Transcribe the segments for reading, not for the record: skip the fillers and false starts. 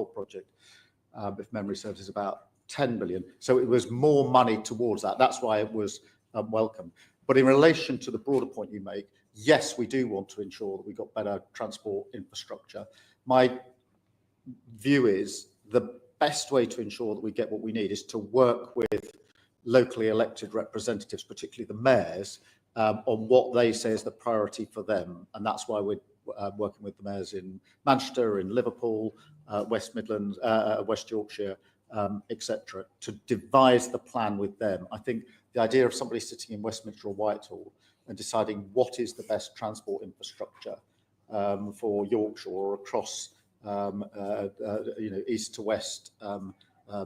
whole project, if memory serves, is about 10 billion. So it was more money towards that. That's why it was welcome. But in relation to the broader point you make, yes, we do want to ensure that we've got better transport infrastructure. My view is the best way to ensure that we get what we need is to work with locally elected representatives, particularly the mayors, on what they say is the priority for them. And that's why we're working with the mayors in Manchester, in Liverpool, West Midlands, West Yorkshire, etc., to devise the plan with them. I think the idea of somebody sitting in Westminster or Whitehall and deciding what is the best transport infrastructure for Yorkshire or across east to west,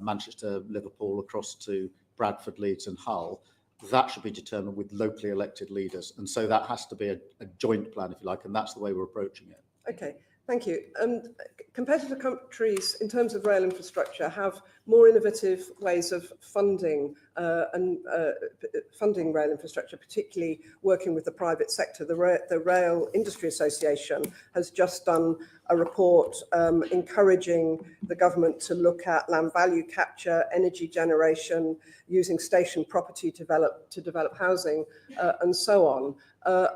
Manchester, Liverpool, across to Bradford, Leeds and Hull, that should be determined with locally elected leaders. And so that has to be a joint plan, if you like, and that's the way we're approaching it. Okay, thank you. Competitor countries, in terms of rail infrastructure, have more innovative ways of funding funding rail infrastructure, particularly working with the private sector. The Rail Industry Association has just done a report encouraging the government to look at land value capture, energy generation, using station property to develop housing, and so on,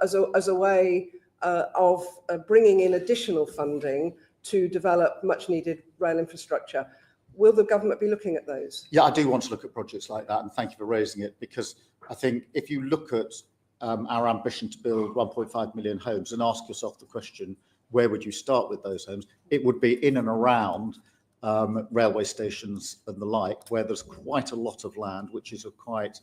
as a way of bringing in additional funding to develop much needed rail infrastructure. Will the government be looking at those? Yeah, I do want to look at projects like that, and thank you for raising it, because I think if you look at our ambition to build 1.5 million homes and ask yourself the question, where would you start with those homes? It would be in and around railway stations and the like, where there's quite a lot of land, which is of quite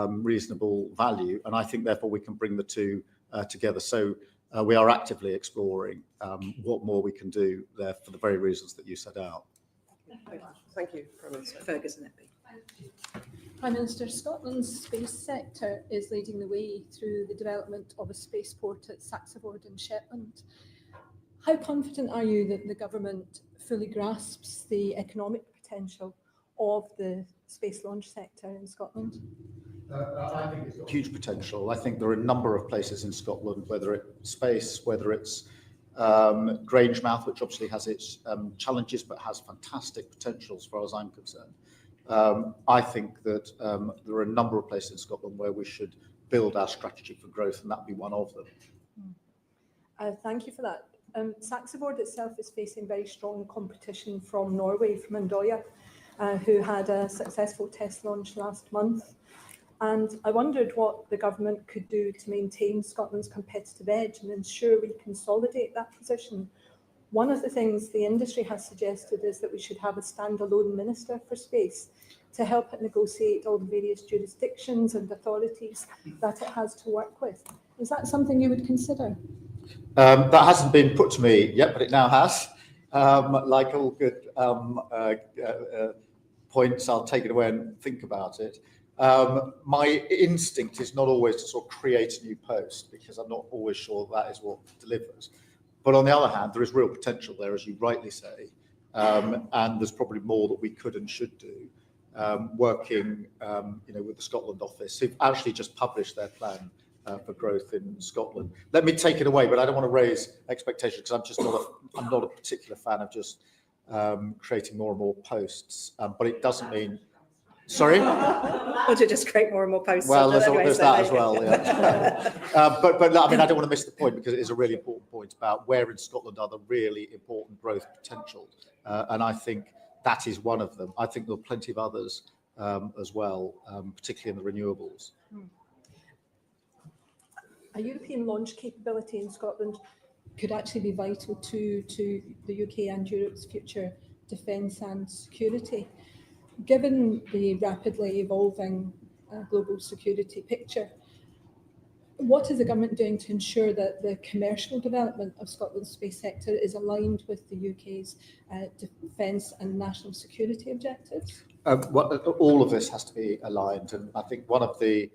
reasonable value. And I think, therefore, we can bring the two together. So we are actively exploring what more we can do there for the very reasons that you set out. Thank you, Prime Minister. Ferguson. Prime Minister, Scotland's space sector is leading the way through the development of a spaceport at Saxavord in Shetland. How confident are you that the government fully grasps the economic potential of the space launch sector in Scotland? I think it's got huge potential. I think there are a number of places in Scotland, whether it's space, whether it's Grangemouth, which obviously has its challenges but has fantastic potential as far as I'm concerned. I think that there are a number of places in Scotland where we should build our strategy for growth, and that would be one of them. Thank you for that. Saxavord itself is facing very strong competition from Norway, from Andoya, who had a successful test launch last month. And I wondered what the government could do to maintain Scotland's competitive edge and ensure we consolidate that position. One of the things the industry has suggested is that we should have a standalone minister for space to help it negotiate all the various jurisdictions and authorities that it has to work with. Is that something you would consider? That hasn't been put to me yet, but it now has. Like all good points, I'll take it away and think about it. My instinct is not always to sort of create a new post, because I'm not always sure that is what delivers. But on the other hand, there is real potential there, as you rightly say, and there's probably more that we could and should do. Working, with the Scotland office, who've actually just published their plan for growth in Scotland. Let me take it away, but I don't want to raise expectations, because I'm not a particular fan of just creating more and more posts. But it doesn't mean. Sorry? Or to just create more and more posts. Well, there's that as well. Yeah. But I mean, I don't want to miss the point, because it is a really important point about where in Scotland are the really important growth potential, and I think that is one of them. I think there are plenty of others as well, particularly in the renewables. A European launch capability in Scotland could actually be vital to the UK and Europe's future defence and security. Given the rapidly evolving global security picture, what is the government doing to ensure that the commercial development of Scotland's space sector is aligned with the UK's defence and national security objectives? All of this has to be aligned, and I think one of the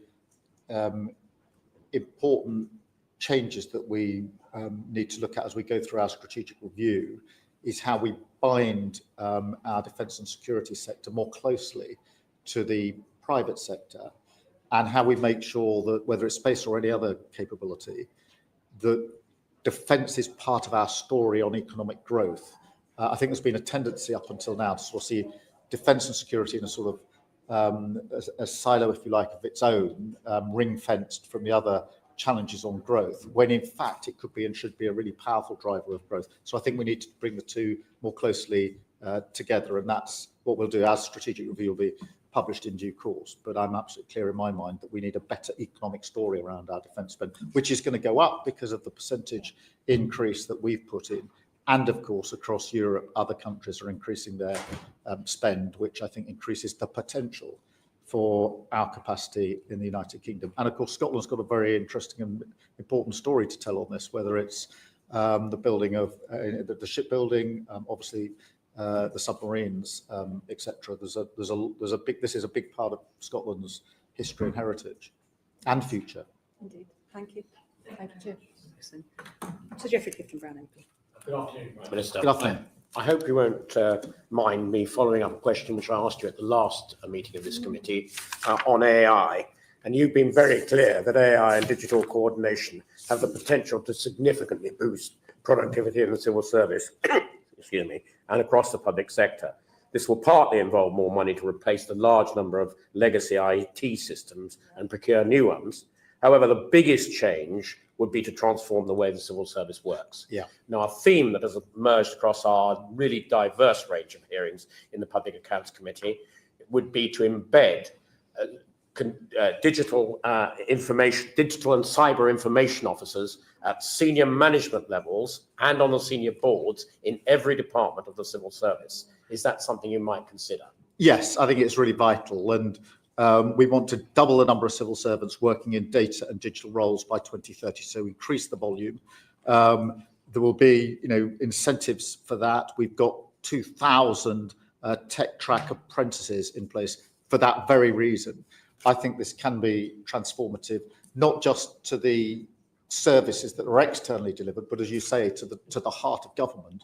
important changes that we need to look at as we go through our strategic review is how we bind our defence and security sector more closely to the private sector, and how we make sure that, whether it's space or any other capability, that defence is part of our story on economic growth, I think there's been a tendency up until now to sort of see defence and security in a sort of a silo, if you like, of its own, ring-fenced from the other challenges on growth, when in fact it could be and should be a really powerful driver of growth. So I think we need to bring the two more closely together, and that's what we'll do. As strategic review will be published in due course, but I'm absolutely clear in my mind that we need a better economic story around our defence spend, which is going to go up because of the percentage increase that we've put in. And of course, across Europe, other countries are increasing their spend, which I think increases the potential for our capacity in the United Kingdom. And of course, Scotland's got a very interesting and important story to tell on this, whether it's the building of the shipbuilding, obviously the submarines, etc. There's a big. This is a big part of Scotland's history and heritage, and future. Indeed. Thank you. Thank you, Chair. Sir Geoffrey Clifton-Brown MP. Good afternoon, Minister. Good afternoon. I hope you won't mind me following up a question which I asked you at the last meeting of this committee on AI. And you've been very clear that AI and digital coordination have the potential to significantly boost productivity in the civil service, excuse me, and across the public sector. This will partly involve more money to replace the large number of legacy IT systems and procure new ones. However, the biggest change would be to transform the way the civil service works. Yeah. Now, a theme that has emerged across our really diverse range of hearings in the Public Accounts Committee would be to embed digital and cyber information officers at senior management levels and on the senior boards in every department of the civil service. Is that something you might consider? Yes, I think it's really vital, and we want to double the number of civil servants working in data and digital roles by 2030. So increase the volume. There will be, incentives for that. We've got 2,000 tech track apprentices in place for that very reason. I think this can be transformative, not just to the services that are externally delivered, but as you say, to the heart of government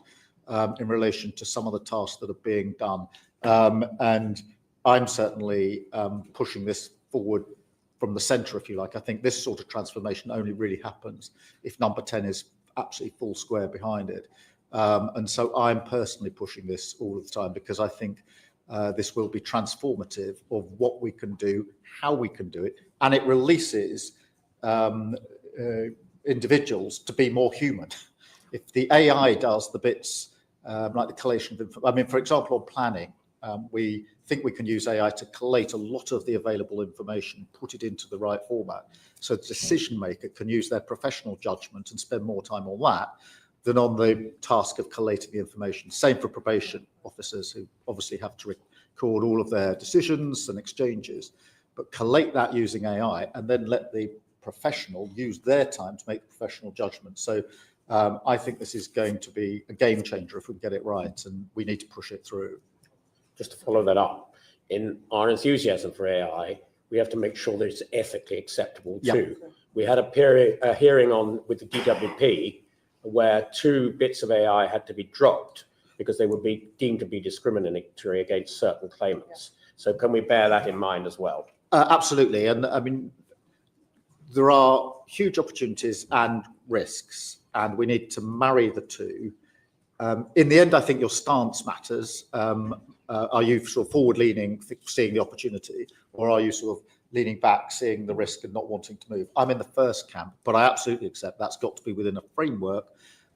in relation to some of the tasks that are being done. And I'm certainly pushing this forward from the centre, if you like. I think this sort of transformation only really happens if number 10 is absolutely full square behind it. And so I'm personally pushing this all the time because I think this will be transformative of what we can do, how we can do it, and it releases individuals to be more human. If the AI does the bits like the collation of information, I mean, for example, on planning, we think we can use AI to collate a lot of the available information, put it into the right format, so the decision maker can use their professional judgment and spend more time on that than on the task of collating the information. Same for probation officers, who obviously have to record all of their decisions and exchanges, but collate that using AI and then let the professional use their time to make professional judgment. So I think this is going to be a game changer if we get it right, and we need to push it through. Just to follow that up, in our enthusiasm for AI, we have to make sure that it's ethically acceptable too. Yeah. We had a hearing with the DWP where 2 bits of AI had to be dropped because they would be deemed to be discriminatory against certain claimants. Yeah. So can we bear that in mind as well? Absolutely. And I mean, there are huge opportunities and risks, and we need to marry the two. In the end, I think your stance matters. Are you sort of forward-leaning, seeing the opportunity, or are you sort of leaning back, seeing the risk and not wanting to move? I'm in the first camp, but I absolutely accept that's got to be within a framework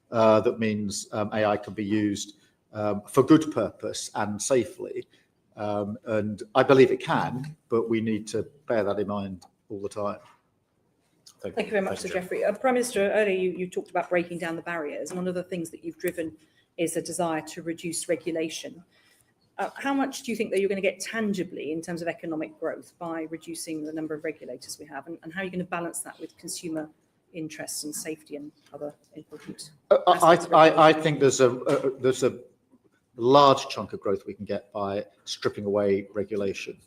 that means AI can be used for good purpose and safely. And I believe it can, but we need to bear that in mind all the time. Thank you very much, Sir Geoffrey. Prime Minister, earlier you talked about breaking down the barriers. One of the things that you've driven is a desire to reduce regulation. How much do you think that you're going to get tangibly in terms of economic growth by reducing the number of regulators we have, and how are you going to balance that with consumer interests and safety and other important aspects? I think there's a large chunk of growth we can get by stripping away regulation.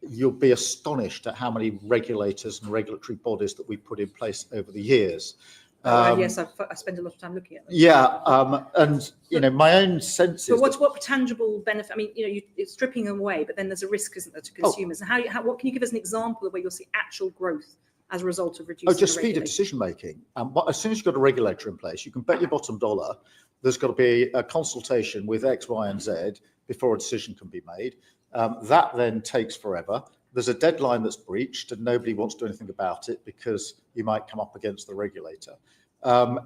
You'll be astonished at how many regulators and regulatory bodies that we put in place over the years. Yes, I spend a lot of time looking at them. Yeah, and my own sense is. But what tangible benefit? I mean, it's stripping them away, but then there's a risk, isn't there, to consumers? And what can you give us an example of where you'll see actual growth as a result of reducing? Just speed of decision making. As soon as you've got a regulator in place, you can bet your bottom dollar there's got to be a consultation with X, Y, and Z before a decision can be made. That then takes forever. There's a deadline that's breached and nobody wants to do anything about it because you might come up against the regulator. And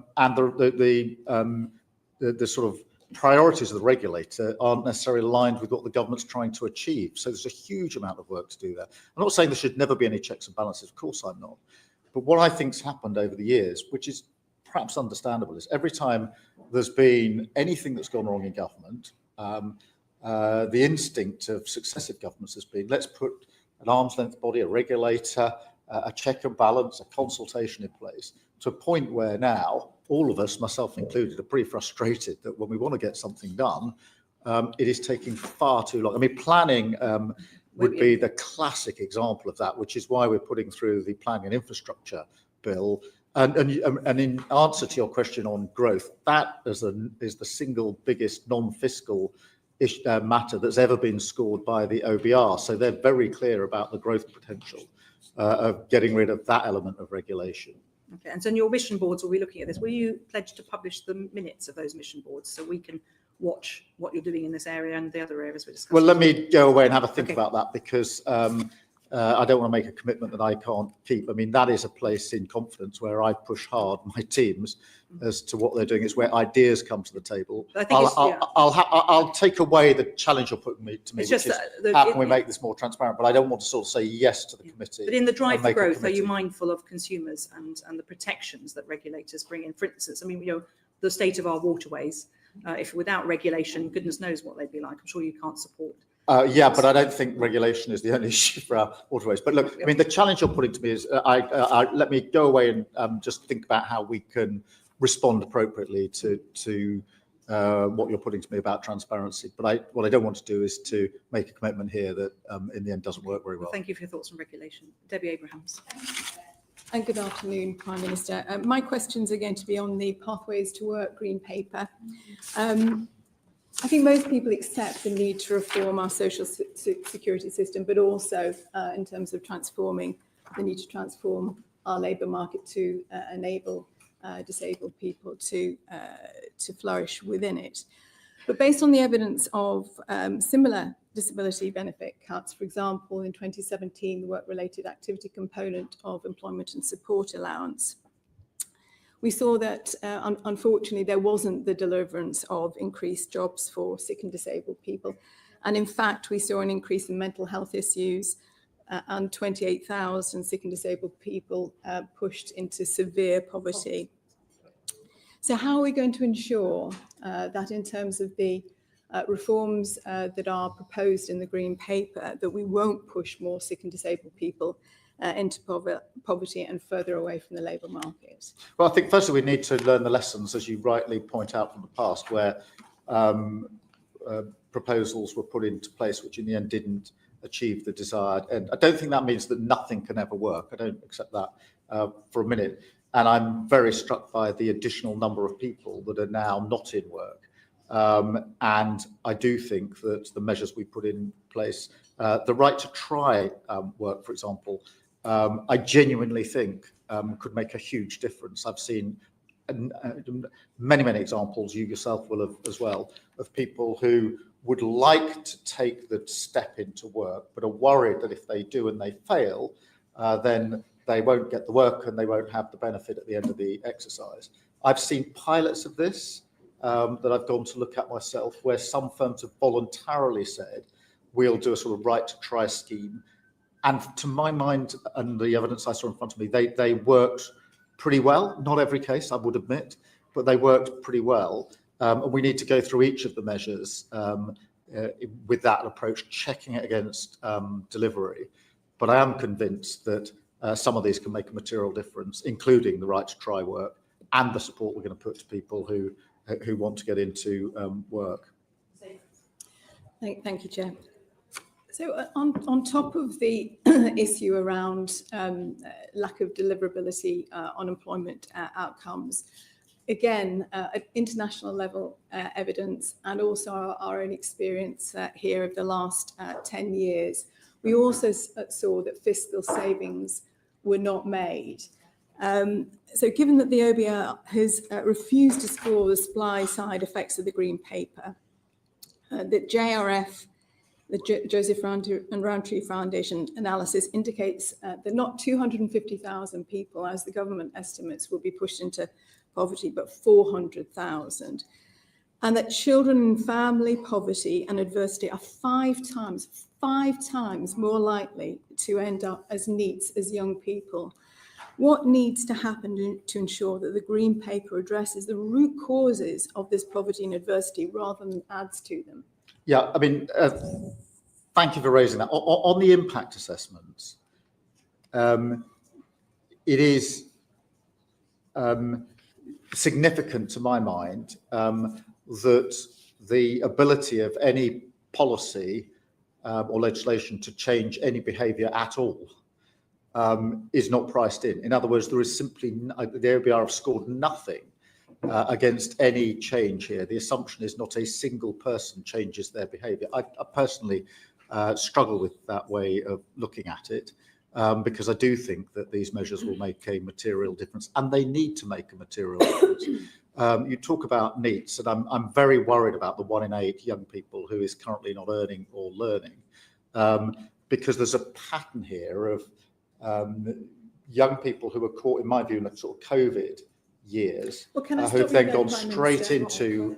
the sort of priorities of the regulator aren't necessarily aligned with what the government's trying to achieve. So there's a huge amount of work to do there. I'm not saying there should never be any checks and balances. Of course I'm not. But what I think's happened over the years, which is perhaps understandable, is every time there's been anything that's gone wrong in government, the instinct of successive governments has been, let's put an arm's length body, a regulator, a check and balance, a consultation in place, to a point where now all of us, myself included, are pretty frustrated that when we want to get something done, it is taking far too long. I mean, planning would be the classic example of that, which is why we're putting through the planning and infrastructure bill. And in answer to your question on growth, that is the single biggest non-fiscal matter that's ever been scored by the OBR. So they're very clear about the growth potential of getting rid of that element of regulation. Okay, and so in your mission boards, will be looking at this. Will you pledge to publish the minutes of those mission boards so we can watch what you're doing in this area and the other areas we're discussing? Well, let me go away and have a think about that, because I don't want to make a commitment that I can't keep. I mean, that is a place in confidence where I push hard my teams as to what they're doing. It's where ideas come to the table. I'll take away the challenge you're putting to me, which is how can we make this more transparent? But I don't want to sort of say yes to the committee. But in the drive for growth, are you mindful of consumers and the protections that regulators bring in? For instance, I mean, you know, the state of our waterways, if without regulation, goodness knows what they'd be like. I'm sure you can't support. Yeah, but I don't think regulation is the only issue for our waterways. But look, I mean, the challenge you're putting to me is, let me go away and just think about how we can respond appropriately to what you're putting to me about transparency. But what I don't want to do is to make a commitment here that in the end doesn't work very well. Thank you for your thoughts on regulation. Debbie Abrahams. And good afternoon, Prime Minister. My questions are going to be on the Pathways to Work Green Paper. I think most people accept the need to reform our social security system, but also in terms of transforming, the need to transform our labour market to enable disabled people to flourish within it. But based on the evidence of similar disability benefit cuts, for example, in 2017, the work-related activity component of employment and support allowance, we saw that, unfortunately, there wasn't the deliverance of increased jobs for sick and disabled people. And in fact, we saw an increase in mental health issues and 28,000 sick and disabled people pushed into severe poverty. So how are we going to ensure that in terms of the reforms that are proposed in the Green Paper, that we won't push more sick and disabled people into poverty and further away from the labour market? Well, I think firstly we need to learn the lessons, as you rightly point out, from the past, where proposals were put into place which in the end didn't achieve the desired end. I don't think that means that nothing can ever work. I don't accept that for a minute. And I'm very struck by the additional number of people that are now not in work. And I do think that the measures we put in place, the right to try work, for example, I genuinely think could make a huge difference. I've seen many, many examples, you yourself will have as well, of people who would like to take the step into work, but are worried that if they do and they fail, then they won't get the work and they won't have the benefit at the end of the exercise. I've seen pilots of this that I've gone to look at myself, where some firms have voluntarily said, we'll do a sort of right to try scheme. And to my mind, and the evidence I saw in front of me, they worked pretty well. Not every case, I would admit, but they worked pretty well. And we need to go through each of the measures with that approach, checking it against delivery. But I am convinced that some of these can make a material difference, including the right to try work and the support we're going to put to people who want to get into work. Thank you, Chair. So on top of the issue around lack of deliverability on employment outcomes, again, at international level evidence and also our own experience here of the last 10 years, we also saw that fiscal savings were not made. So given that the OBR has refused to score the supply side effects of the Green Paper, the JRF, the Joseph and Rowntree Foundation analysis indicates that not 250,000 people, as the government estimates, will be pushed into poverty, but 400,000. And that children in family poverty and adversity are five times more likely to end up as NEETs as young people. What needs to happen to ensure that the Green Paper addresses the root causes of this poverty and adversity rather than adds to them? Yeah, I mean, thank you for raising that. On the impact assessments, it is significant to my mind that the ability of any policy or legislation to change any behaviour at all is not priced in. In other words, there is simply, the OBR have scored nothing against any change here. The assumption is not a single person changes their behaviour. I personally struggle with that way of looking at it because I do think that these measures will make a material difference, and they need to make a material difference. You talk about NEETs, and I'm very worried about the 1 in 8 young people who is currently not earning or learning, because there's a pattern here of young people who were caught, in my view, in the sort of COVID years, who've then gone straight into...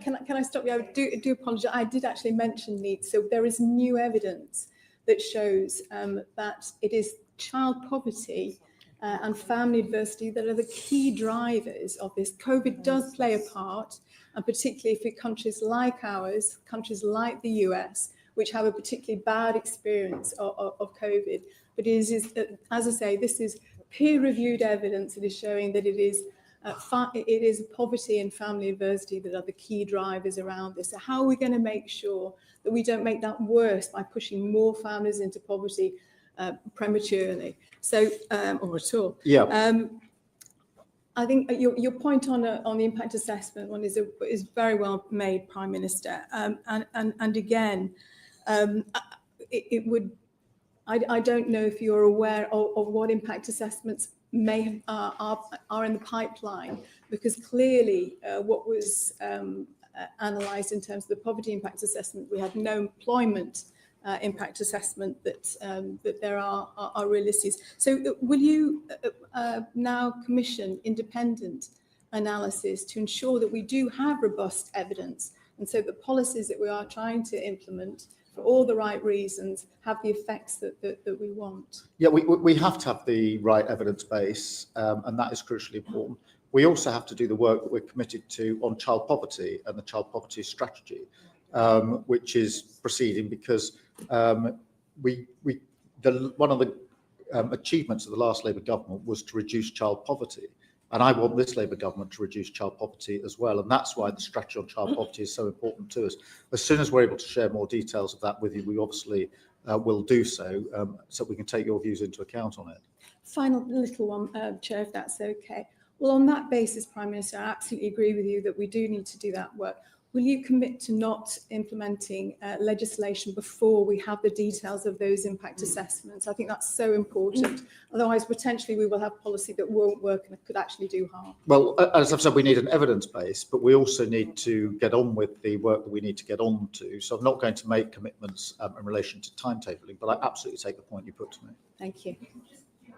Can I stop you? I do apologise. I did actually mention NEETs. So there is new evidence that shows that it is child poverty and family adversity that are the key drivers of this. COVID does play a part, and particularly for countries like ours, countries like the US, which have a particularly bad experience of COVID. But it is, as I say, this is peer-reviewed evidence that is showing that it is poverty and family adversity that are the key drivers around this. So how are we going to make sure that we don't make that worse by pushing more families into poverty prematurely? So, or at all. Yeah. I think your point on the impact assessment one is very well made, Prime Minister. And again, it would. I don't know if you're aware of what impact assessments are in the pipeline, because clearly what was analysed in terms of the poverty impact assessment, we had no employment impact assessment that there are real issues. So will you now commission independent analysis to ensure that we do have robust evidence, and so the policies that we are trying to implement for all the right reasons have the effects that we want? Yeah, we have to have the right evidence base, and that is crucially important. We also have to do the work that we're committed to on child poverty and the child poverty strategy, which is proceeding because one of the achievements of the last Labour government was to reduce child poverty. And I want this Labour government to reduce child poverty as well. And that's why the strategy on child poverty is so important to us. As soon as we're able to share more details of that with you, we obviously will do so, so we can take your views into account on it. Final little one, Chair, if that's okay. Well, on that basis, Prime Minister, I absolutely agree with you that we do need to do that work. Will you commit to not implementing legislation before we have the details of those impact assessments? I think that's so important. Otherwise, potentially, we will have policy that won't work and could actually do harm. Well, as I've said, we need an evidence base, but we also need to get on with the work that we need to get on to. So I'm not going to make commitments in relation to timetabling, but I absolutely take the point you put to me. Thank you.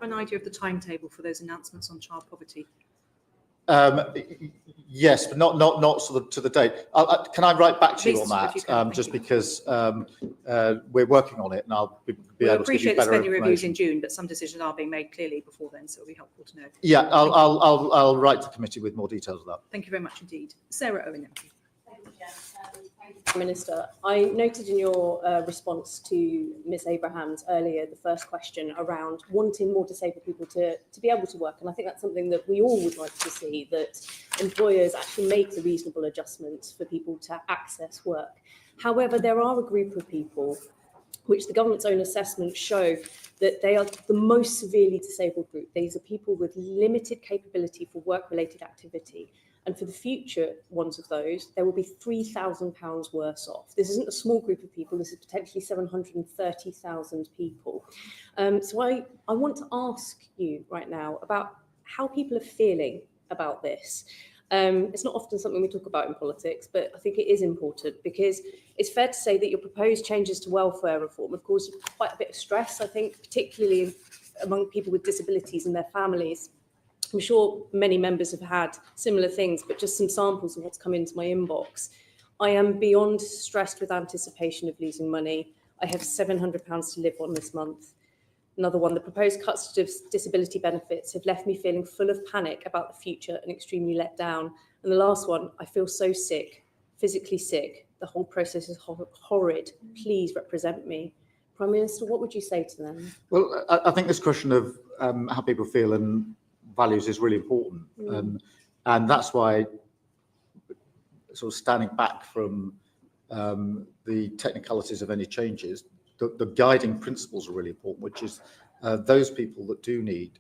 An idea of the timetable for those announcements on child poverty? Yes, but not sort of to the date. Can I write back to you on that? Just you. because we're working on it, and I'll be able to give you better appreciate the spending reviews in information. June, but some decisions are being made clearly before then, so it'll be helpful to know. Yeah, I'll write to the committee with more details of that. Thank you very much indeed. Sarah Owen. Prime Minister, I noted in your response to Ms Abrahams earlier, the first question around wanting more disabled people to be able to work. And I think that's something that we all would like to see, that employers actually make the reasonable adjustments for people to access work. However, there are a group of people which the government's own assessments show that they are the most severely disabled group. These are people with limited capability for work-related activity. And for the future ones of those, there will be £3,000 worse off. This isn't a small group of people. This is potentially 730,000 people. So I want to ask you right now about how people are feeling about this. It's not often something we talk about in politics, but I think it is important because it's fair to say that your proposed changes to welfare reform have caused quite a bit of stress, I think, particularly among people with disabilities and their families. I'm sure many members have had similar things, but just some samples of what's come into my inbox. I am beyond stressed with anticipation of losing money. I have £700 to live on this month. Another one, the proposed cuts to disability benefits have left me feeling full of panic about the future and extremely let down. And the last one, I feel so sick, physically sick. The whole process is horrid. Please represent me. Prime Minister, what would you say to them? Well, I think this question of how people feel and values is really important. And that's why sort of standing back from the technicalities of any changes, the guiding principles are really important, which is those people that do need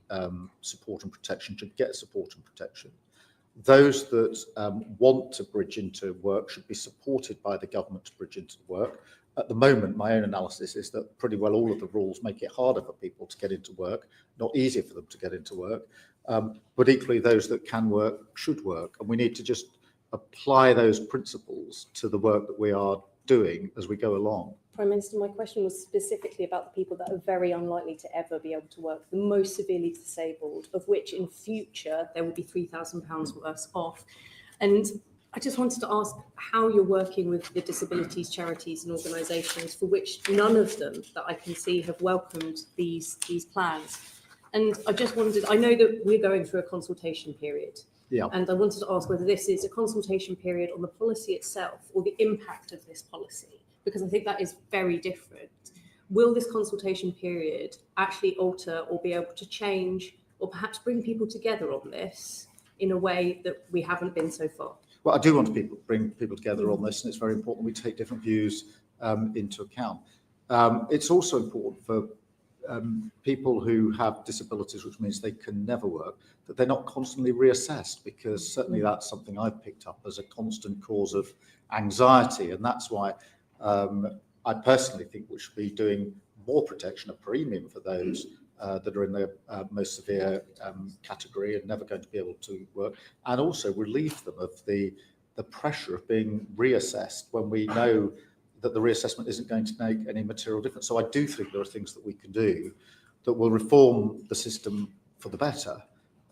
support and protection should get support and protection. Those that want to bridge into work should be supported by the government to bridge into work. At the moment, my own analysis is that pretty well all of the rules make it harder for people to get into work, not easier for them to get into work. But equally, those that can work should work. And we need to just apply those principles to the work that we are doing as we go along. Prime Minister, my question was specifically about the people that are very unlikely to ever be able to work, the most severely disabled, of which in future there will be £3,000 worse off. And I just wanted to ask how you're working with the disabilities charities and organisations for which none of them that I can see have welcomed these plans. And I just wondered, I know that we're going through a consultation period. Yeah. And I wanted to ask whether this is a consultation period on the policy itself or the impact of this policy, because I think that is very different. Will this consultation period actually alter or be able to change or perhaps bring people together on this in a way that we haven't been so far? Well, I do want to bring people together on this, and it's very important we take different views into account. It's also important for people who have disabilities, which means they can never work, that they're not constantly reassessed, because certainly that's something I've picked up as a constant cause of anxiety. And that's why I personally think we should be doing more protection, a premium for those that are in the most severe category and never going to be able to work, and also relieve them of the pressure of being reassessed when we know that the reassessment isn't going to make any material difference. So I do think there are things that we can do that will reform the system for the better.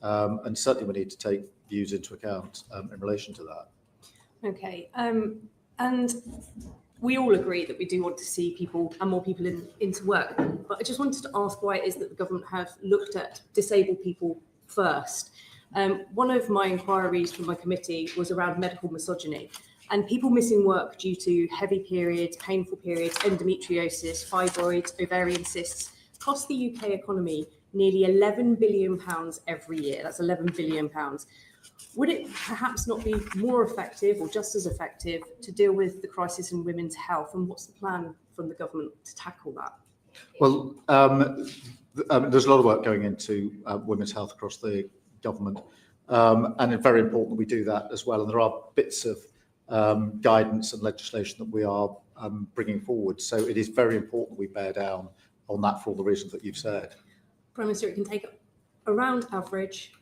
And certainly we need to take views into account in relation to that. Okay. And we all agree that we do want to see people and more people into work. But I just wanted to ask why it is that the government have looked at disabled people first. One of my inquiries from my committee was around medical misogyny. And people missing work due to heavy periods, painful periods, endometriosis, fibroids, ovarian cysts cost the UK economy nearly £11 billion every year. That's £11 billion. Would it perhaps not be more effective or just as effective to deal with the crisis in women's health? And what's the plan from the government to tackle that? Well, there's a lot of work going into women's health across the government. And it's very important that we do that as well. And there are bits of guidance and legislation that we are bringing forward. So it is very important we bear down on that for all the reasons that you've said. Prime Minister, it can take around average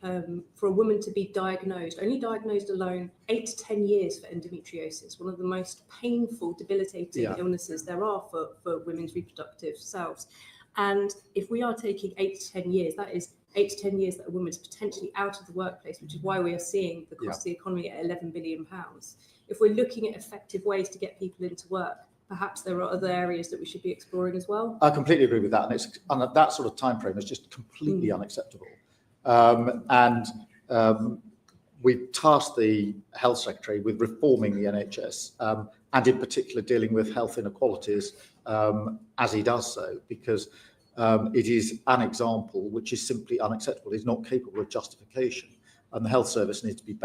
for a woman to be diagnosed, only diagnosed alone, 8 to 10 years for endometriosis, one of the most painful, debilitating illnesses there are for women's reproductive selves. And if we are taking 8 to 10 years, that is 8 to 10 years that a woman is potentially out of the workplace, which is why we are seeing the cost of the economy at £11 billion. If we're looking at effective ways to get people into work, perhaps there are other areas that we should be exploring as well. I completely agree with that. And that sort of time frame is just completely unacceptable. We've tasked the Health Secretary with reforming the NHS and in particular dealing with health inequalities as he does so, because it is an example which is simply unacceptable. It's not capable of justification, and the health service needs to be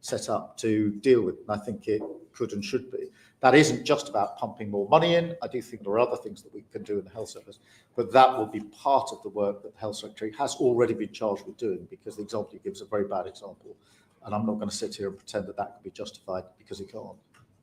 set up to deal with, and I think it could and should be. That isn't just about pumping more money in. I do think there are other things that we can do in the health service, but that will be part of the work that the Health Secretary has already been charged with doing, because the example he gives is a very bad example, and I'm not going to sit here and pretend that that can be justified, because he can't.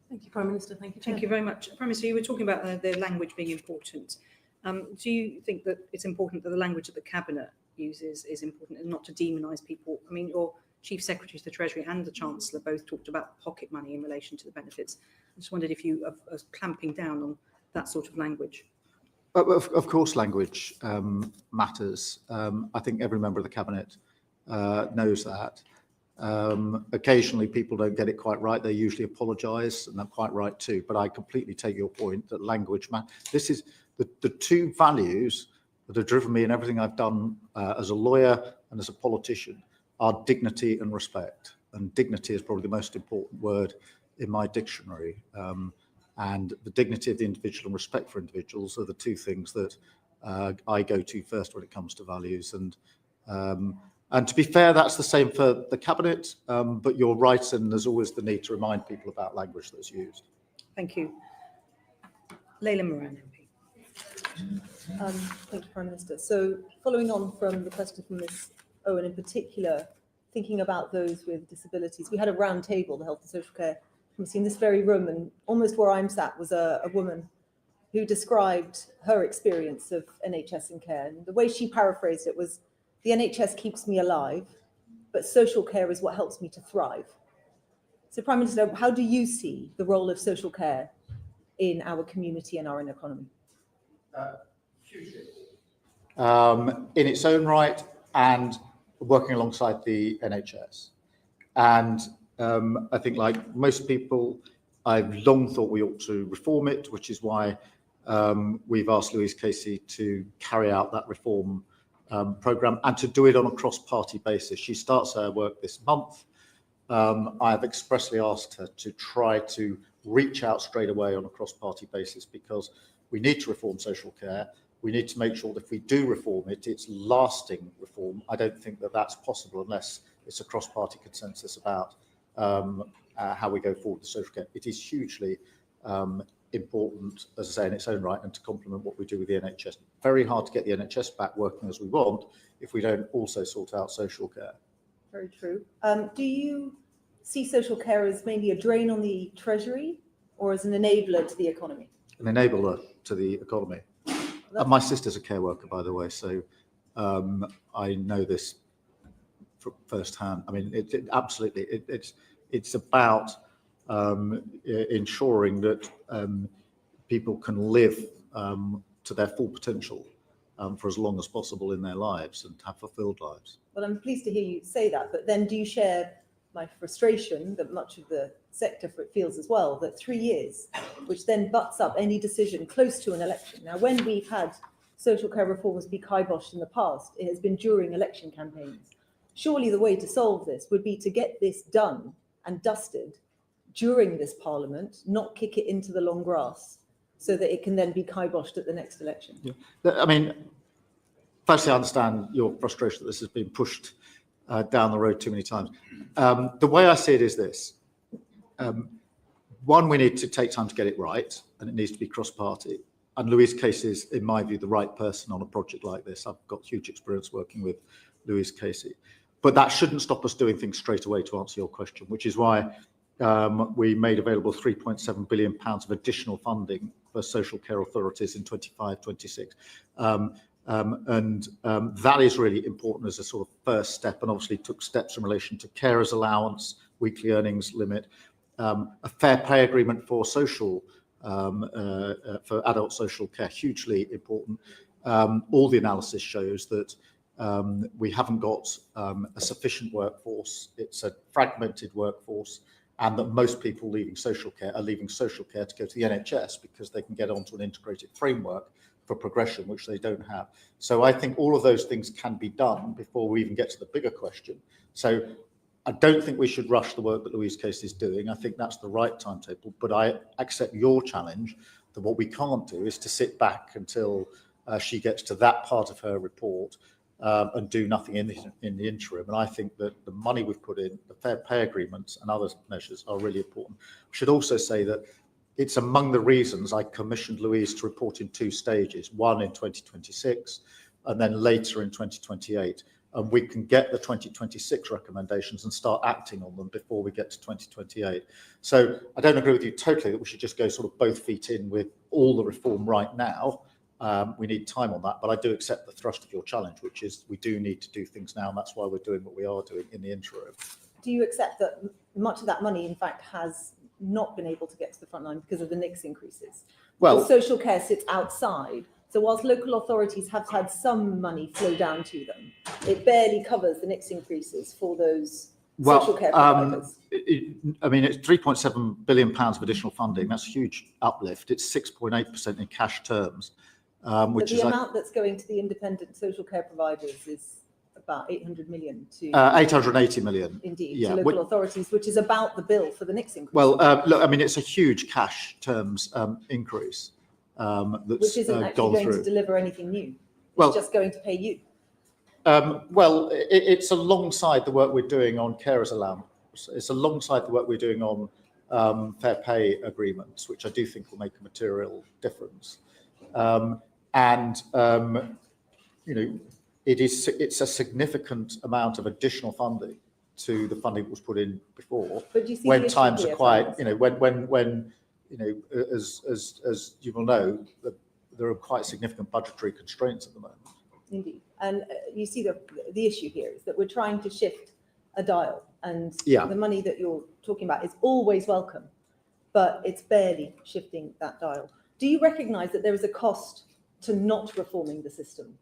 Thank you, Prime Minister. Thank you, Chair. Thank you very much. Prime Minister, you were talking about the language being important. Do you think that it's important that the language of the Cabinet uses is important, and not to demonise people. I mean, your Chief Secretary to the Treasury and the Chancellor both talked about pocket money in relation to the benefits. I just wondered if you are clamping down on that sort of language. Of course, language matters. I think every member of the Cabinet knows that. Occasionally people don't get it quite right. They usually apologise, and they're quite right too. But I completely take your point that language matters. This is the two values that have driven me in everything I've done as a lawyer and as a politician are dignity and respect. And dignity is probably the most important word in my dictionary. And the dignity of the individual and respect for individuals are the two things that I go to first when it comes to values. And to be fair, that's the same for the Cabinet, but you're right, and there's always the need to remind people about language that's used. Thank you. Leila Moran, MP. Thank you, Prime Minister. So following on from the question from Ms. Owen in particular, thinking about those with disabilities, we had a round table, the Health and Social Care Committee, in this very room, and almost where I'm sat was a woman who described her experience of NHS and care. And the way she paraphrased it was, the NHS keeps me alive, but social care is what helps me to thrive. So Prime Minister, how do you see the role of social care in our community and our economy? Hugely. In its own right, and working alongside the NHS. And I think, like most people, I've long thought we ought to reform it, which is why we've asked Louise Casey to carry out that reform programme and to do it on a cross-party basis. She starts her work this month. I have expressly asked her to try to reach out straight away on a cross-party basis, because we need to reform social care. We need to make sure that if we do reform it, it's lasting reform. I don't think that that's possible unless it's a cross-party consensus about how we go forward with social care. It is hugely important, as I say, in its own right, and to complement what we do with the NHS. Very hard to get the NHS back working as we want if we don't also sort out social care. Very true. Do you see social care as mainly a drain on the Treasury or as an enabler to the economy? An enabler to the economy. My sister's a care worker, by the way, so I know this firsthand. I mean, absolutely. It's about ensuring that people can live to their full potential for as long as possible in their lives and have fulfilled lives. Well, I'm pleased to hear you say that, but then do you share my frustration that much of the sector feels as well, that 3 years, which then butts up any decision close to an election. Now, when we've had social care reforms be kiboshed in the past, it has been during election campaigns. Surely the way to solve this would be to get this done and dusted during this Parliament, not kick it into the long grass so that it can then be kiboshed at the next election. Yeah. I mean, firstly, I understand your frustration that this has been pushed down the road too many times. The way I see it is this. One, we need to take time to get it right, and it needs to be cross-party. And Louise Casey is, in my view, the right person on a project like this. I've got huge experience working with Louise Casey. But that shouldn't stop us doing things straight away, to answer your question, which is why we made available £3.7 billion of additional funding for social care authorities in 25-26. That is really important as a sort of first step, and obviously took steps in relation to carers allowance, weekly earnings limit, a fair pay agreement for social for adult social care, hugely important. All the analysis shows that we haven't got a sufficient workforce. It's a fragmented workforce, and that most people leaving social care are leaving social care to go to the NHS because they can get onto an integrated framework for progression, which they don't have. So I think all of those things can be done before we even get to the bigger question. So I don't think we should rush the work that Louise Casey is doing. I think that's the right timetable, but I accept your challenge that what we can't do is to sit back until she gets to that part of her report and do nothing in the interim. And I think that the money we've put in, the fair pay agreements and other measures are really important. I should also say that it's among the reasons I commissioned Louise to report in 2 stages, one in 2026 and then later in 2028. And we can get the 2026 recommendations and start acting on them before we get to 2028. So I don't agree with you totally that we should just go sort of both feet in with all the reform right now. We need time on that, but I do accept the thrust of your challenge, which is we do need to do things now, and that's why we're doing what we are doing in the interim. Do you accept that much of that money, in fact, has not been able to get to the front line because of the NICS increases? Well, Because social care sits outside. So whilst local authorities have had some money flow down to them, it barely covers the NICS increases for those social care providers. I mean, it's £3.7 billion of additional funding. That's a huge uplift. It's 6.8% in cash terms, which But the is amount that's going to the independent social care providers is about 800 million to 880 million. indeed yeah, to local authorities, which is about the bill for the NICS increase. Well, look, I mean, it's a huge cash terms increase that's which isn't actually gone going through. to deliver anything new. It's Well, just going to pay you. Well, it's alongside the work we're doing on carers allowance. It's alongside the work we're doing on fair pay agreements, which I do think will make a material difference. You know, it's a significant amount of additional funding to the funding that was put in before. But do you see when the issue times here, are quite, Francis? you know, when you know, as you will know, there are quite significant budgetary constraints at the moment. Indeed. And you see the issue here is that we're trying to shift a dial, and Yeah. the money that you're talking about is always welcome, but it's barely shifting that dial. Do you recognise that there is a cost to not reforming the system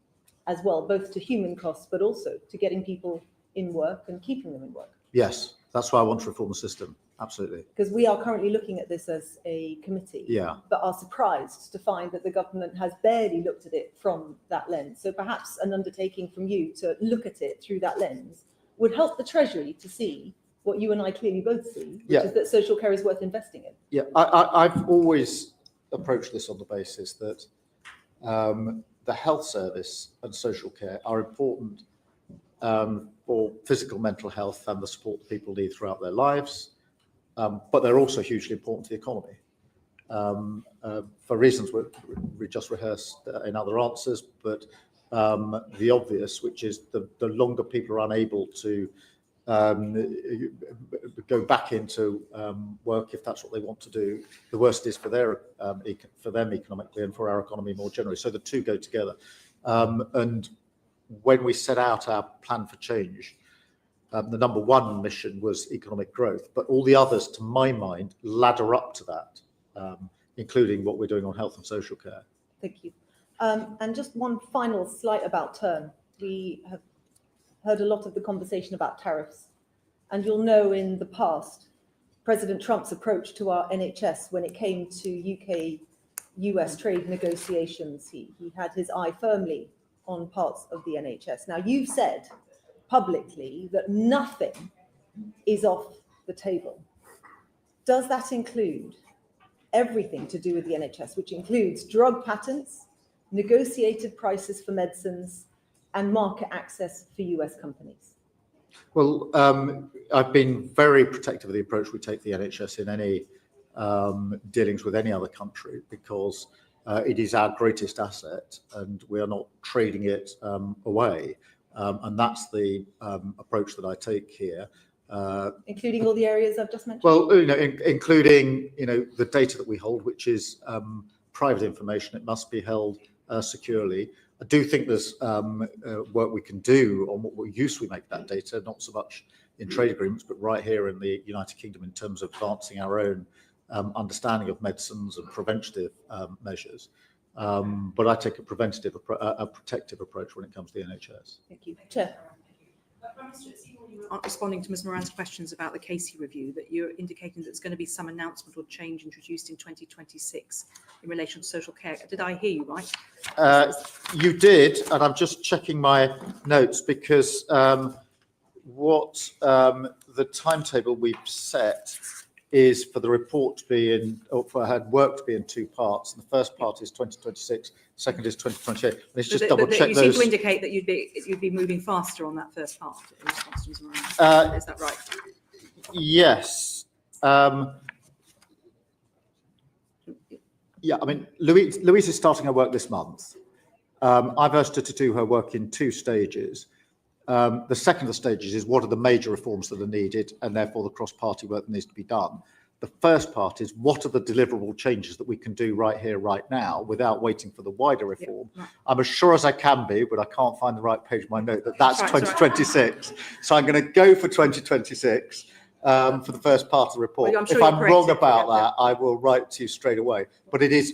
as well, both to human costs, but also to getting people in work and keeping them in work? Yes, that's why I want to reform the system. Absolutely. Because we are currently looking at this as a committee, Yeah. but are surprised to find that the government has barely looked at it from that lens. So perhaps an undertaking from you to look at it through that lens would help the Treasury to see what you and I clearly both see, which is that social care is worth investing in. Yeah, I've always approached this on the basis that the health service and social care are important for physical, mental health and the support that people need throughout their lives. But they're also hugely important to the economy for reasons we just rehearsed in other answers. But the obvious, which is the longer people are unable to go back into work, if that's what they want to do, the worse it is for them economically and for our economy more generally. So the two go together. And when we set out our plan for change, the number one mission was economic growth, but all the others, to my mind, ladder up to that, including what we're doing on health and social care. Thank you. And just one final slight about turn. We have heard a lot of the conversation about tariffs, and you'll know in the past, President Trump's approach to our NHS when it came to UK-US trade negotiations, he had his eye firmly on parts of the NHS. Now, you've said publicly that nothing is off the table. Does that include everything to do with the NHS, which includes drug patents, negotiated prices for medicines, and market access for US companies? Well, I've been very protective of the approach we take to the NHS in any dealings with any other country, because it is our greatest asset and we are not trading it away. And that's the approach that I take here. Including all the areas I've just mentioned? Well, you know, including, you know, the data that we hold, which is private information. It must be held securely. I do think there's work we can do on what use we make of that data, not so much in trade agreements, but right here in the United Kingdom in terms of advancing our own understanding of medicines and preventative measures. But I take a protective approach when it comes to the NHS. Thank you. Chair. Prime Minister, it seems you aren't responding to Ms Moran's questions about the Casey review, that you're indicating that there's going to be some announcement or change introduced in 2026 in relation to social care. Did I hear you right? You did, and I'm just checking my notes because what the timetable we've set is for the report to be in, or for her work to be in two parts. And the first part is 2026, second is 2028. Let's just double check those. You seem to indicate that you'd be moving faster on that first part in response to Ms Moran. Is that right? Yes. Yeah, I mean, Louise is starting her work this month. I've asked her to do her work in two stages. The second of the stages is what are the major reforms that are needed and therefore the cross-party work that needs to be done. The first part is what are the deliverable changes that we can do right here, right now, without waiting for the wider reform. Right. I'm as sure as I can be, but I can't find the right page of my note, that's Right, 2026. So I'm going to go for 2026 for the first part of the report. Well, I'm sure if you're I'm wrong correct, about yeah. that, I will write to you straight away. But it is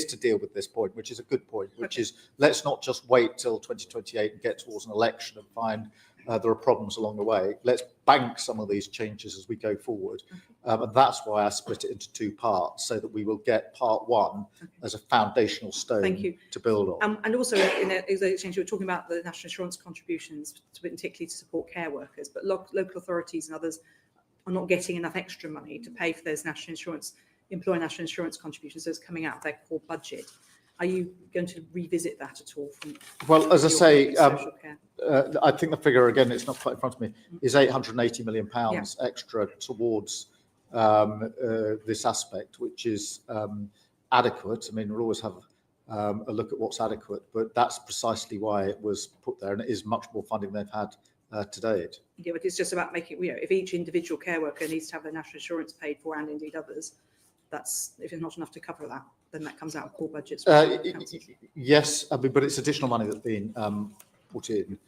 to deal with this point, which is a good point, which is let's not just wait till 2028 and get towards an election and find there are problems along the way. Let's bank some of these changes as we go forward. And that's why I split it into two parts, so that we will get part one as a foundational stone to build on. And also in the exchange, you were talking about the national insurance contributions, particularly to support care workers, but local authorities and others are not getting enough extra money to pay for those employer national insurance contributions. So it's coming out of their core budget. Are you going to revisit that at all? Well, as I say, social care? I think the figure, again, it's not quite in front of me, is £880 million extra towards this aspect, which is adequate. I mean, we'll always have a look at what's adequate, but that's precisely why it was put there, and it is much more funding they've had to date. Yeah, but it's just about making, if each individual care worker needs to have their national insurance paid for, and indeed others, if it's not enough to cover that, then that comes out of core budgets. Yes, I mean, but it's additional money that's been put in,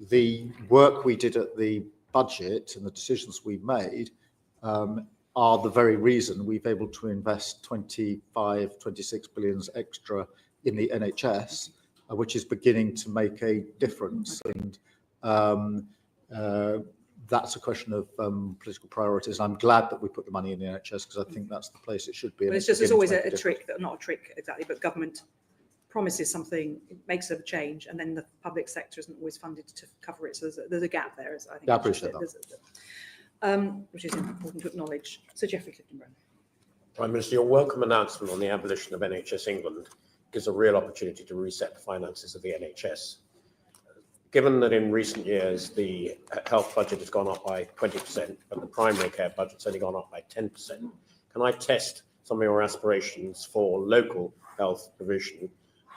the work we did at the budget and the decisions we made are the very reason we've been able to invest 26 billion extra in the NHS, which is beginning to make a difference. And that's a question of political priorities. I'm glad that we put the money in the NHS, because I think that's the place it should be. But it's always a trick, not a trick exactly, but government promises something, makes a change, and then the public sector isn't always funded to cover it. So there's a gap there, I think. Yeah, I appreciate that. Which is important to acknowledge. So Geoffrey Clifton-Brown. Prime Minister, your welcome announcement on the abolition of NHS England gives a real opportunity to reset the finances of the NHS. Given that in recent years the health budget has gone up by 20%, but the primary care budget's only gone up by 10%, can I test some of your aspirations for local health provision,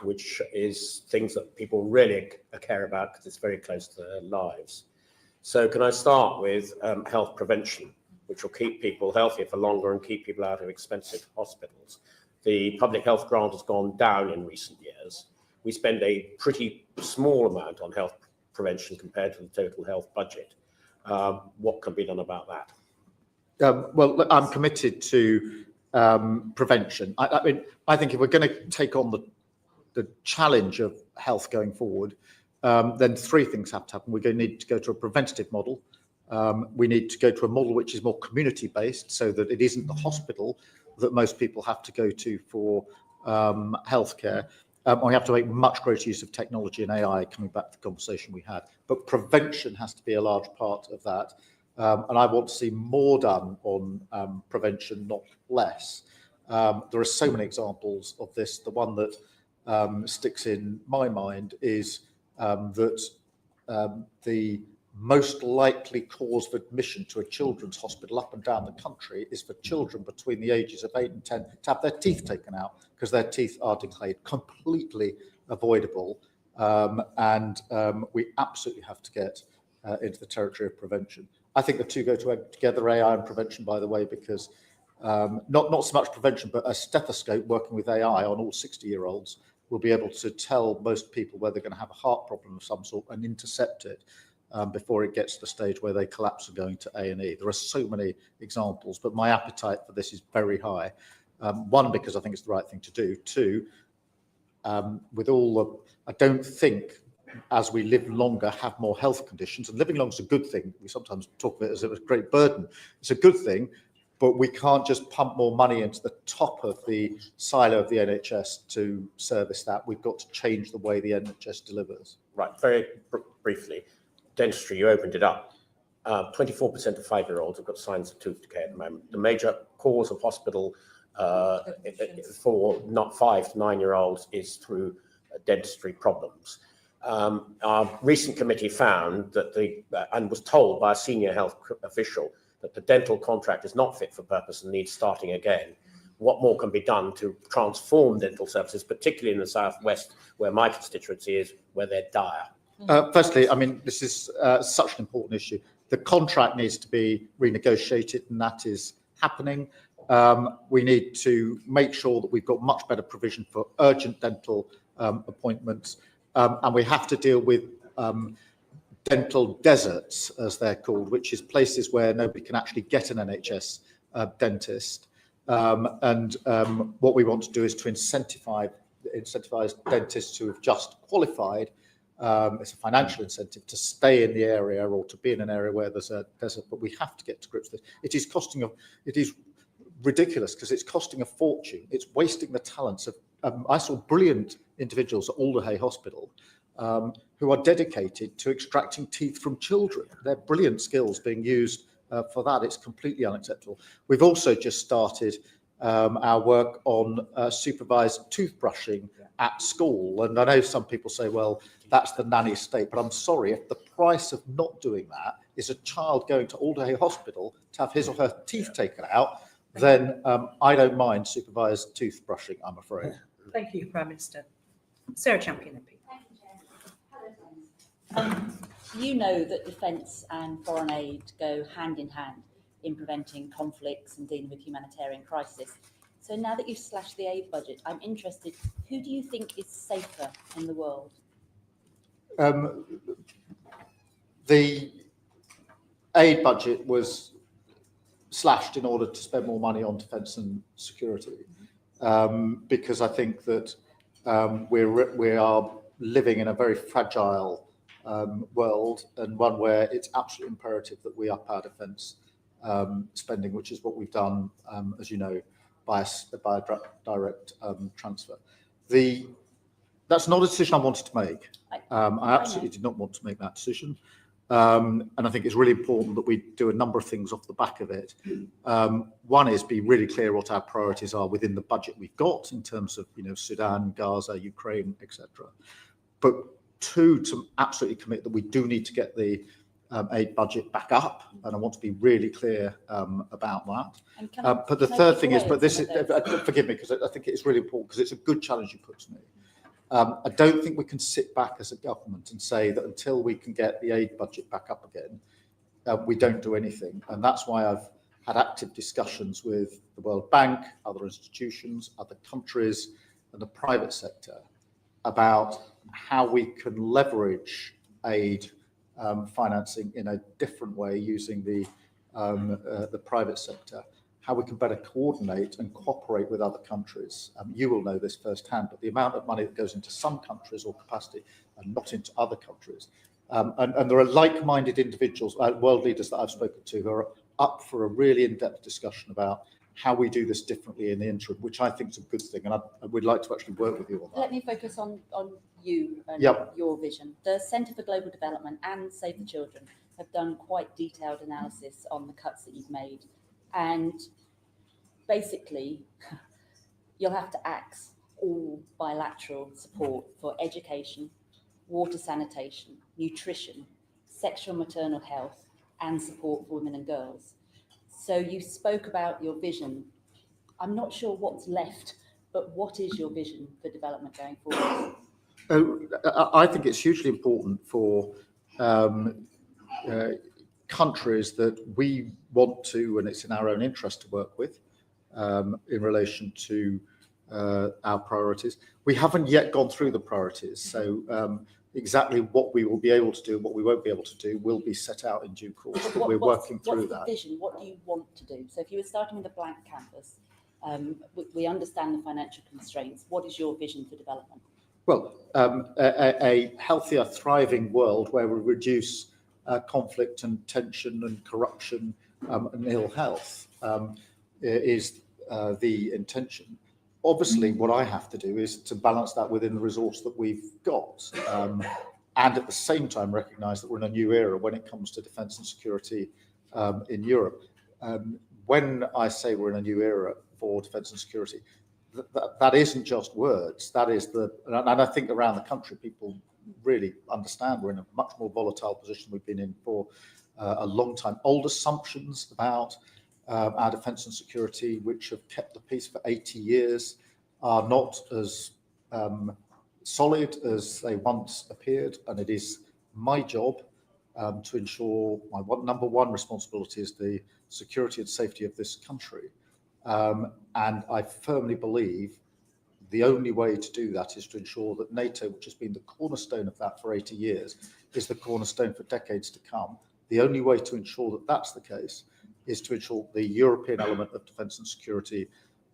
which is things that people really care about because it's very close to their lives? So can I start with health prevention, which will keep people healthier for longer and keep people out of expensive hospitals? The public health grant has gone down in recent years. We spend a pretty small amount on health prevention compared to the total health budget. What can be done about that? Well, look, I'm committed to prevention. I mean, I think if we're going to take on the challenge of health going forward, then three things have to happen. We're going to need to go to a preventative model. We need to go to a model which is more community-based, so that it isn't the hospital that most people have to go to for healthcare. We have to make much greater use of technology and AI, coming back to the conversation we had. But prevention has to be a large part of that. And I want to see more done on prevention, not less. There are so many examples of this. The one that sticks in my mind is that the most likely cause of admission to a children's hospital up and down the country is for children between the ages of 8 and 10 to have their teeth taken out because their teeth are decayed. Completely avoidable. And we absolutely have to get into the territory of prevention. I think the two go together, AI and prevention, by the way, because not so much prevention, but a stethoscope working with AI on all 60-year-olds will be able to tell most people whether they're going to have a heart problem of some sort and intercept it before it gets to the stage where they collapse and going to A&E. There are so many examples, but my appetite for this is very high. One, because I think it's the right thing to do. Two, with all the, I don't think as we live longer, have more health conditions, and living longer is a good thing. We sometimes talk of it as a great burden. It's a good thing, but we can't just pump more money into the top of the silo of the NHS to service that. We've got to change the way the NHS delivers. Right, very briefly, dentistry, you opened it up. 24% of 5-year-olds have got signs of tooth decay at the moment. The major cause of hospital for not 5 to 9-year-olds is through dentistry problems. Our recent committee found that and was told by a senior health official that the dental contract is not fit for purpose and needs starting again. What more can be done to transform dental services, particularly in the southwest, where my constituency is, where they're dire? Firstly, I mean, this is such an important issue. The contract needs to be renegotiated, and that is happening. We need to make sure that we've got much better provision for urgent dental appointments, and we have to deal with dental deserts, as they're called, which is places where nobody can actually get an NHS dentist. What we want to do is to incentivize dentists who have just qualified. It's a financial incentive to stay in the area or to be in an area where there's a desert, but we have to get to grips with it. It is ridiculous because it's costing a fortune. It's wasting the talents of, I saw brilliant individuals at Alderhay Hospital who are dedicated to extracting teeth from children. They're brilliant skills being used for that. It's completely unacceptable. We've also just started our work on supervised toothbrushing at school. And I know some people say, well, that's the nanny state, but I'm sorry, if the price of not doing that is a child going to Alderhay Hospital to have his or her teeth taken out, then I don't mind supervised toothbrushing, I'm afraid. Thank you, Prime Minister. Sarah Champion, MP. Thank you, Chair. Hello, you know that defence and foreign aid go hand in hand in preventing conflicts and dealing with humanitarian crisis. So now that you've slashed the aid budget, I'm interested, who do you think is safer in the world? The aid budget was slashed in order to spend more money on defence and security, because I think that we are living in a very fragile world, and one where it's absolutely imperative that we up our defence spending, which is what we've done, as you know, by a direct transfer. That's not a decision I wanted to make. I absolutely did not want to make that decision. And I think it's really important that we do a number of things off the back of it. One is be really clear what our priorities are within the budget we've got in terms of, Sudan, Gaza, Ukraine, etc. But two, to absolutely commit that we do need to get the aid budget back up, and I want to be really clear about that. But the third thing is, forgive me, because I think it's really important, because it's a good challenge you put to me. I don't think we can sit back as a government and say that until we can get the aid budget back up again, we don't do anything. And that's why I've had active discussions with the World Bank, other institutions, other countries, and the private sector about how we can leverage aid financing in a different way using the private sector, how we can better coordinate and cooperate with other countries. You will know this firsthand, but the amount of money that goes into some countries or capacity and not into other countries. And there are like-minded individuals, world leaders that I've spoken to, who are up for a really in-depth discussion about how we do this differently in the interim, which I think is a good thing. And I would like to actually work with you on that. Let me focus on you and your vision. The Centre for Global Development and Save the Children have done quite detailed analysis on the cuts that you've made. And basically, you'll have to axe all bilateral support for education, water sanitation, nutrition, sexual and maternal health, and support for women and girls. So you spoke about your vision. I'm not sure what's left, but what is your vision for development going forward? I think it's hugely important for countries that we want to, and it's in our own interest to work with in relation to our priorities. We haven't yet gone through the priorities, so exactly what we will be able to do, what we won't be able to do, will be set out in due course, but we're working through that. What's the vision? What do you want to do? So if you were starting with a blank canvas, we understand the financial constraints. What is your vision for development? Well, a healthier, thriving world where we reduce conflict and tension and corruption and ill health is the intention. Obviously, what I have to do is to balance that within the resource that we've got, and at the same time recognise that we're in a new era when it comes to defence and security in Europe. When I say we're in a new era for defence and security, that isn't just words. That is and I think around the country people really understand we're in a much more volatile position we've been in for a long time. Old assumptions about our defence and security, which have kept the peace for 80 years, are not as solid as they once appeared. And it is my job to ensure my number one responsibility is the security and safety of this country. And I firmly believe the only way to do that is to ensure that NATO, which has been the cornerstone of that for 80 years, is the cornerstone for decades to come. The only way to ensure that that's the case is to ensure the European element of defence and security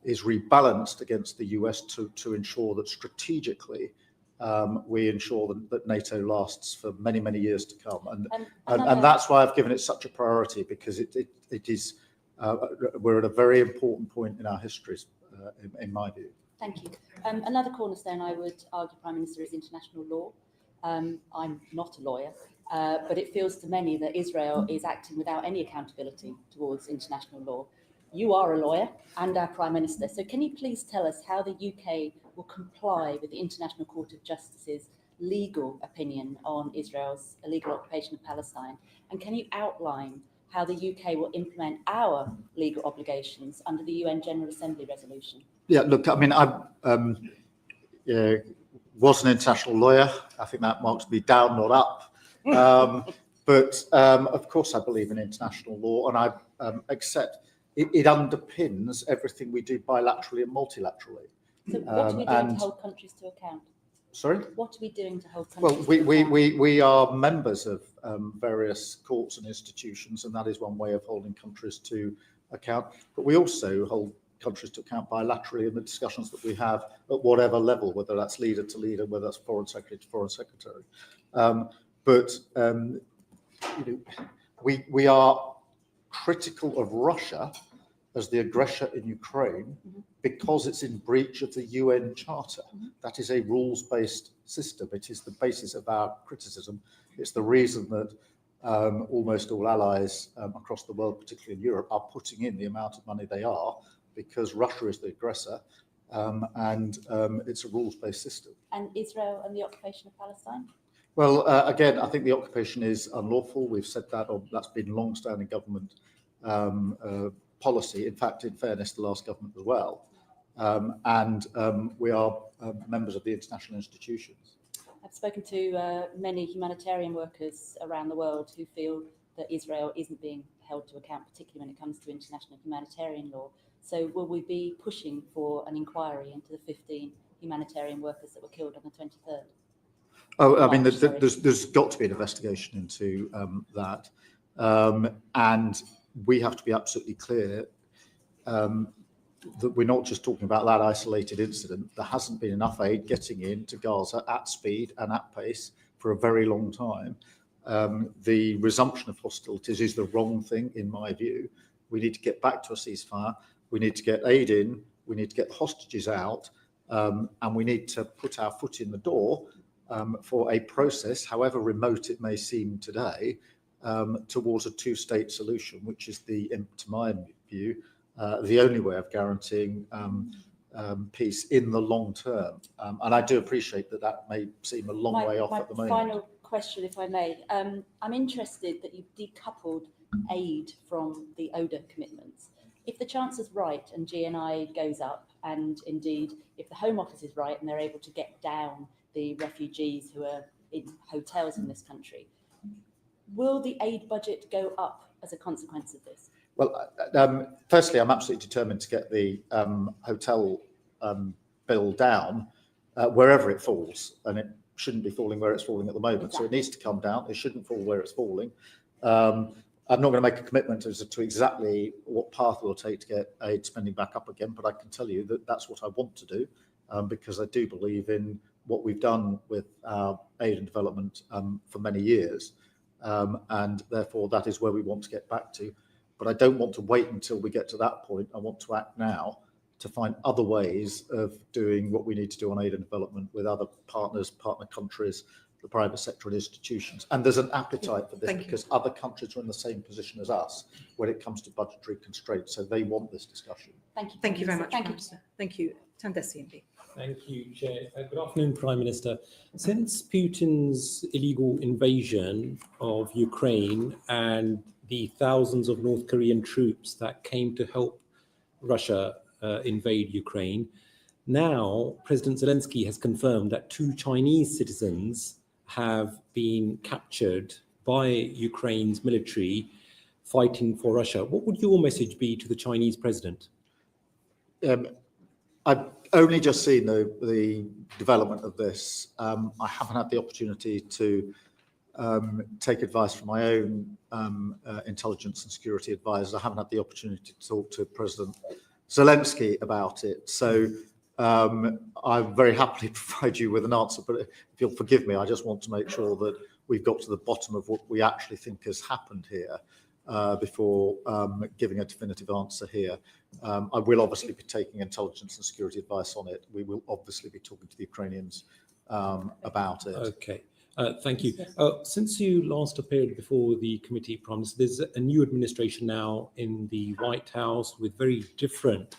is rebalanced against the US to ensure that strategically we ensure that NATO lasts for many, many years to come. And that's why I've given it such a priority, because it is, we're at a very important point in our histories, in my view. Thank you. Another cornerstone, I would argue, Prime Minister, is international law. I'm not a lawyer, but it feels to many that Israel is acting without any accountability towards international law. You are a lawyer and our Prime Minister, so can you please tell us how the UK will comply with the International Court of Justice's legal opinion on Israel's illegal occupation of Palestine? And can you outline how the UK will implement our legal obligations under the UN General Assembly resolution? Yeah, look, I mean, I was an international lawyer. I think that marks me down, not up. But of course, I believe in international law, and I accept it underpins everything we do bilaterally and multilaterally. So what are we doing to hold countries to account? Sorry? What are we doing to hold countries to account? We are members of various courts and institutions, and that is one way of holding countries to account. But we also hold countries to account bilaterally in the discussions that we have at whatever level, whether that's leader to leader, whether that's foreign secretary to foreign secretary. We are critical of Russia as the aggressor in Ukraine because it's in breach of the UN Charter. That is a rules-based system. It is the basis of our criticism. It's the reason that almost all allies across the world, particularly in Europe, are putting in the amount of money they are, because Russia is the aggressor, and it's a rules-based system. And Israel and the occupation of Palestine? Well, again, I think the occupation is unlawful. We've said that, or that's been long-standing government policy. In fact, in fairness, the last government as well. We are members of the international institutions. I've spoken to many humanitarian workers around the world who feel that Israel isn't being held to account, particularly when it comes to international humanitarian law. So will we be pushing for an inquiry into the 15 humanitarian workers that were killed on the 23rd? Oh, I mean, there's got to be an investigation into that. And we have to be absolutely clear that we're not just talking about that isolated incident. There hasn't been enough aid getting into Gaza at speed and at pace for a very long time. The resumption of hostilities is the wrong thing, in my view. We need to get back to a ceasefire. We need to get aid in. We need to get the hostages out. And we need to put our foot in the door for a process, however remote it may seem today, towards a two-state solution, which is, to my view, the only way of guaranteeing peace in the long term. And I do appreciate that may seem a long way off at the moment. My final question, if I may. I'm interested that you've decoupled aid from the ODA commitments. If the Chancellor's right and GNI goes up, and indeed if the Home Office is right and they're able to get down the refugees who are in hotels in this country, will the aid budget go up as a consequence of this? Well, firstly, I'm absolutely determined to get the hotel bill down wherever it falls, and it shouldn't be falling where it's falling at the moment. Exactly. So it needs to come down. It shouldn't fall where it's falling. I'm not going to make a commitment as to exactly what path we'll take to get aid spending back up again, but I can tell you that that's what I want to do, because I do believe in what we've done with our aid and development for many years, and therefore that is where we want to get back to. But I don't want to wait until we get to that point. I want to act now to find other ways of doing what we need to do on aid and development with other partners, partner countries, the private sector and institutions. And there's an appetite for this because other countries are in the same position as us when it comes to budgetary constraints. So they want this discussion. Thank you. Thank you very much. Thank you. Thank you. Tandesi MP. Thank you, Chair. Good afternoon, Prime Minister. Since Putin's illegal invasion of Ukraine and the thousands of North Korean troops that came to help Russia invade Ukraine, now President Zelensky has confirmed that 2 Chinese citizens have been captured by Ukraine's military fighting for Russia. What would your message be to the Chinese president? I've only just seen the development of this. I haven't had the opportunity to take advice from my own intelligence and security advisors. I haven't had the opportunity to talk to President Zelensky about it. So I'll very happily provide you with an answer, but if you'll forgive me, I just want to make sure that we've got to the bottom of what we actually think has happened here before giving a definitive answer here. I will obviously be taking intelligence and security advice on it. We will obviously be talking to the Ukrainians about it. Okay. Thank you. Since you last appeared before the committee, Prime Minister, there's a new administration now in the White House with very different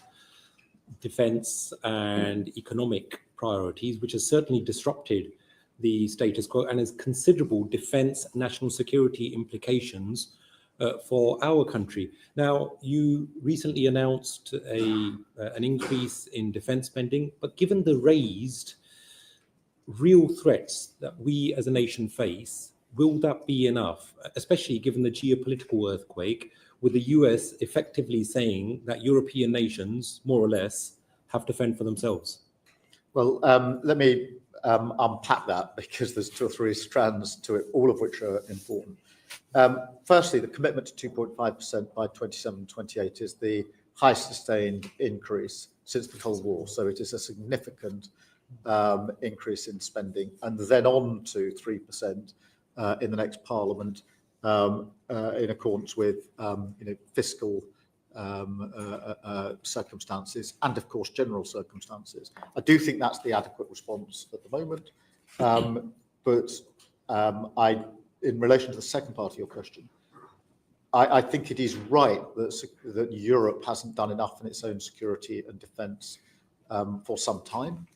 defence and economic priorities, which has certainly disrupted the status quo and has considerable defence national security implications for our country. Now, you recently announced an increase in defence spending, but given the raised real threats that we as a nation face, will that be enough, especially given the geopolitical earthquake, with the US effectively saying that European nations, more or less, have to fend for themselves? Well, let me unpack that, because there's 2 or 3 strands to it, all of which are important. Firstly, the commitment to 2.5% by 27-28 is the highest sustained increase since the Cold War. So it is a significant increase in spending, and then on to 3% in the next Parliament, in accordance with fiscal circumstances and, of course, general circumstances. I do think that's the adequate response at the moment, but in relation to the second part of your question, I think it is right that Europe hasn't done enough in its own security and defence for some time.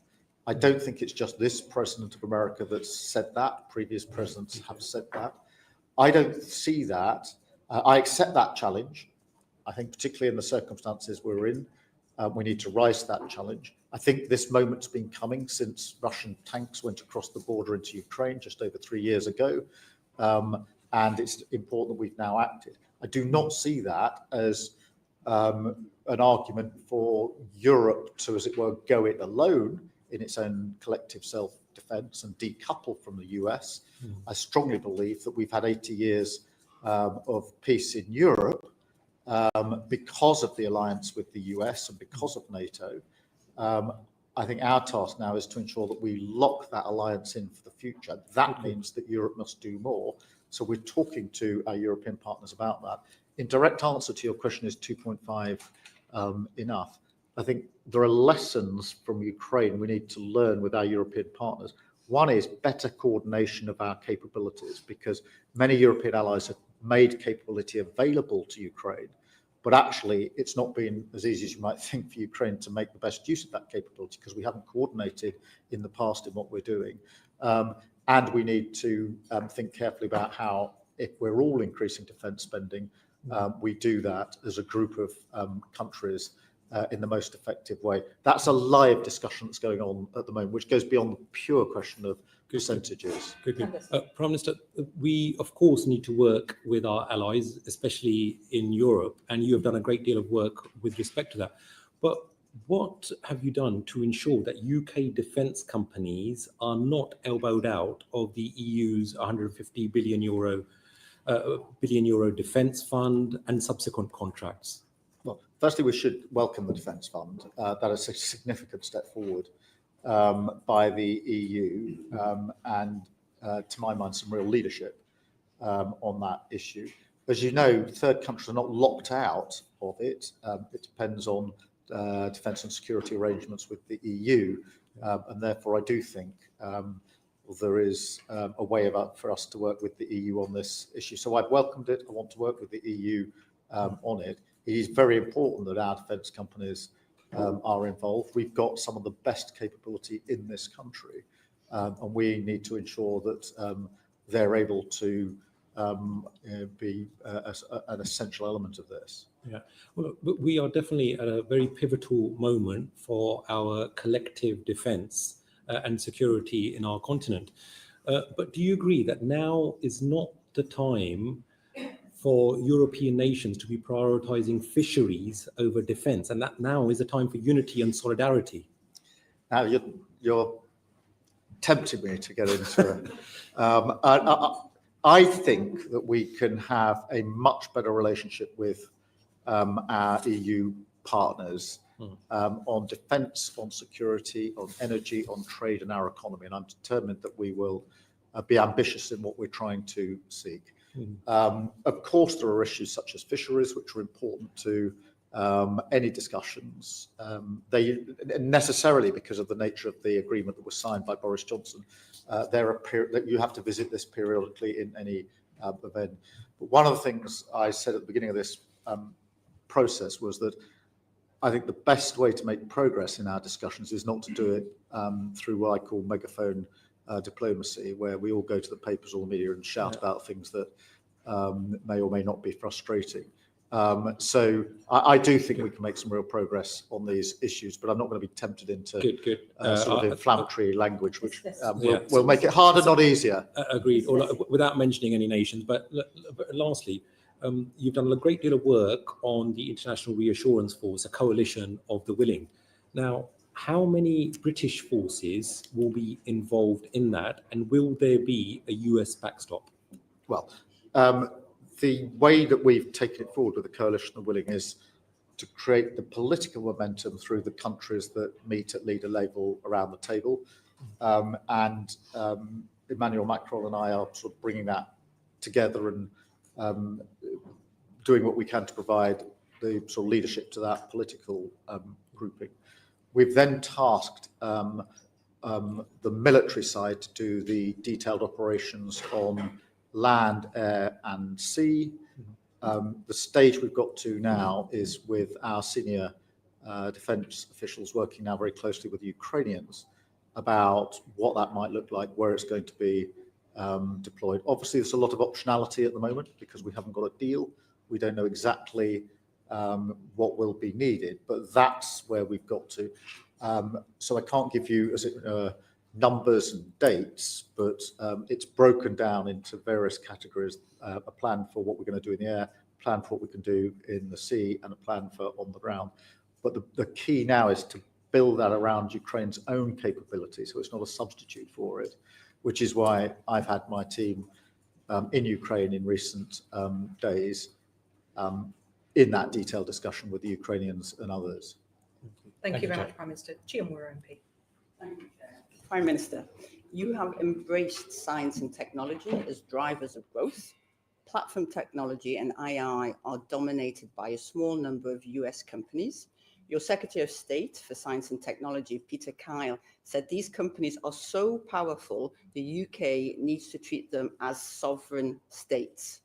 I don't think it's just this president of America that's said that. Previous presidents have said that. I don't see that. I accept that challenge. I think particularly in the circumstances we're in, we need to rise to that challenge. I think this moment's been coming since Russian tanks went across the border into Ukraine just over 3 years ago. And it's important that we've now acted. I do not see that as an argument for Europe to, as it were, go it alone in its own collective self-defense and decouple from the US. I strongly believe that we've had 80 years of peace in Europe because of the alliance with the US and because of NATO. I think our task now is to ensure that we lock that alliance in for the future. That means that Europe must do more. So we're talking to our European partners about that. In direct answer to your question, is 2.5 enough? I think there are lessons from Ukraine we need to learn with our European partners. One is better coordination of our capabilities, because many European allies have made capability available to Ukraine, but actually it's not been as easy as you might think for Ukraine to make the best use of that capability, because we haven't coordinated in the past in what we're doing. And we need to think carefully about how, if we're all increasing defence spending, we do that as a group of countries in the most effective way. That's a live discussion that's going on at the moment, which goes beyond the pure question of percentages. Good. Prime Minister, we of course need to work with our allies, especially in Europe, and you have done a great deal of work with respect to that. But what have you done to ensure that UK defence companies are not elbowed out of the EU's 150 billion euro defence fund and subsequent contracts? Well, firstly, we should welcome the defence fund. That is a significant step forward by the EU, and to my mind, some real leadership on that issue. As you know, third countries are not locked out of it. It depends on defence and security arrangements with the EU, and therefore I do think there is a way for us to work with the EU on this issue. So I've welcomed it. I want to work with the EU on it. It is very important that our defence companies are involved. We've got some of the best capability in this country, and we need to ensure that they're able to be an essential element of this. Yeah, well, we are definitely at a very pivotal moment for our collective defence and security in our continent. But do you agree that now is not the time for European nations to be prioritizing fisheries over defense, and that now is a time for unity and solidarity? Now you're tempting me to get into it. I think that we can have a much better relationship with our EU partners on defence, on security, on energy, on trade and our economy. And I'm determined that we will be ambitious in what we're trying to seek. Of course, there are issues such as fisheries, which are important to any discussions. They necessarily, because of the nature of the agreement that was signed by Boris Johnson, that you have to visit this periodically in any event. But one of the things I said at the beginning of this process was that I think the best way to make progress in our discussions is not to do it through what I call megaphone diplomacy, where we all go to the papers or the media and shout about things that may or may not be frustrating. So I do think we can make some real progress on these issues, but I'm not going to be tempted into sort of inflammatory language, which will make it harder, not easier. Agreed. Without mentioning any nations, but lastly, you've done a great deal of work on the International Reassurance Force, a coalition of the willing. Now, how many British forces will be involved in that, and will there be a US backstop? Well, the way that we've taken it forward with the coalition of willing is to create the political momentum through the countries that meet at leader level around the table. And Emmanuel Macron and I are sort of bringing that together and doing what we can to provide the sort of leadership to that political grouping. We've then tasked the military side to do the detailed operations on land, air and sea. The stage we've got to now is with our senior defence officials working now very closely with the Ukrainians about what that might look like, where it's going to be deployed. Obviously, there's a lot of optionality at the moment because we haven't got a deal. We don't know exactly what will be needed, but that's where we've got to. So I can't give you numbers and dates, but it's broken down into various categories, a plan for what we're going to do in the air, a plan for what we can do in the sea, and a plan for on the ground. But the key now is to build that around Ukraine's own capability, so it's not a substitute for it, which is why I've had my team in Ukraine in recent days in that detailed discussion with the Ukrainians and others. Thank you very much, Prime Minister. Chiamura MP. Thank you, Chair. Prime Minister, you have embraced science and technology as drivers of growth. Platform technology and AI are dominated by a small number of US companies. Your Secretary of State for Science and Technology, Peter Keir, said these companies are so powerful, the UK needs to treat them as sovereign states.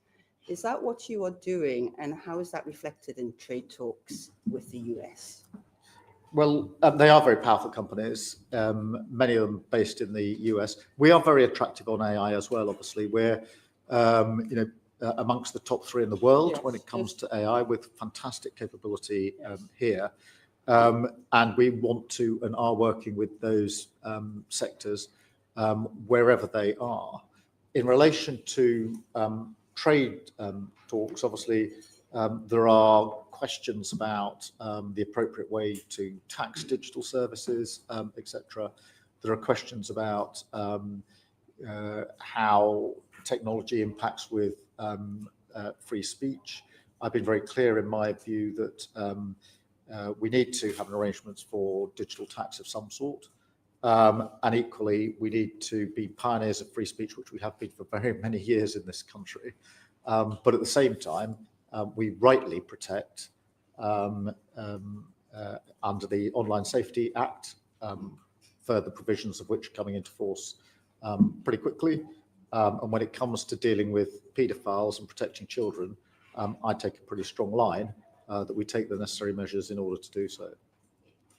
Is that what you are doing, and how is that reflected in trade talks with the US? Well, they are very powerful companies, many of them based in the US. We are very attractive on AI as well, obviously. We're amongst the top 3 in the world when it comes to AI, with fantastic capability here. And we want to and are working with those sectors wherever they are. In relation to trade talks, obviously, there are questions about the appropriate way to tax digital services, etc. There are questions about how technology impacts with free speech. I've been very clear in my view that we need to have an arrangement for digital tax of some sort. And equally, we need to be pioneers of free speech, which we have been for very many years in this country. But at the same time, we rightly protect under the Online Safety Act, further provisions of which are coming into force pretty quickly. And when it comes to dealing with paedophiles and protecting children, I take a pretty strong line that we take the necessary measures in order to do so.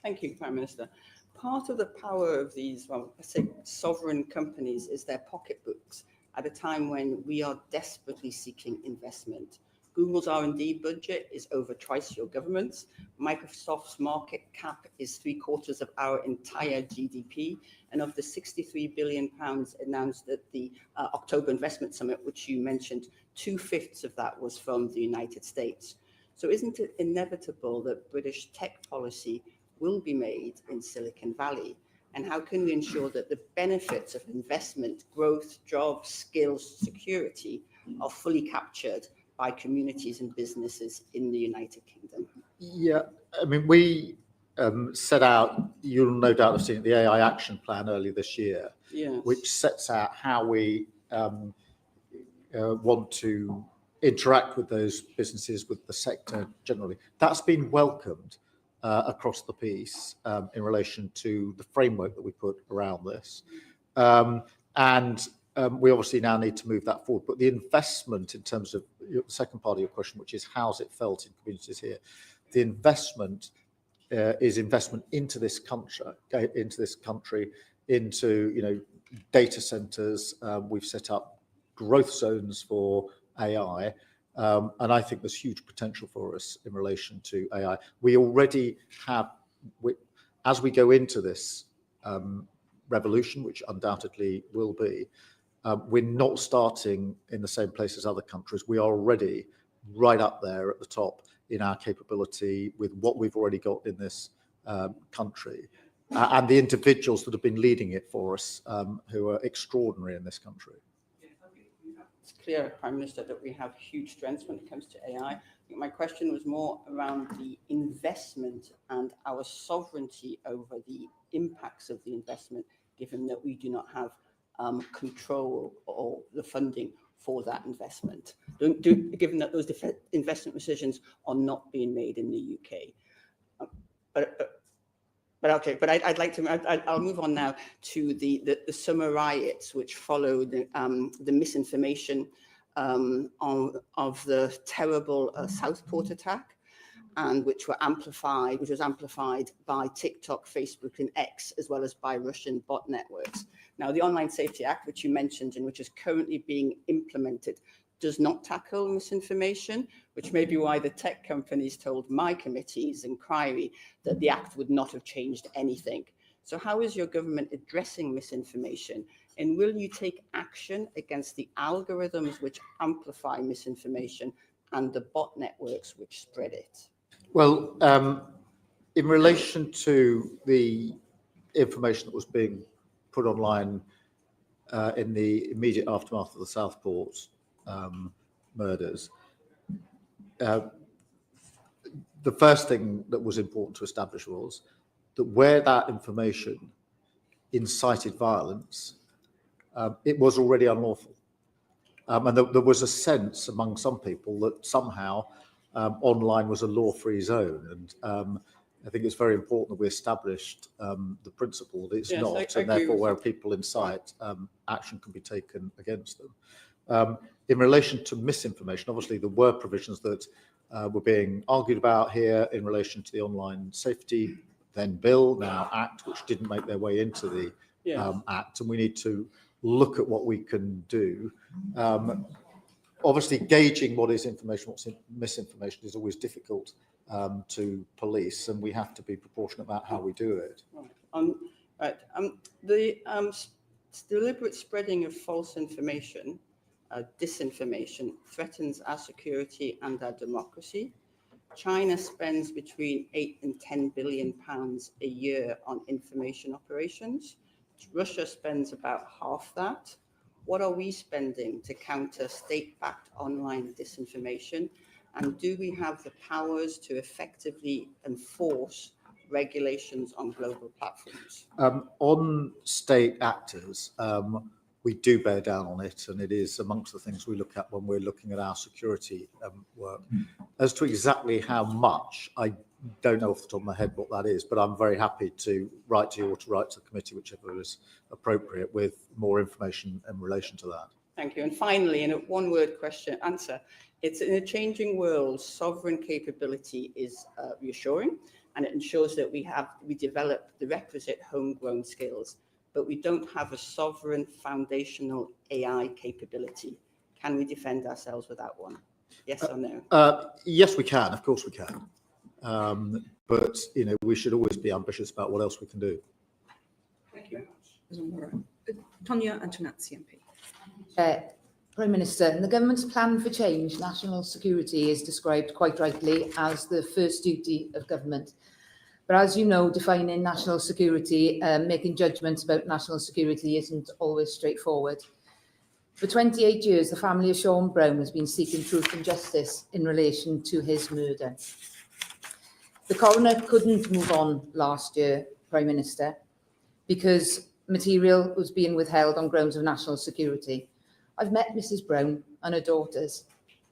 Thank you, Prime Minister. Part of the power of these, well, let's say, sovereign companies is their pocketbooks at a time when we are desperately seeking investment. Google's R&D budget is over twice your government's. Microsoft's market cap is 3/4 of our entire GDP. And of the £63 billion announced at the October Investment Summit, which you mentioned, 2/5 of that was from the United States. So isn't it inevitable that British tech policy will be made in Silicon Valley? And how can we ensure that the benefits of investment, growth, jobs, skills, security are fully captured by communities and businesses in the United Kingdom? Yeah, I mean, we set out, you'll no doubt have seen the AI action plan earlier this year, Yes. which sets out how we want to interact with those businesses, with the sector generally. That's been welcomed across the piece in relation to the framework that we put around this. We obviously now need to move that forward. But the investment in terms of the second part of your question, which is how's it felt in communities here, the investment is investment into this country, into data centres. We've set up growth zones for AI. And I think there's huge potential for us in relation to AI. We already have, as we go into this revolution, which undoubtedly will be, we're not starting in the same place as other countries. We are already right up there at the top in our capability with what we've already got in this country. And the individuals that have been leading it for us, who are extraordinary in this country. It's clear, Prime Minister, that we have huge strengths when it comes to AI. I think my question was more around the investment and our sovereignty over the impacts of the investment, given that we do not have control or the funding for that investment, given that those investment decisions are not being made in the UK. But I'd like to. I'll move on now to the summer riots, which followed the misinformation of the terrible Southport attack, and which was amplified by TikTok, Facebook, and X, as well as by Russian bot networks. Now, the Online Safety Act, which you mentioned and which is currently being implemented, does not tackle misinformation, which may be why the tech companies told my committee's inquiry that the act would not have changed anything. So how is your government addressing misinformation? And will you take action against the algorithms which amplify misinformation and the bot networks which spread it? Well, in relation to the information that was being put online in the immediate aftermath of the Southport murders, the first thing that was important to establish was that where that information incited violence, it was already unlawful. And there was a sense among some people that somehow online was a law-free zone. And I think it's very important that we established the principle that it's not, and therefore where people incite, action can be taken against them. In relation to misinformation, obviously there were provisions that were being argued about here in relation to the Online Safety then Bill, now Act, which didn't make their way into the Act, and we need to look at what we can do. Obviously, gauging what is information, what's misinformation is always difficult to police, and we have to be proportionate about how we do it. The deliberate spreading of false information, disinformation, threatens our security and our democracy. China spends between 8 and 10 billion pounds a year on information operations. Russia spends about half that. What are we spending to counter state-backed online disinformation? And do we have the powers to effectively enforce regulations on global platforms? On state actors, we do bear down on it, and it is amongst the things we look at when we're looking at our security work. As to exactly how much, I don't know off the top of my head what that is, but I'm very happy to write to you or to write to the committee, whichever is appropriate, with more information in relation to that. Thank you. And finally, in a one-word question answer, it's in a changing world, sovereign capability is reassuring, and it ensures that we develop the requisite homegrown skills, but we don't have a sovereign foundational AI capability. Can we defend ourselves without one? Yes or no? Yes, we can. Of course we can. But, we should always be ambitious about what else we can do. Thank you. Tonya Antonazzi, MP. Prime Minister, in the government's plan for change, national security is described quite rightly as the first duty of government. But as you know, defining national security, making judgments about national security isn't always straightforward. For 28 years, the family of Sean Brown has been seeking truth and justice in relation to his murder. The coroner couldn't move on last year, Prime Minister, because material was being withheld on grounds of national security. I've met Mrs. Brown and her daughters.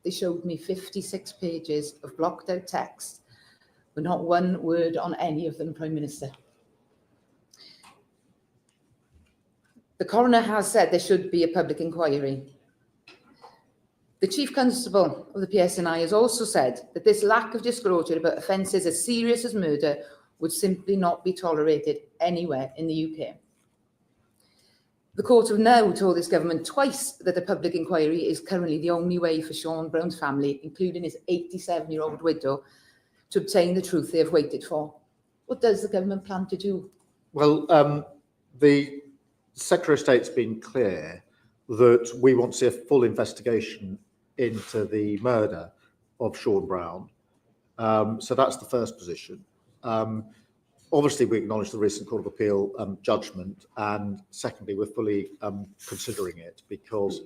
They showed me 56 pages of blocked out text, but not one word on any of them, Prime Minister. The coroner has said there should be a public inquiry. The Chief Constable of the PSNI has also said that this lack of disclosure about offences as serious as murder would simply not be tolerated anywhere in the UK. The court have now told this government twice that a public inquiry is currently the only way for Sean Brown's family, including his 87-year-old widow, to obtain the truth they have waited for. What does the government plan to do? Well, the Secretary of State's been clear that we want to see a full investigation into the murder of Sean Brown. So that's the first position. Obviously, we acknowledge the recent Court of Appeal judgment, and secondly, we're fully considering it because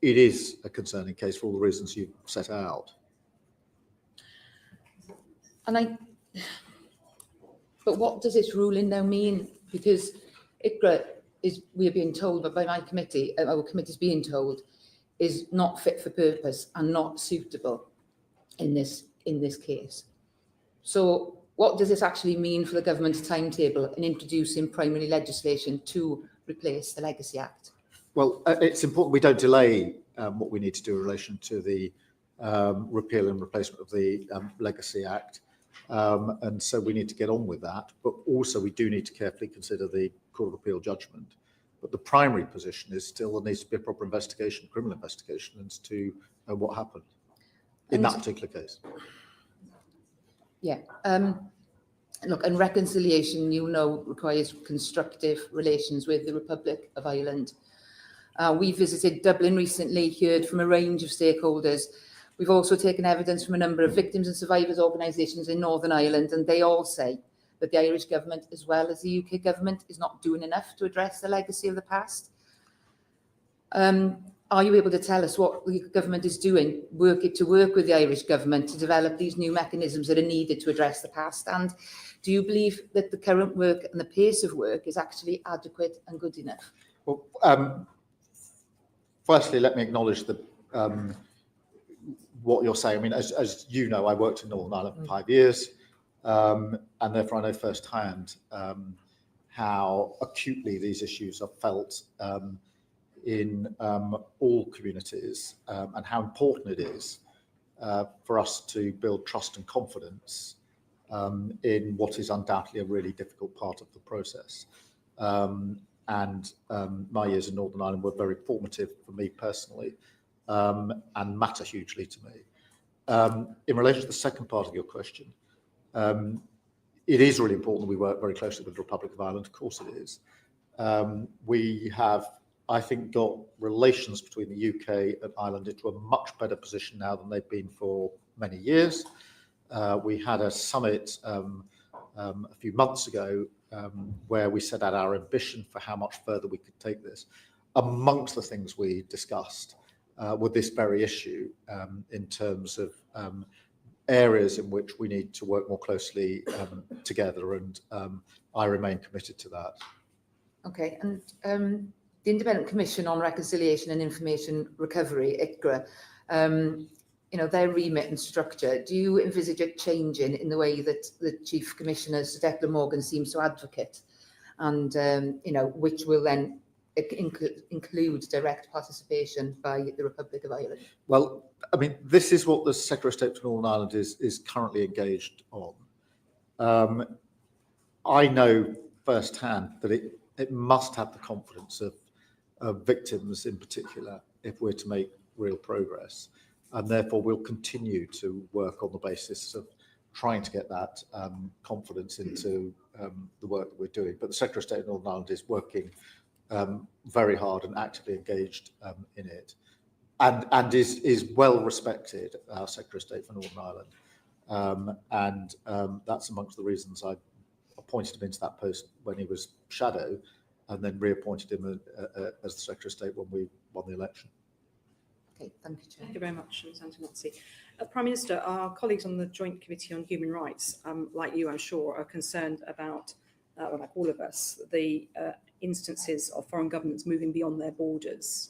it is a concerning case for all the reasons you've set out. But what does this ruling now mean? Because ICRA we are being told by my committee, our committee is being told, is not fit for purpose and not suitable in this case. So what does this actually mean for the government's timetable in introducing primary legislation to replace the Legacy Act? Well, it's important we don't delay what we need to do in relation to the repeal and replacement of the Legacy Act. And so we need to get on with that. But also we do need to carefully consider the Court of Appeal judgment. But the primary position is still there needs to be a proper investigation, criminal investigation, as to what happened in that particular case. Yeah. Look, and reconciliation, requires constructive relations with the Republic of Ireland. We visited Dublin recently, heard from a range of stakeholders. We've also taken evidence from a number of victims and survivors organisations in Northern Ireland, and they all say that the Irish government, as well as the UK government, is not doing enough to address the legacy of the past. Are you able to tell us what the government is doing, to work with the Irish government to develop these new mechanisms that are needed to address the past? And do you believe that the current work and the pace of work is actually adequate and good enough? Well, firstly, let me acknowledge what you're saying. I mean, as you know, I worked in Northern Ireland for 5 years, and therefore I know firsthand how acutely these issues are felt in all communities, and how important it is for us to build trust and confidence in what is undoubtedly a really difficult part of the process. And my years in Northern Ireland were very formative for me personally, and matter hugely to me. In relation to the second part of your question, it is really important that we work very closely with the Republic of Ireland. Of course it is. We have, I think, got relations between the UK and Ireland into a much better position now than they've been for many years. We had a summit a few months ago where we set out our ambition for how much further we could take this. Amongst the things we discussed with this very issue in terms of areas in which we need to work more closely together, and I remain committed to that. Okay, and the Independent Commission on Reconciliation and Information Recovery, ICRA, their remit and structure, do you envisage it changing in the way that the Chief Commissioner, Sir Declan Morgan, seems to advocate, and which will then include direct participation by the Republic of Ireland? Well, I mean, this is what the Secretary of State for Northern Ireland is currently engaged on. I know firsthand that it must have the confidence of victims in particular if we're to make real progress. and therefore we'll continue to work on the basis of trying to get that confidence into the work that we're doing. But the Secretary of State of Northern Ireland is working very hard and actively engaged in it, and is well respected, our Secretary of State for Northern Ireland. That's amongst the reasons I appointed him into that post when he was shadow, and then reappointed him as the Secretary of State when we won the election. Okay, thank you, Chair. Thank you very much, Ms Antonazzi. Prime Minister, our colleagues on the Joint Committee on Human Rights, like you, I'm sure, are concerned about, like all of us, the instances of foreign governments moving beyond their borders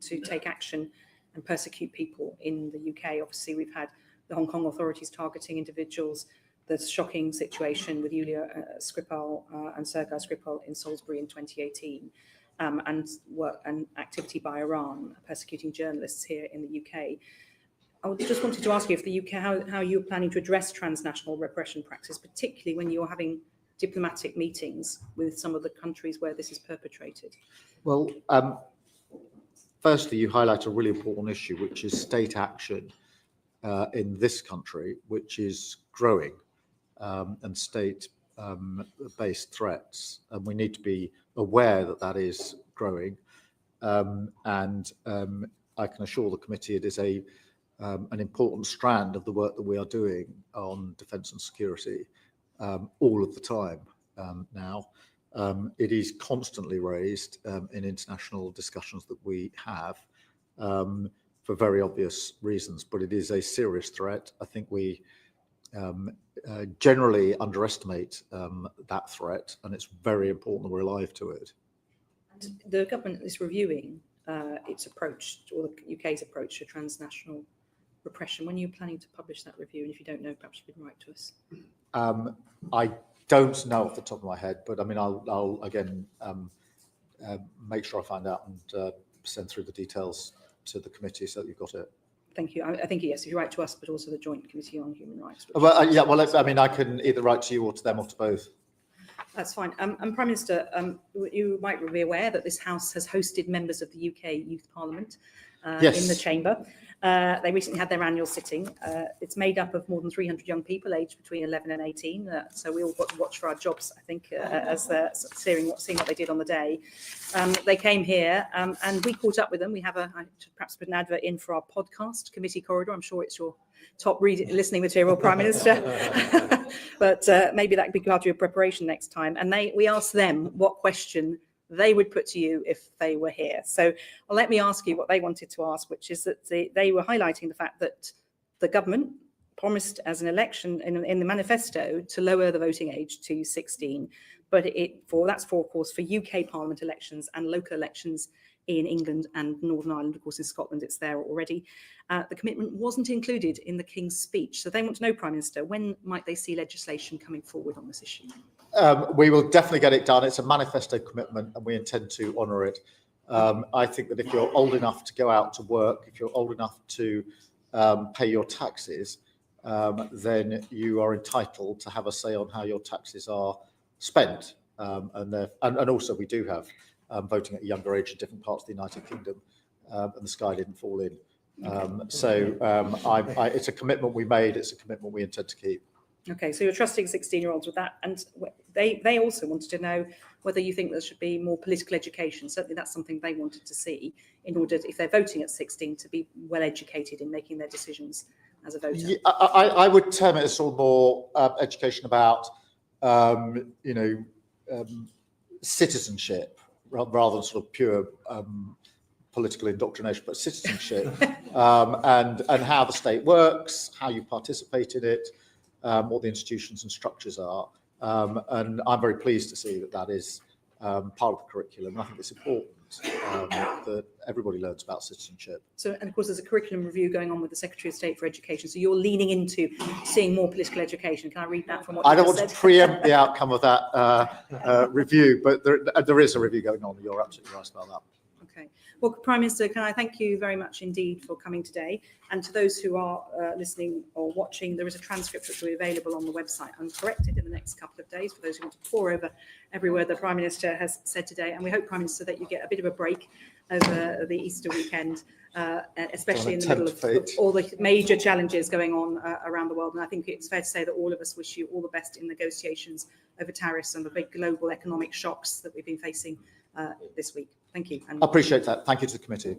to take action and persecute people in the UK. Obviously, we've had the Hong Kong authorities targeting individuals, the shocking situation with Yulia Skripal and Sergei Skripal in Salisbury in 2018, and work and activity by Iran persecuting journalists here in the UK. I just wanted to ask you if the UK, how you're planning to address transnational repression practice, particularly when you're having diplomatic meetings with some of the countries where this is perpetrated. Well, firstly, you highlight a really important issue, which is state action in this country, which is growing, and state-based threats. And we need to be aware that that is growing. And I can assure the committee it is an important strand of the work that we are doing on defence and security all of the time now. It is constantly raised in international discussions that we have for very obvious reasons, but it is a serious threat. I think we generally underestimate that threat, and it's very important that we're alive to it. And the government is reviewing its approach, or the UK's approach to transnational repression. When are you planning to publish that review? And if you don't know, perhaps you can write to us. I don't know off the top of my head, but I mean, I'll again make sure I find out and send through the details to the committee so that you've got it. Thank you. I think, yes, if you write to us, but also the Joint Committee on Human Rights. Well, yeah, well, I mean, I can either write to you or to them or to both. That's fine. And Prime Minister, you might be aware that this House has hosted members of the UK Youth Parliament Yes. in the chamber. They recently had their annual sitting. It's made up of more than 300 young people aged between 11 and 18. So we all got to watch for our jobs, I think, as seeing what they did on the day. They came here and we caught up with them. We have I should perhaps put an advert in for our podcast, Committee Corridor. I'm sure it's your top listening material, Prime Minister. But maybe that could be part of your preparation next time. And we asked them what question they would put to you if they were here. So let me ask you what they wanted to ask, which is that they were highlighting the fact that the government promised as an election in the manifesto to lower the voting age to 16, but that's for, of course, for UK Parliament elections and local elections in England and Northern Ireland. Of course, in Scotland, it's there already. The commitment wasn't included in the King's speech. So they want to know, Prime Minister, when might they see legislation coming forward on this issue? We will definitely get it done. It's a manifesto commitment and we intend to honour it. I think that if you're old enough to go out to work, if you're old enough to pay your taxes, then you are entitled to have a say on how your taxes are spent. And also we do have voting at a younger age in different parts of the United Kingdom, and the sky didn't fall in. It's a commitment we made. It's a commitment we intend to keep. Okay, so you're trusting 16-year-olds with that. And they also wanted to know whether you think there should be more political education. Certainly that's something they wanted to see in order, if they're voting at 16, to be well educated in making their decisions as a voter. Yeah, I would term it as sort of more education about, citizenship rather than sort of pure political indoctrination, but citizenship and how the state works, how you participate in it, what the institutions and structures are. And I'm very pleased to see that is part of the curriculum. I think it's important that everybody learns about citizenship. So, and of course, there's a curriculum review going on with the Secretary of State for Education. So you're leaning into seeing more political education. Can I read that from what you I don't just want said? to preempt the outcome of that review, but there is a review going on. You're absolutely right about that. Okay. Well, Prime Minister, can I thank you very much indeed for coming today? And to those who are listening or watching, there is a transcript which will be available on the website and corrected in the next couple of days for those who want to pore over every word the Prime Minister has said today. And we hope, Prime Minister, that you get a bit of a break over the Easter weekend, especially in the middle of all the major challenges going on around the world. And I think it's fair to say that all of us wish you all the best in negotiations over tariffs and the big global economic shocks that we've been facing this week. Thank you. I appreciate that. Thank you to the committee.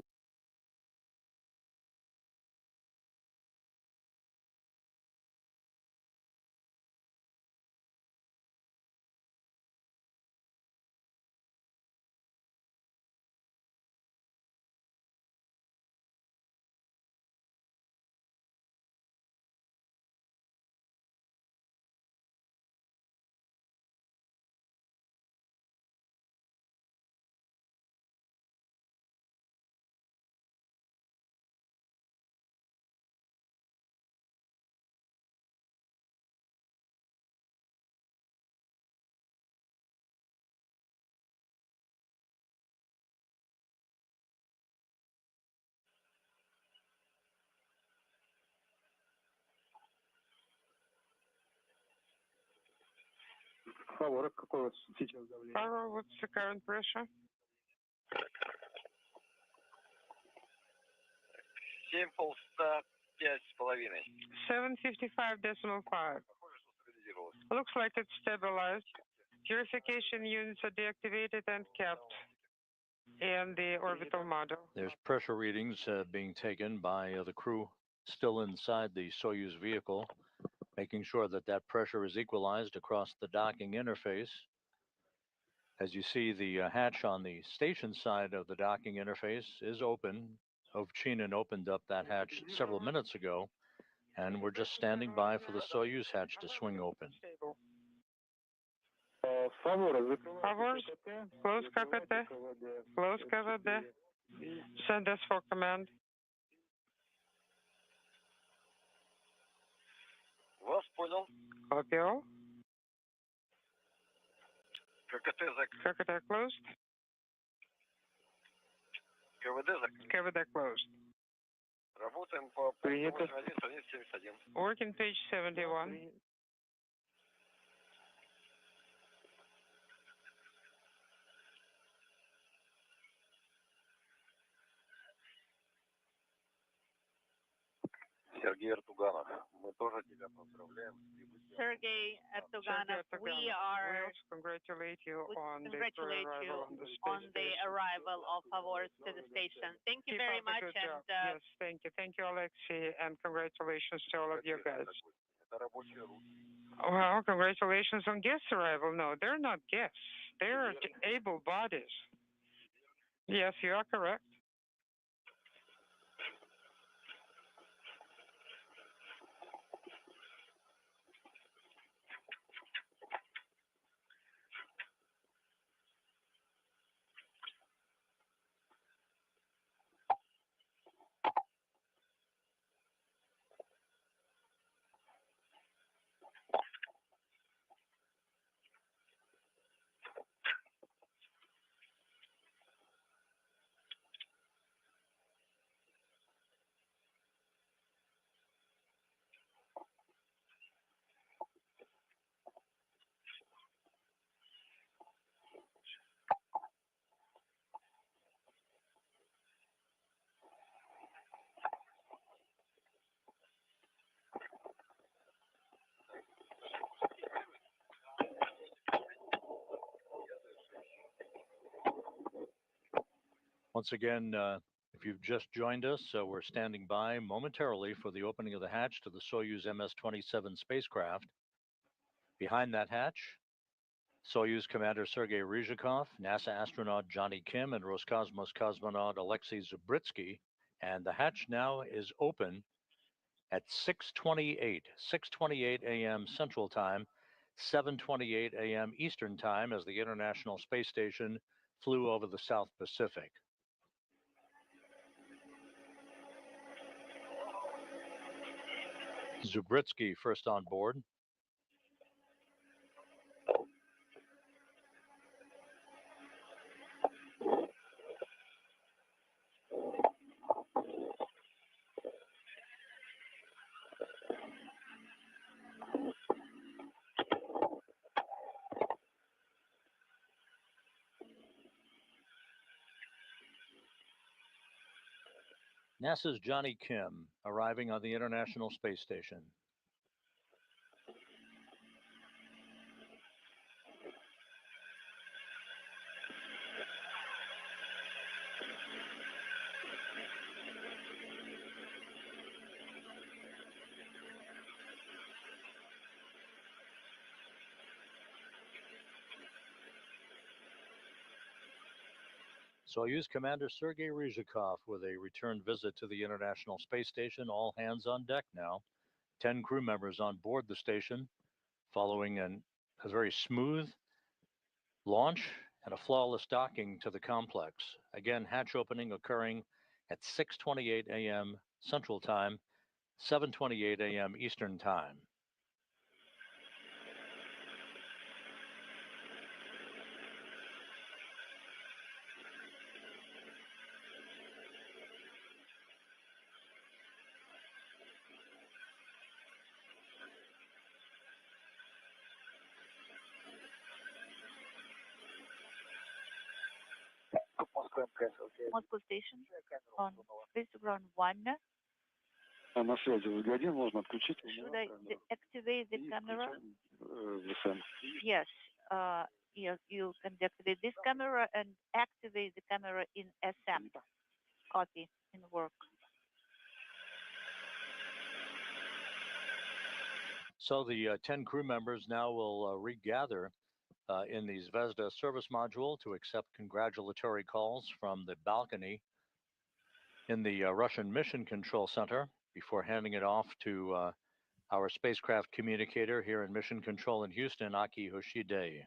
What's the current pressure? 755.5. Looks like it's stabilized. Purification units are deactivated and kept in the orbital model. There's pressure readings being taken by the crew still inside the Soyuz vehicle, making sure that that pressure is equalized across the docking interface. As you see, the hatch on the station side of the docking interface is open. Ovchinin opened up that hatch several minutes ago, and we're just standing by for the Soyuz hatch to swing open. Favors, close KVD, close KVD, send us for command. Copy all. KVD closed. KVD closed. Working page 71. Sergey Ertuganov, Sergey Ertuganov, we also congratulate you on the arrival of Favors to the station. Thank you very much. And, yes, thank you. Thank you, Alexei, and congratulations to all of you guys. Well, congratulations on guest arrival. No, they're not guests. They're able bodies. Yes, you are correct. Once again, if you've just joined us, we're standing by momentarily for the opening of the hatch to the Soyuz MS-27 spacecraft. Behind that hatch, Soyuz Commander Sergei Ryzhikov, NASA astronaut Johnny Kim, and Roscosmos cosmonaut Alexei Zubritsky. And the hatch now is open at 6:28 a.m. Central Time, 7:28 a.m. Eastern Time, as the International Space Station flew over the South Pacific. Zubritsky first on board. NASA's Johnny Kim arriving on the International Space Station. Soyuz Commander Sergei Ryzhikov with a return visit to the International Space Station. All hands on deck now. 10 crew members on board the station, following a very smooth launch and a flawless docking to the complex. Again, hatch opening occurring at 6:28 a.m. Central Time, 7:28 a.m. Eastern Time. Moscow Station on space ground 1. На связи Г1, можно отключить. Should I activate the camera? Yes. Yes, you can deactivate this camera and activate the camera in SM. Copy in work. So the 10 crew members now will regather in the Zvezda service module to accept congratulatory calls from the balcony in the Russian Mission Control Center before handing it off to our spacecraft communicator here in Mission Control in Houston, Aki Hoshide.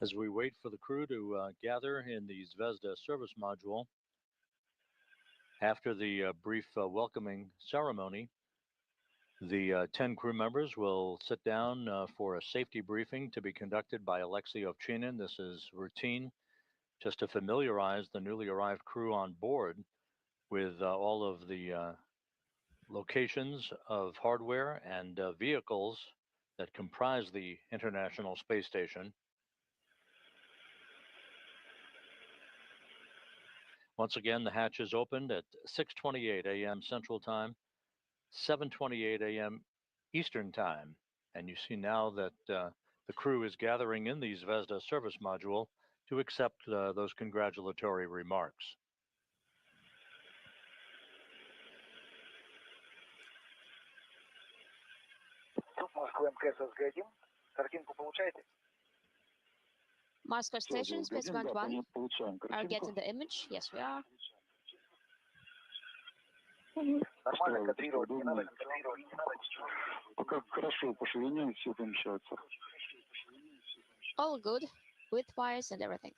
As we wait for the crew to gather in the Zvezda service module, after the brief welcoming ceremony, the 10 crew members will sit down for a safety briefing to be conducted by Alexei Ovchinin. This is routine, just to familiarize the newly arrived crew on board with all of the locations of hardware and vehicles that comprise the International Space Station. Once again, the hatch is opened at 6:28 a.m. Central Time, 7:28 a.m. Eastern Time. And you see now that the crew is gathering in the Zvezda service module to accept those congratulatory remarks. Moscow Station, Space Ground 1. Are getting the image? Yes, we are. All good, with wires and everything.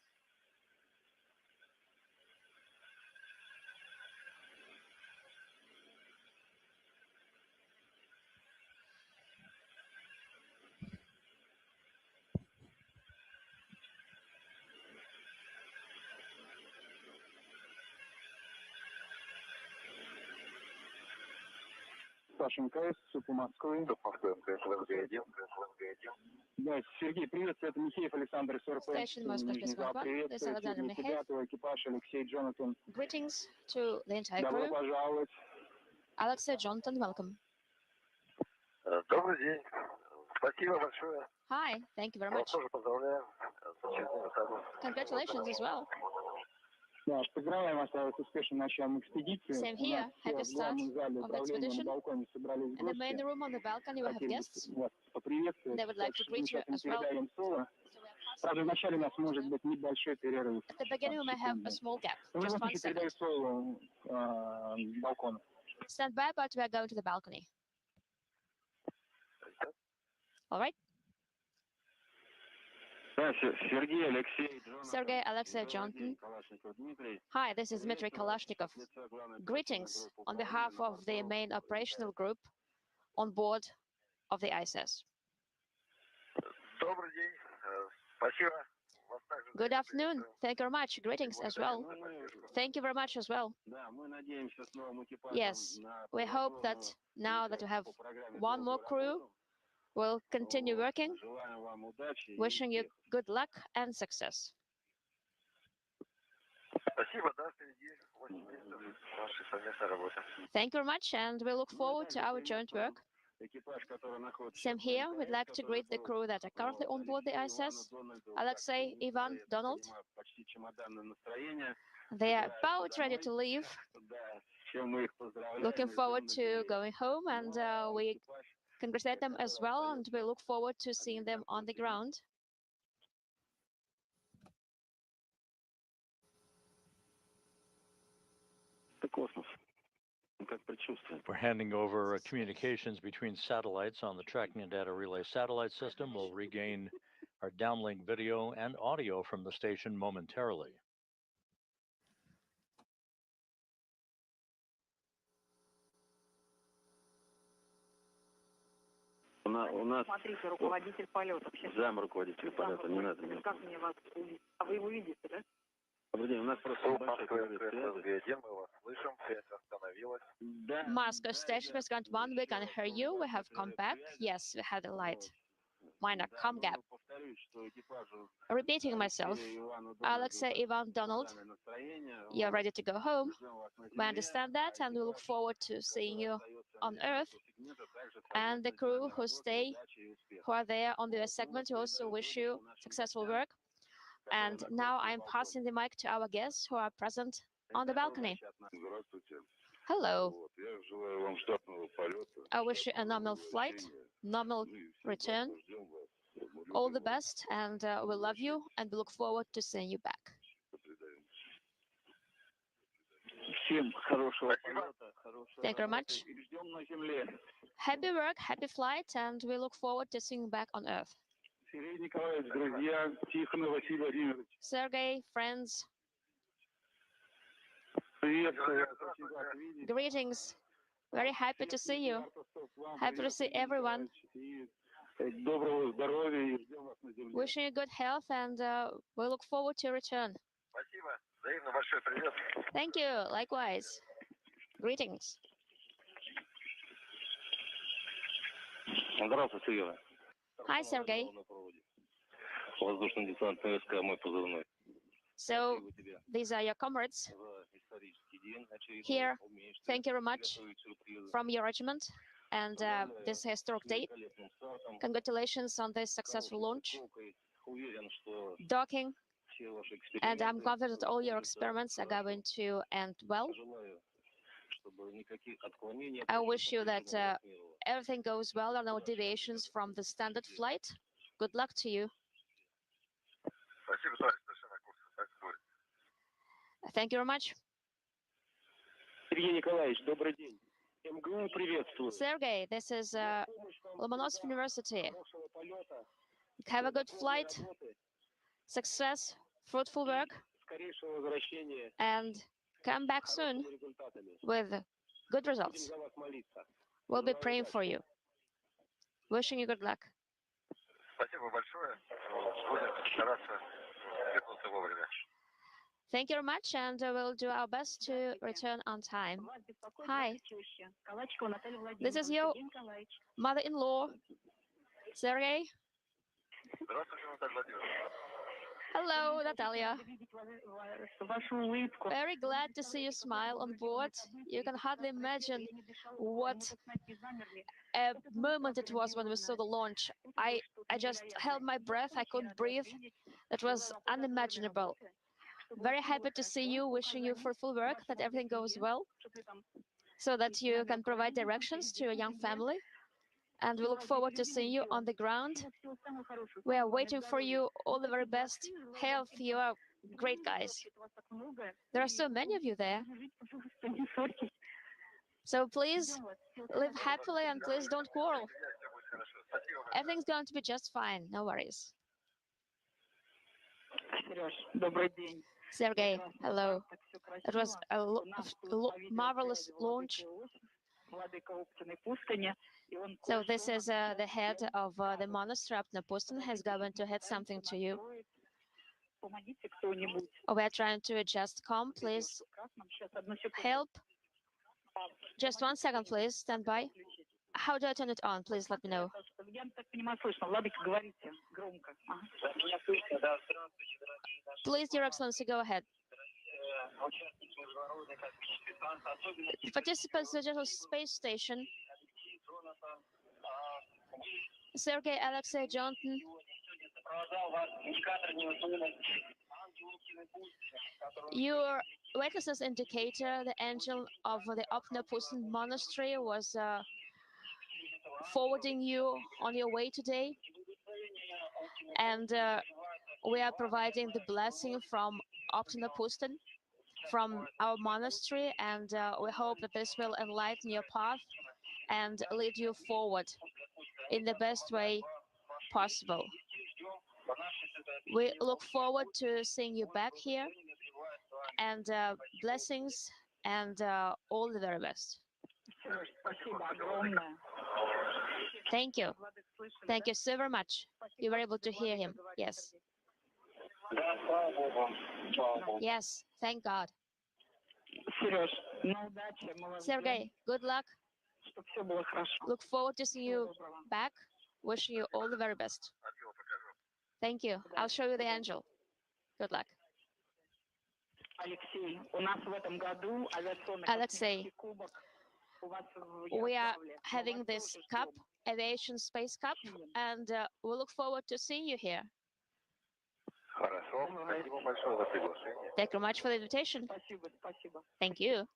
Саша МКС, по Москве. Да, Сергей, приветствую, это Михеев Александр, СРП. Нижний зал, приветствую. Сегодня тебя, экипаж, Алексей, Джонатан. Greetings to the entire Добро crew. пожаловать. Alexei, Jonathan, welcome. Добрый день. Спасибо большое. Hi, thank you very much. Тоже поздравляю. Congratulations as well. Да, поздравляем вас с успешным началом экспедиции. Same here. Happy start of the expedition. балконе собрались In the main room on the balcony, we have guests. вас поприветствовать. They would like to greet you as well. Передаем слово. Правда, вначале у нас может быть небольшой перерыв. At the beginning, we may have a small gap, В любом just 1 случае, передаю second. слово балкону. Stand by, but we are going to the balcony. All right. Sergey Alexei Johnson. Hi, this is Dmitry Kalashnikov. Greetings on behalf of the main operational group on board of the ISS. Good afternoon. Thank you very much. Greetings as well. Thank you very much as well. Yes, we hope that now that we have one more crew, we'll continue working. Wishing you good luck and success. Thank you very much, and we look forward to our joint work. Same here. We'd like to greet the crew that are currently on board the ISS. Alexei, Ivan, Donald. They are about ready to leave. Looking forward to going home, and we congratulate them as well, and we look forward to seeing them on the ground. We're handing over communications between satellites on the tracking and data relay satellite system. We'll regain our downlink video and audio from the station momentarily. У нас руководитель полета. Зам руководителя полета, не надо меня. Как мне вас увидеть? А вы его видите, да? Добрый день, у нас просто Moscow Station Rescount 1, we can hear you. We have come back. Yes, we had a light minor com gap. Repeating myself, Alexei, Ivan, Donald, you're ready to go home. We understand that, and we look forward to seeing you on Earth. And the crew who stay, who are there on the segment, we also wish you successful work. And now I'm passing the mic to our guests who are present on the balcony. Hello. I wish you a normal flight, normal return. All the best, and we love you, and we look forward to seeing you back. Thank you very much. Happy work, happy flight, and we look forward to seeing you back on Earth. Sergey, friends. Greetings. Very happy to see you. Happy to see everyone. Wishing you good health, and we look forward to your return. Thank you. Likewise. Greetings. Hi, Sergey. So, these are your comrades here. Thank you very much from your regiment and this historic date. Congratulations on this successful launch, docking, and I'm confident all your experiments are going to end well. I wish you that everything goes well and no deviations from the standard flight. Good luck to you. Thank you very much. Sergey, this is Lomonosov University. Have a good flight, success, fruitful work, and come back soon with good results. We'll be praying for you. Wishing you good luck. Thank you very much, and we'll do our best to return on time. Hi, this is your mother-in-law, Sergey. Hello, Natalia. Very glad to see you smile on board. You can hardly imagine what a moment it was when we saw the launch. I just held my breath. I couldn't breathe. That was unimaginable. Very happy to see you, wishing you fruitful work, that everything goes well, so that you can provide directions to your young family. And we look forward to seeing you on the ground. We are waiting for you. All the very best health. You are great guys. There are so many of you there. So please live happily and please don't quarrel. Everything's going to be just fine. No worries. Sergey, hello. It was a marvelous launch. So this is the head of the monastery, Pustin, has going to head something to you. We are trying to adjust com, please. Help. Just 1 second, please. Stand by. How do I turn it on? Please let me know. Please, Your Excellency, go ahead. Participants to the Digital Space Station. Sergey, Alexei, Jonathan. Your weightlessness indicator, the angel of the Pustin monastery, was forwarding you on your way today. And we are providing the blessing from Pustin, from our monastery, and we hope that this will enlighten your path and lead you forward in the best way possible. We look forward to seeing you back here, and blessings and all the very best. Thank you. Thank you so very much. You were able to hear him. Yes. Yes, thank God. Sergey, good luck. Look forward to seeing you back. Wishing you all the very best. Thank you. I'll show you the angel. Good luck. Alexei, we are having this cup, Aviation Space Cup, and we look forward to seeing you here. Thank you very much for the invitation. Thank you.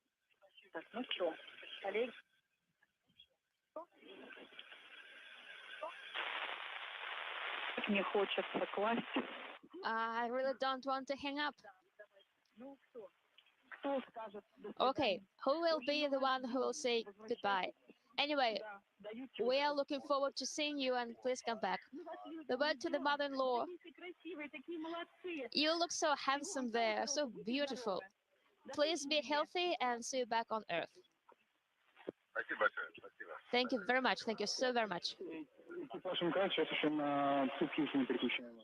I really don't want to hang up. Okay, who will be the one who will say goodbye? Anyway, we are looking forward to seeing you, and please come back. The word to the mother-in-law. You look so handsome there, so beautiful. Please be healthy and see you back on Earth. Thank you very much. Thank you so very much.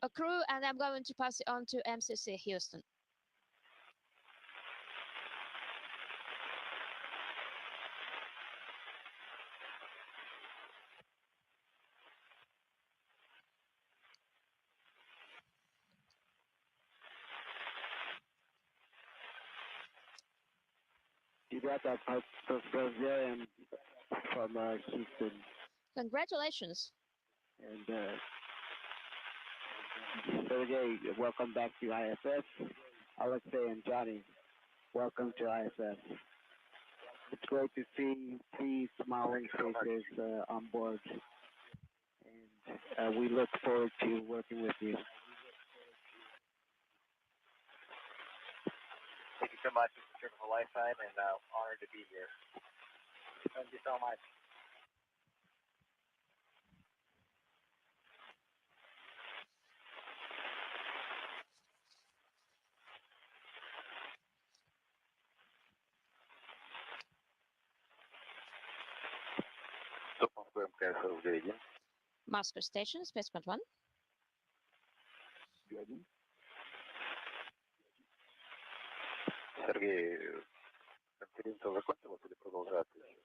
A crew, and I'm going to pass it on to MCC Houston. From Houston. Congratulations. And Sergey, welcome back to ISS. Alexei and Johnny, welcome to ISS. It's great to see three smiling faces on board. And we look forward to working with you. Thank you so much. It's a trip of a lifetime, and honored to be here. Thank you so much. Moscow Station, Spaceport 1.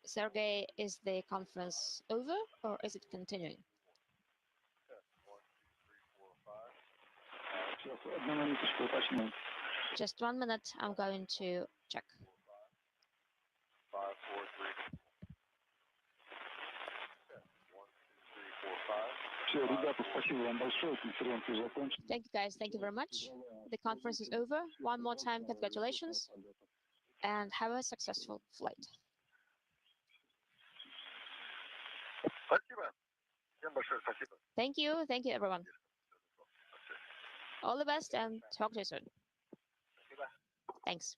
Sergey, is the conference over or is it continuing? Just 1 minute, I'm going to check. 5, 4, 3. 1, 2, 3, 4, 5. Thank you, guys. Thank you very much. The conference is over. One more time, congratulations, and have a successful flight. Thank you. Thank you, everyone. All the best, and talk to you soon. Thanks.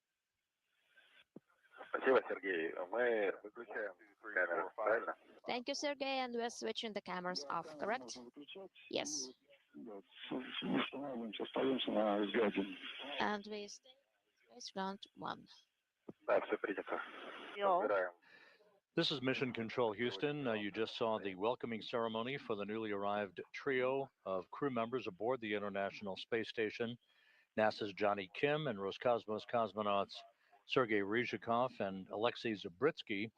Thank you, Sergey, and we're switching the cameras off, correct? Yes. And we stay space ground 1. This is Mission Control Houston. You just saw the welcoming ceremony for the newly arrived trio of crew members aboard the International Space Station, NASA's Johnny Kim and Roscosmos cosmonauts Sergei Ryzhikov and Alexei Zabritsky,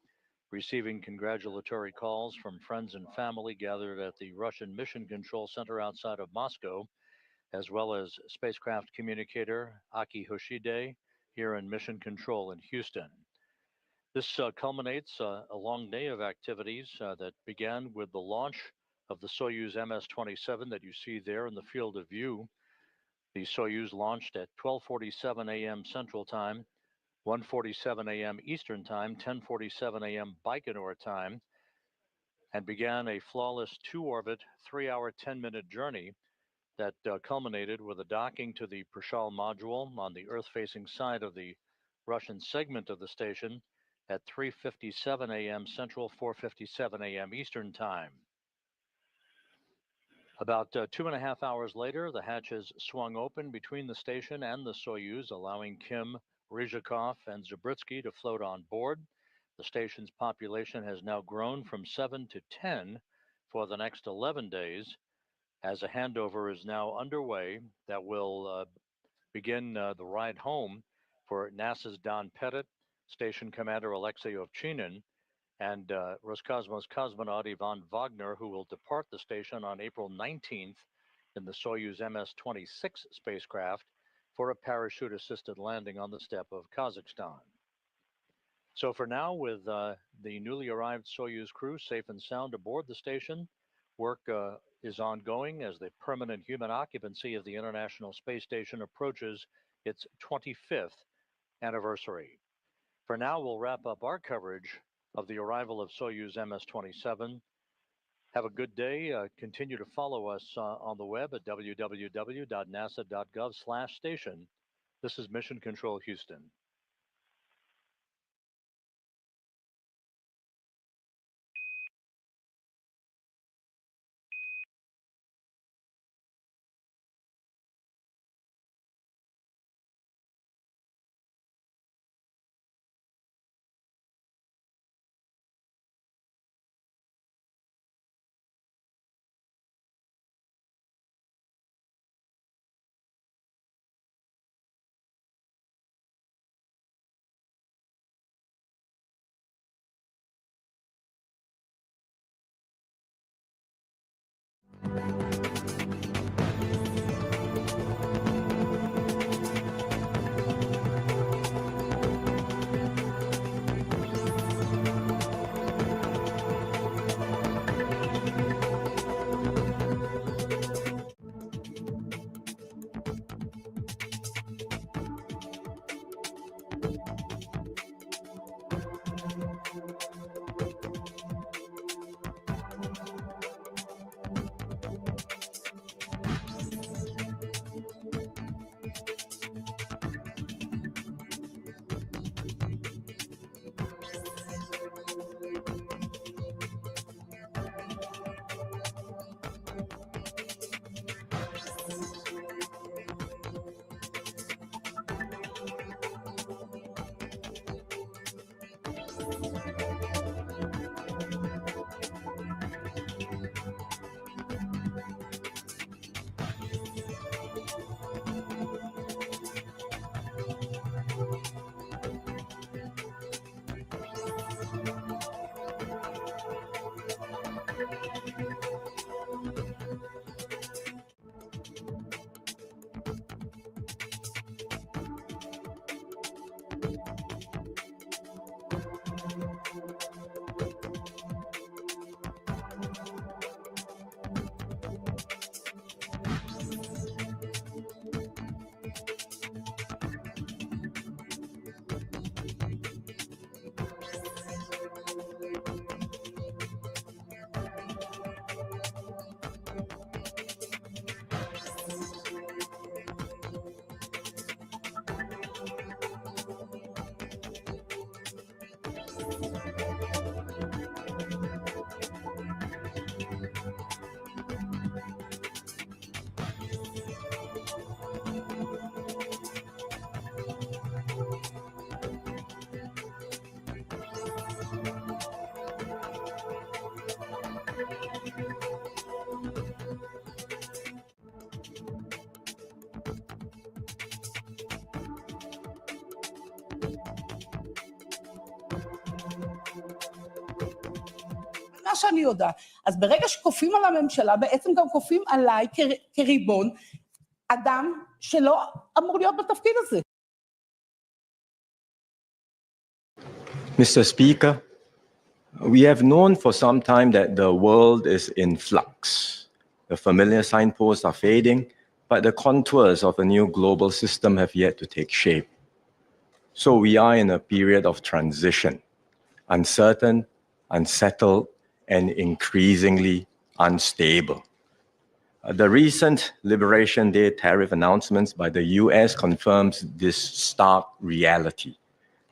receiving congratulatory calls from friends and family gathered at the Russian Mission Control Center outside of Moscow, as well as spacecraft communicator Aki Hoshide here in Mission Control in Houston. This culminates a long day of activities that began with the launch of the Soyuz MS-27 that you see there in the field of view. The Soyuz launched at 12:47 a.m. Central Time, 1:47 a.m. Eastern Time, 10:47 a.m. Baikonur Time, and began a flawless 2-orbit, 3-hour, 10-minute journey that culminated with a docking to the Prishal module on the Earth-facing side of the Russian segment of the station at 3:57 a.m. Central, 4:57 a.m. Eastern Time. About 2.5 hours later, the hatches swung open between the station and the Soyuz, allowing Kim, Ryzhikov, and Zabritsky to float on board. The station's population has now grown from 7 to 10 for the next 11 days, as a handover is now underway that will begin the ride home for NASA's Don Pettit, Station Commander Alexei Ovchinin, and Roscosmos cosmonaut Ivan Wagner, who will depart the station on April 19th in the Soyuz MS-26 spacecraft for a parachute-assisted landing on the steppe of Kazakhstan. So for now, with the newly arrived Soyuz crew safe and sound aboard the station, work is ongoing as the permanent human occupancy of the International Space Station approaches its 25th anniversary. For now, we'll wrap up our coverage of the arrival of Soyuz MS-27. Have a good day. Continue to follow us on the web at www.nasa.gov/station. This is Mission Control Houston. שאני יודעת. אז ברגע שכופים על הממשלה, בעצם גם כופים עליי כריבון, אדם שלא אמור להיות בתפקיד הזה. Mr. Speaker, we have known for some time that the world is in flux. The familiar signposts are fading, but the contours of a new global system have yet to take shape. So we are in a period of transition, uncertain, unsettled, and increasingly unstable. The recent Liberation Day tariff announcements by the US confirms this stark reality.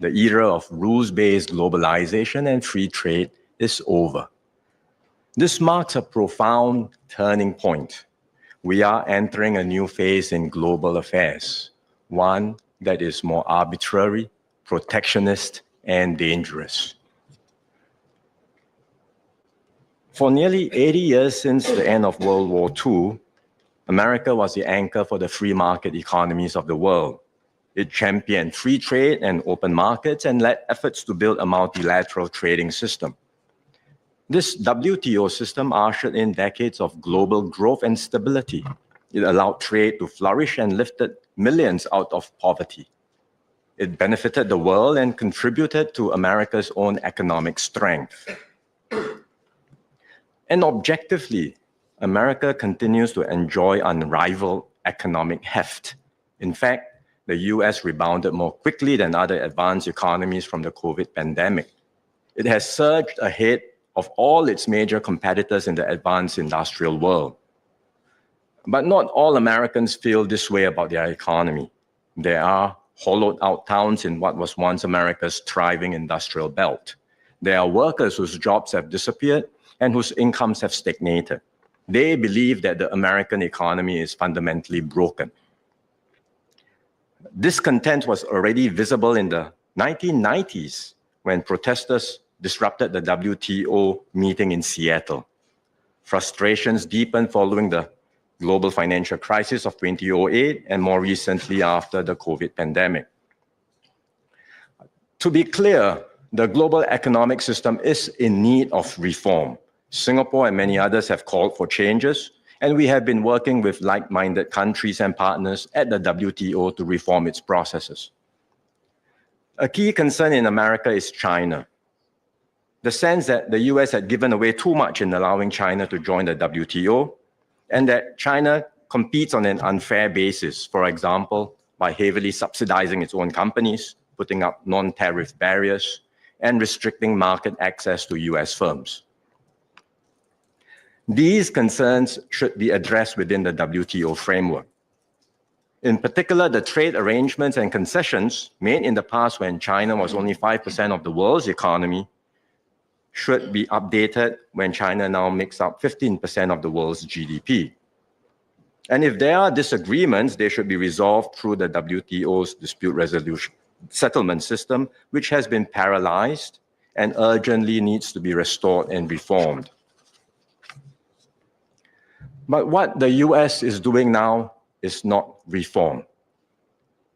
The era of rules-based globalization and free trade is over. This marks a profound turning point. We are entering a new phase in global affairs, one that is more arbitrary, protectionist, and dangerous. For nearly 80 years since the end of World War II, America was the anchor for the free market economies of the world. It championed free trade and open markets and led efforts to build a multilateral trading system. This WTO system ushered in decades of global growth and stability. It allowed trade to flourish and lifted millions out of poverty. It benefited the world and contributed to America's own economic strength. And objectively, America continues to enjoy unrivaled economic heft. In fact, the US rebounded more quickly than other advanced economies from the COVID pandemic. It has surged ahead of all its major competitors in the advanced industrial world. But not all Americans feel this way about their economy. There are hollowed out towns in what was once America's thriving industrial belt. There are workers whose jobs have disappeared and whose incomes have stagnated. They believe that the American economy is fundamentally broken. Discontent was already visible in the 1990s when protesters disrupted the WTO meeting in Seattle. Frustrations deepened following the global financial crisis of 2008 and more recently after the COVID pandemic. To be clear, the global economic system is in need of reform. Singapore and many others have called for changes, and we have been working with like-minded countries and partners at the WTO to reform its processes. A key concern in America is China. The sense that the US had given away too much in allowing China to join the WTO, and that China competes on an unfair basis, for example, by heavily subsidizing its own companies, putting up non-tariff barriers, and restricting market access to US firms. These concerns should be addressed within the WTO framework. In particular, the trade arrangements and concessions made in the past when China was only 5% of the world's economy should be updated when China now makes up 15% of the world's GDP. And if there are disagreements, they should be resolved through the WTO's dispute resolution settlement system, which has been paralyzed and urgently needs to be restored and reformed. But what the US is doing now is not reform.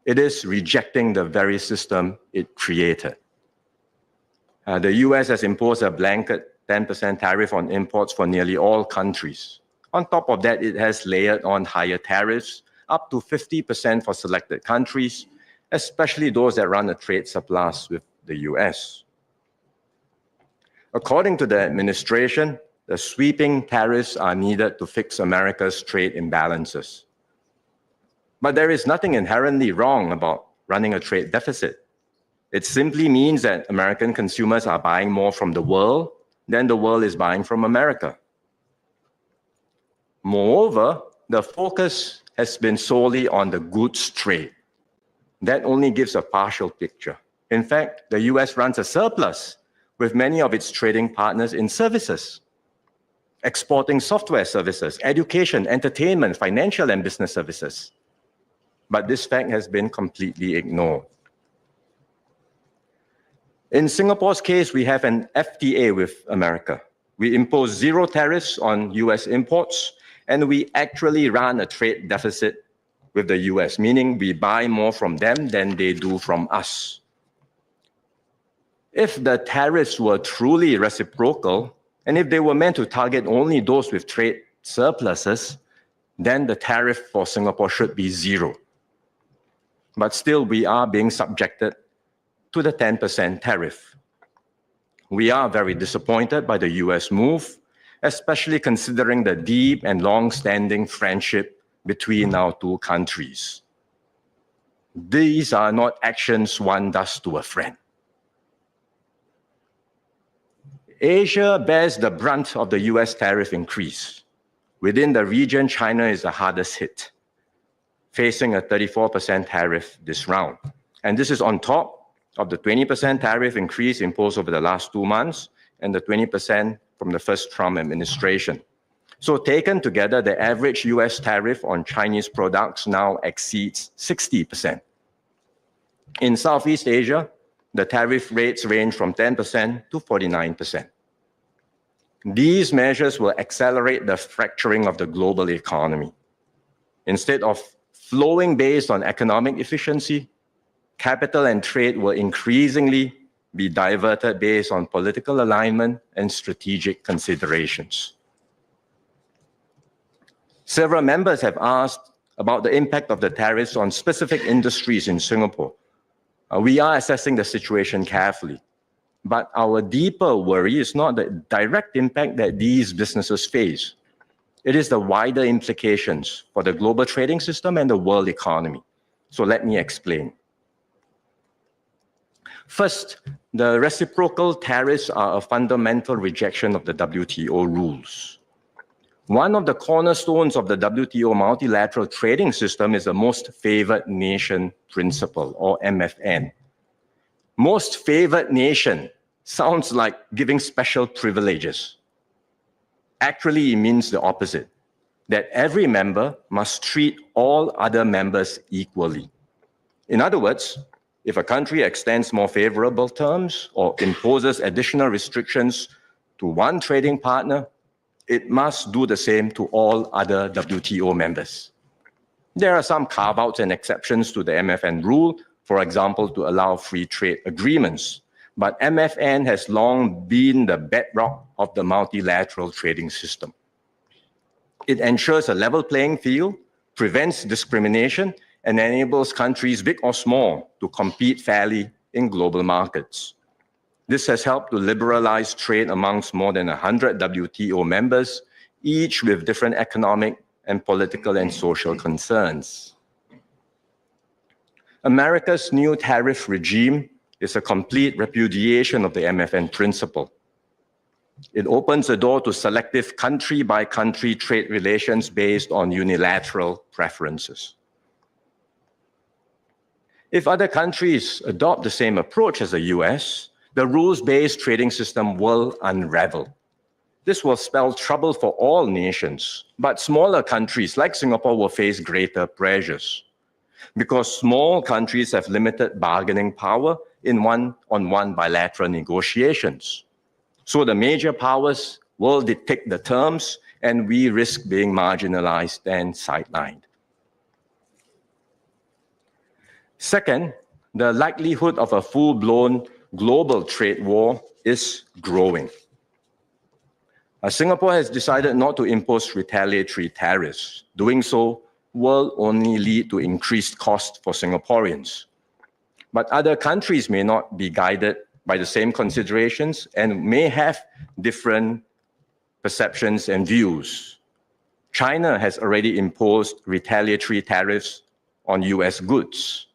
It is rejecting the very system it created. The US has imposed a blanket 10% tariff on imports for nearly all countries. On top of that, it has layered on higher tariffs, up to 50% for selected countries, especially those that run a trade surplus with the US. According to the administration, the sweeping tariffs are needed to fix America's trade imbalances. But there is nothing inherently wrong about running a trade deficit. It simply means that American consumers are buying more from the world than the world is buying from America. Moreover, the focus has been solely on the goods trade. That only gives a partial picture. In fact, the US runs a surplus with many of its trading partners in services, exporting software services, education, entertainment, financial and business services. But this fact has been completely ignored. In Singapore's case, we have an FTA with America. We impose zero tariffs on US imports, and we actually run a trade deficit with the US, meaning we buy more from them than they do from us. If the tariffs were truly reciprocal And if they were meant to target only those with trade surpluses, then the tariff for Singapore should be 0. But still, we are being subjected to the 10% tariff. We are very disappointed by the US move, especially considering the deep and long-standing friendship between our two countries. These are not actions one does to a friend. Asia bears the brunt of the US tariff increase. Within the region, China is the hardest hit, facing a 34% tariff this round. And this is on top of the 20% tariff increase imposed over the last 2 months and the 20% from the first Trump administration. So taken together, the average US tariff on Chinese products now exceeds 60%. In Southeast Asia, the tariff rates range from 10% to 49%. These measures will accelerate the fracturing of the global economy. Instead of flowing based on economic efficiency, capital and trade will increasingly be diverted based on political alignment and strategic considerations. Several members have asked about the impact of the tariffs on specific industries in Singapore. We are assessing the situation carefully, but our deeper worry is not the direct impact that these businesses face. It is the wider implications for the global trading system and the world economy. So let me explain. First, the reciprocal tariffs are a fundamental rejection of the WTO rules. One of the cornerstones of the WTO multilateral trading system is the most favored nation principle, or MFN. Most favored nation sounds like giving special privileges. Actually, it means the opposite, that every member must treat all other members equally. In other words, if a country extends more favorable terms or imposes additional restrictions to one trading partner, it must do the same to all other WTO members. There are some carve-outs and exceptions to the MFN rule, for example, to allow free trade agreements. But MFN has long been the bedrock of the multilateral trading system. It ensures a level playing field, prevents discrimination, and enables countries, big or small, to compete fairly in global markets. This has helped to liberalize trade amongst more than 100 WTO members, each with different economic and political and social concerns. America's new tariff regime is a complete repudiation of the MFN principle. It opens the door to selective country-by-country trade relations based on unilateral preferences. If other countries adopt the same approach as the US, the rules-based trading system will unravel. This will spell trouble for all nations, but smaller countries like Singapore will face greater pressures because small countries have limited bargaining power in one-on-one bilateral negotiations. So the major powers will dictate the terms, and we risk being marginalized and sidelined. Second, the likelihood of a full-blown global trade war is growing. Singapore has decided not to impose retaliatory tariffs. Doing so will only lead to increased costs for Singaporeans. But other countries may not be guided by the same considerations and may have different perceptions and views. China has already imposed retaliatory tariffs on US goods.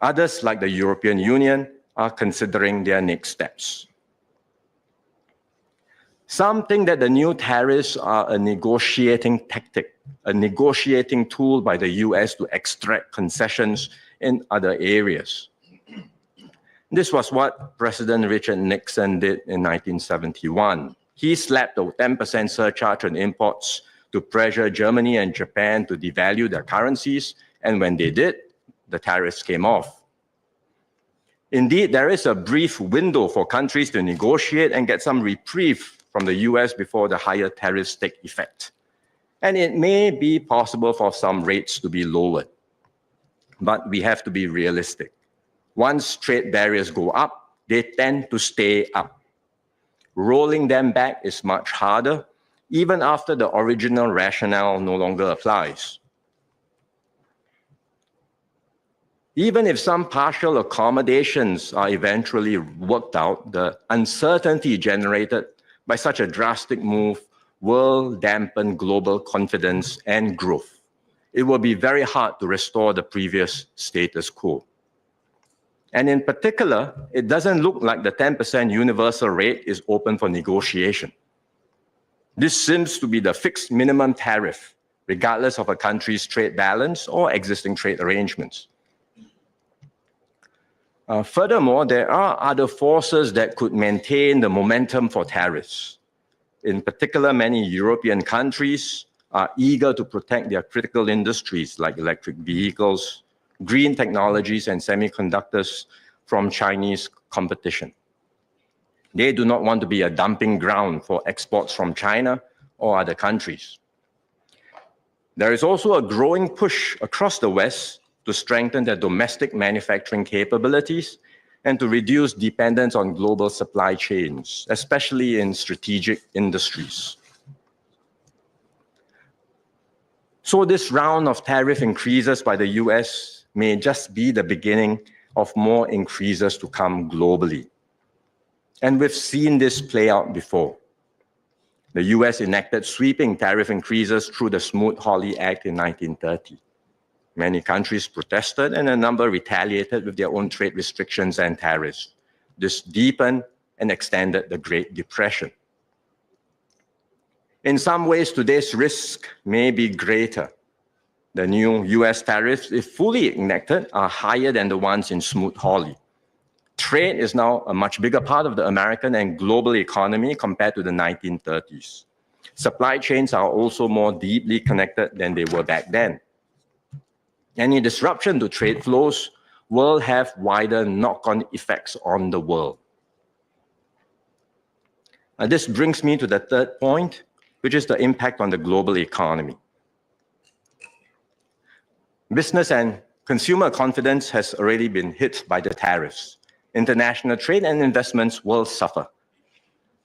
Others, like the European Union, are considering their next steps. Some think that the new tariffs are a negotiating tactic, a negotiating tool by the US to extract concessions in other areas. This was what President Richard Nixon did in 1971. He slapped a 10% surcharge on imports to pressure Germany and Japan to devalue their currencies, and when they did, the tariffs came off. Indeed, there is a brief window for countries to negotiate and get some reprieve from the US before the higher tariffs take effect. And it may be possible for some rates to be lowered. But we have to be realistic. Once trade barriers go up, they tend to stay up. rolling them back is much harder, even after the original rationale no longer applies. Even if some partial accommodations are eventually worked out, the uncertainty generated by such a drastic move will dampen global confidence and growth. It will be very hard to restore the previous status quo. And in particular, it doesn't look like the 10% universal rate is open for negotiation. This seems to be the fixed minimum tariff, regardless of a country's trade balance or existing trade arrangements. Furthermore, there are other forces that could maintain the momentum for tariffs. In particular, many European countries are eager to protect their critical industries like electric vehicles, green technologies, and semiconductors from Chinese competition. They do not want to be a dumping ground for exports from China or other countries. There is also a growing push across the West to strengthen their domestic manufacturing capabilities and to reduce dependence on global supply chains, especially in strategic industries. So this round of tariff increases by the US may just be the beginning of more increases to come globally. And we've seen this play out before. The US enacted sweeping tariff increases through the Smoot-Hawley Act in 1930. Many countries protested and a number retaliated with their own trade restrictions and tariffs. This deepened and extended the Great Depression. In some ways, today's risk may be greater. The new US tariffs, if fully enacted, are higher than the ones in Smoot-Hawley. Trade is now a much bigger part of the American and global economy compared to the 1930s. Supply chains are also more deeply connected than they were back then. Any disruption to trade flows will have wider knock-on effects on the world. This brings me to the third point, which is the impact on the global economy. Business and consumer confidence has already been hit by the tariffs. International trade and investments will suffer.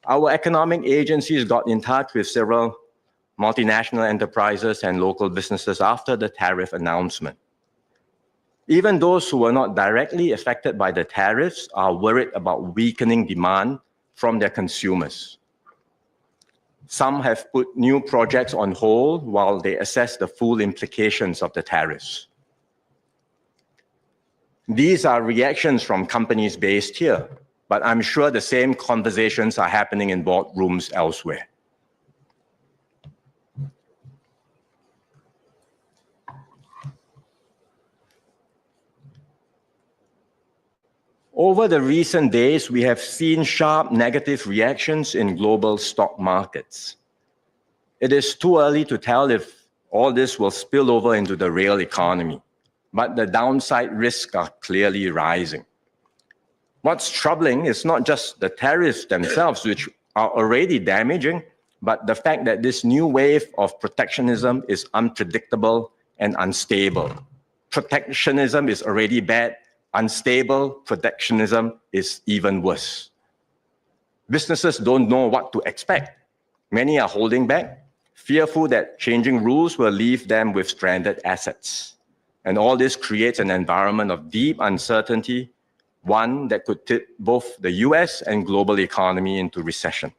Our economic agencies got in touch with several multinational enterprises and local businesses after the tariff announcement. Even those who were not directly affected by the tariffs are worried about weakening demand from their consumers. Some have put new projects on hold while they assess the full implications of the tariffs. These are reactions from companies based here, but I'm sure the same conversations are happening in boardrooms elsewhere. Over the recent days, we have seen sharp negative reactions in global stock markets. It is too early to tell if all this will spill over into the real economy, but the downside risks are clearly rising. What's troubling is not just the tariffs themselves, which are already damaging, but the fact that this new wave of protectionism is unpredictable and unstable. Protectionism is already bad. Unstable protectionism is even worse. Businesses don't know what to expect. Many are holding back, fearful that changing rules will leave them with stranded assets. And all this creates an environment of deep uncertainty, one that could tip both the US and global economy into recession.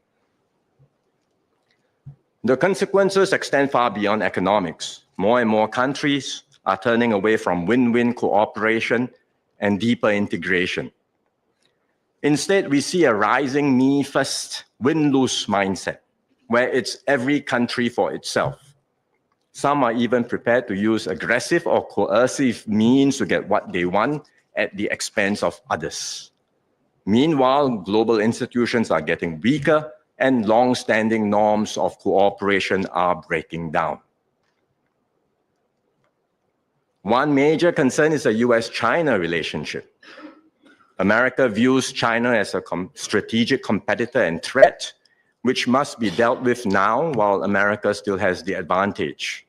The consequences extend far beyond economics. More and more countries are turning away from win-win cooperation and deeper integration. Instead, we see a rising me-first, win-lose mindset, where it's every country for itself. Some are even prepared to use aggressive or coercive means to get what they want at the expense of others. Meanwhile, global institutions are getting weaker and long-standing norms of cooperation are breaking down. One major concern is the US-China relationship. America views China as a strategic competitor and threat, which must be dealt with now while America still has the advantage.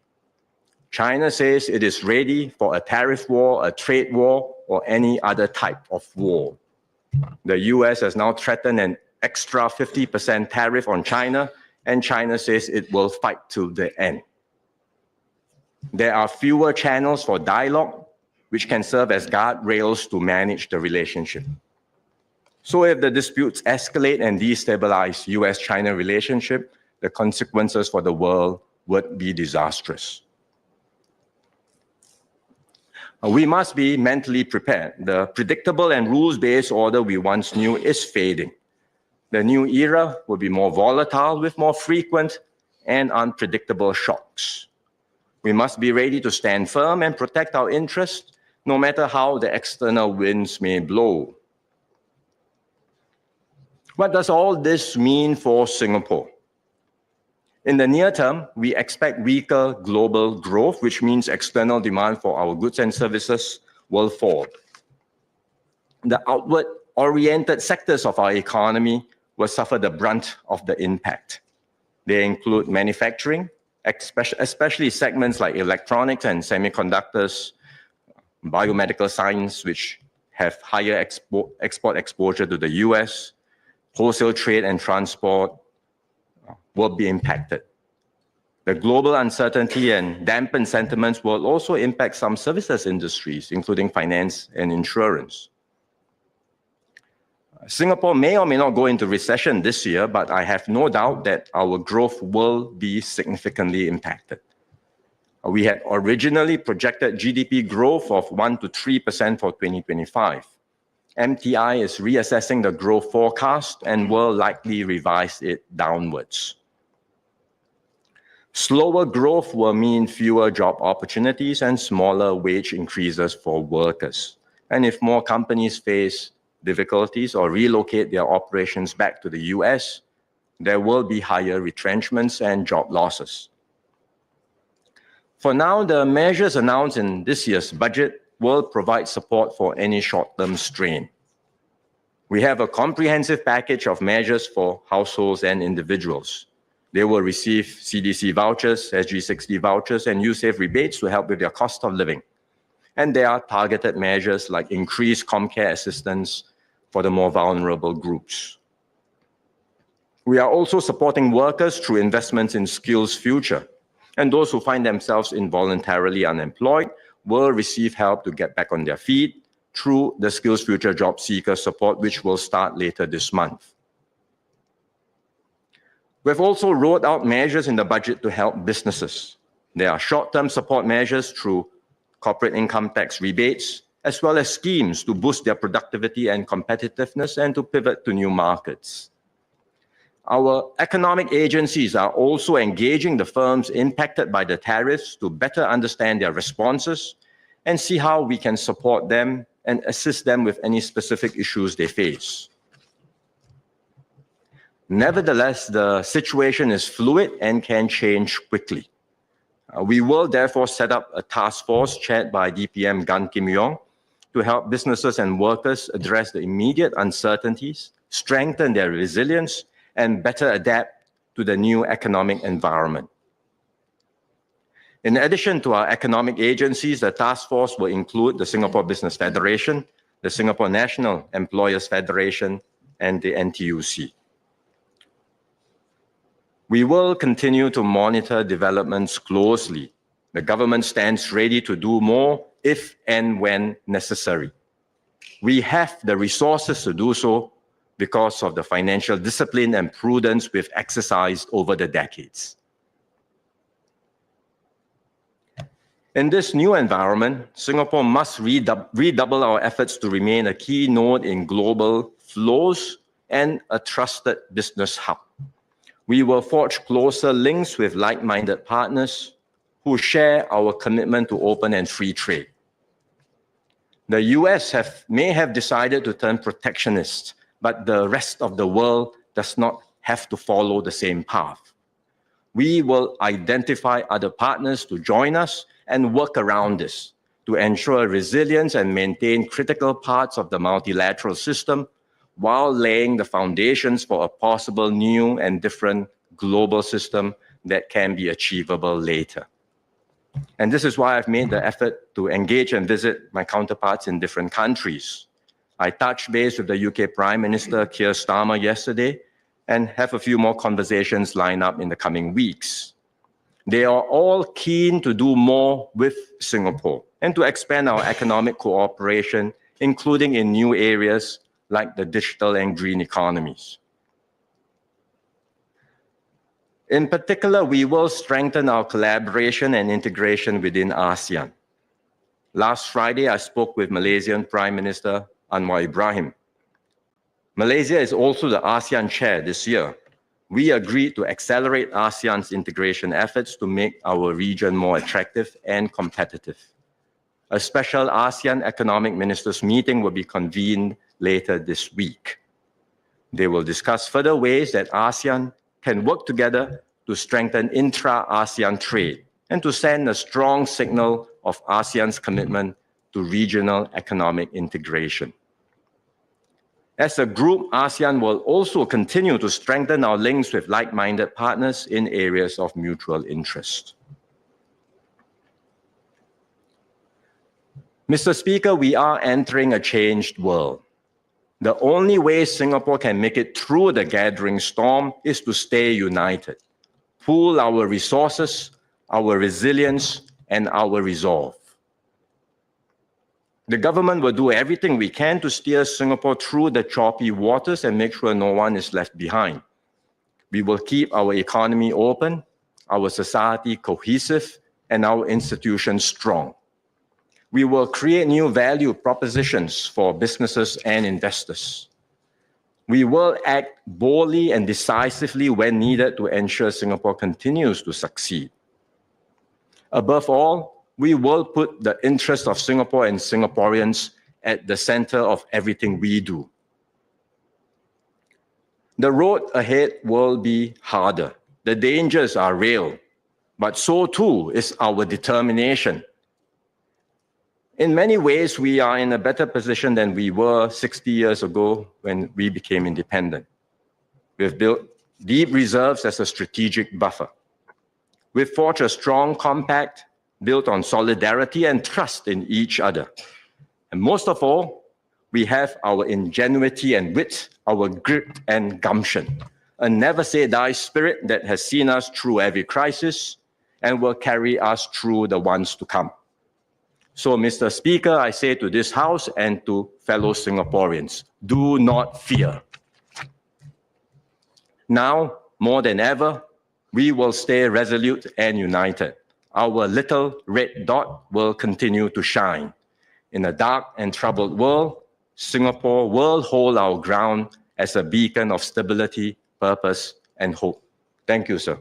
China says it is ready for a tariff war, a trade war, or any other type of war. The US has now threatened an extra 50% tariff on China, and China says it will fight till the end. There are fewer channels for dialogue, which can serve as guardrails to manage the relationship. So if the disputes escalate and destabilize US-China relationship, the consequences for the world would be disastrous. We must be mentally prepared. The predictable and rules-based order we once knew is fading. The new era will be more volatile with more frequent and unpredictable shocks. We must be ready to stand firm and protect our interests, no matter how the external winds may blow. What does all this mean for Singapore? In the near term, we expect weaker global growth, which means external demand for our goods and services will fall. The outward-oriented sectors of our economy will suffer the brunt of the impact. They include manufacturing, especially segments like electronics and semiconductors, biomedical science, which have higher export exposure to the US, wholesale trade and transport will be impacted. The global uncertainty and dampened sentiments will also impact some services industries, including finance and insurance. Singapore may or may not go into recession this year, but I have no doubt that our growth will be significantly impacted. We had originally projected GDP growth of 1 to 3% for 2025. MTI is reassessing the growth forecast and will likely revise it downwards. Slower growth will mean fewer job opportunities and smaller wage increases for workers. And if more companies face difficulties or relocate their operations back to the US, there will be higher retrenchments and job losses. For now, the measures announced in this year's budget will provide support for any short-term strain. We have a comprehensive package of measures for households and individuals. They will receive CDC vouchers, SG60 vouchers, and USAVE rebates to help with their cost of living. And there are targeted measures like increased ComCare assistance for the more vulnerable groups. We are also supporting workers through investments in Skills Future. And those who find themselves involuntarily unemployed will receive help to get back on their feet through the Skills Future Job Seeker support, which will start later this month. We've also rolled out measures in the budget to help businesses. There are short-term support measures through corporate income tax rebates, as well as schemes to boost their productivity and competitiveness and to pivot to new markets. Our economic agencies are also engaging the firms impacted by the tariffs to better understand their responses and see how we can support them and assist them with any specific issues they face. Nevertheless, the situation is fluid and can change quickly. We will therefore set up a task force chaired by DPM Gan Kim Yong to help businesses and workers address the immediate uncertainties, strengthen their resilience, and better adapt to the new economic environment. In addition to our economic agencies, the task force will include the Singapore Business Federation, the Singapore National Employers Federation, and the NTUC. We will continue to monitor developments closely. The government stands ready to do more if and when necessary. We have the resources to do so because of the financial discipline and prudence we've exercised over the decades. In this new environment, Singapore must redouble our efforts to remain a key node in global flows and a trusted business hub. We will forge closer links with like-minded partners who share our commitment to open and free trade. The US may have decided to turn protectionist, but the rest of the world does not have to follow the same path. We will identify other partners to join us and work around this to ensure resilience and maintain critical parts of the multilateral system while laying the foundations for a possible new and different global system that can be achievable later. And this is why I've made the effort to engage and visit my counterparts in different countries. I touched base with the UK Prime Minister Kier Starmer yesterday and have a few more conversations lined up in the coming weeks. They are all keen to do more with Singapore and to expand our economic cooperation, including in new areas like the digital and green economies. In particular, we will strengthen our collaboration and integration within ASEAN. Last Friday, I spoke with Malaysian Prime Minister Anwar Ibrahim. Malaysia is also the ASEAN chair this year. We agreed to accelerate ASEAN's integration efforts to make our region more attractive and competitive. A special ASEAN Economic Ministers meeting will be convened later this week. They will discuss further ways that ASEAN can work together to strengthen intra-ASEAN trade and to send a strong signal of ASEAN's commitment to regional economic integration. As a group, ASEAN will also continue to strengthen our links with like-minded partners in areas of mutual interest. Mr. Speaker, we are entering a changed world. The only way Singapore can make it through the gathering storm is to stay united, pool our resources, our resilience, and our resolve. The government will do everything we can to steer Singapore through the choppy waters and make sure no one is left behind. We will keep our economy open, our society cohesive, and our institutions strong. We will create new value propositions for businesses and investors. We will act boldly and decisively when needed to ensure Singapore continues to succeed. Above all, we will put the interests of Singapore and Singaporeans at the center of everything we do. The road ahead will be harder. The dangers are real, but so too is our determination. In many ways, we are in a better position than we were 60 years ago when we became independent. We've built deep reserves as a strategic buffer. We've forged a strong compact built on solidarity and trust in each other. And most of all, we have our ingenuity and wit, our grit and gumption, a never-say-die spirit that has seen us through every crisis and will carry us through the ones to come. So, Mr. Speaker, I say to this House and to fellow Singaporeans, do not fear. Now, more than ever, we will stay resolute and united. Our little red dot will continue to shine. In a dark and troubled world, Singapore will hold our ground as a beacon of stability, purpose, and hope. Thank you, sir.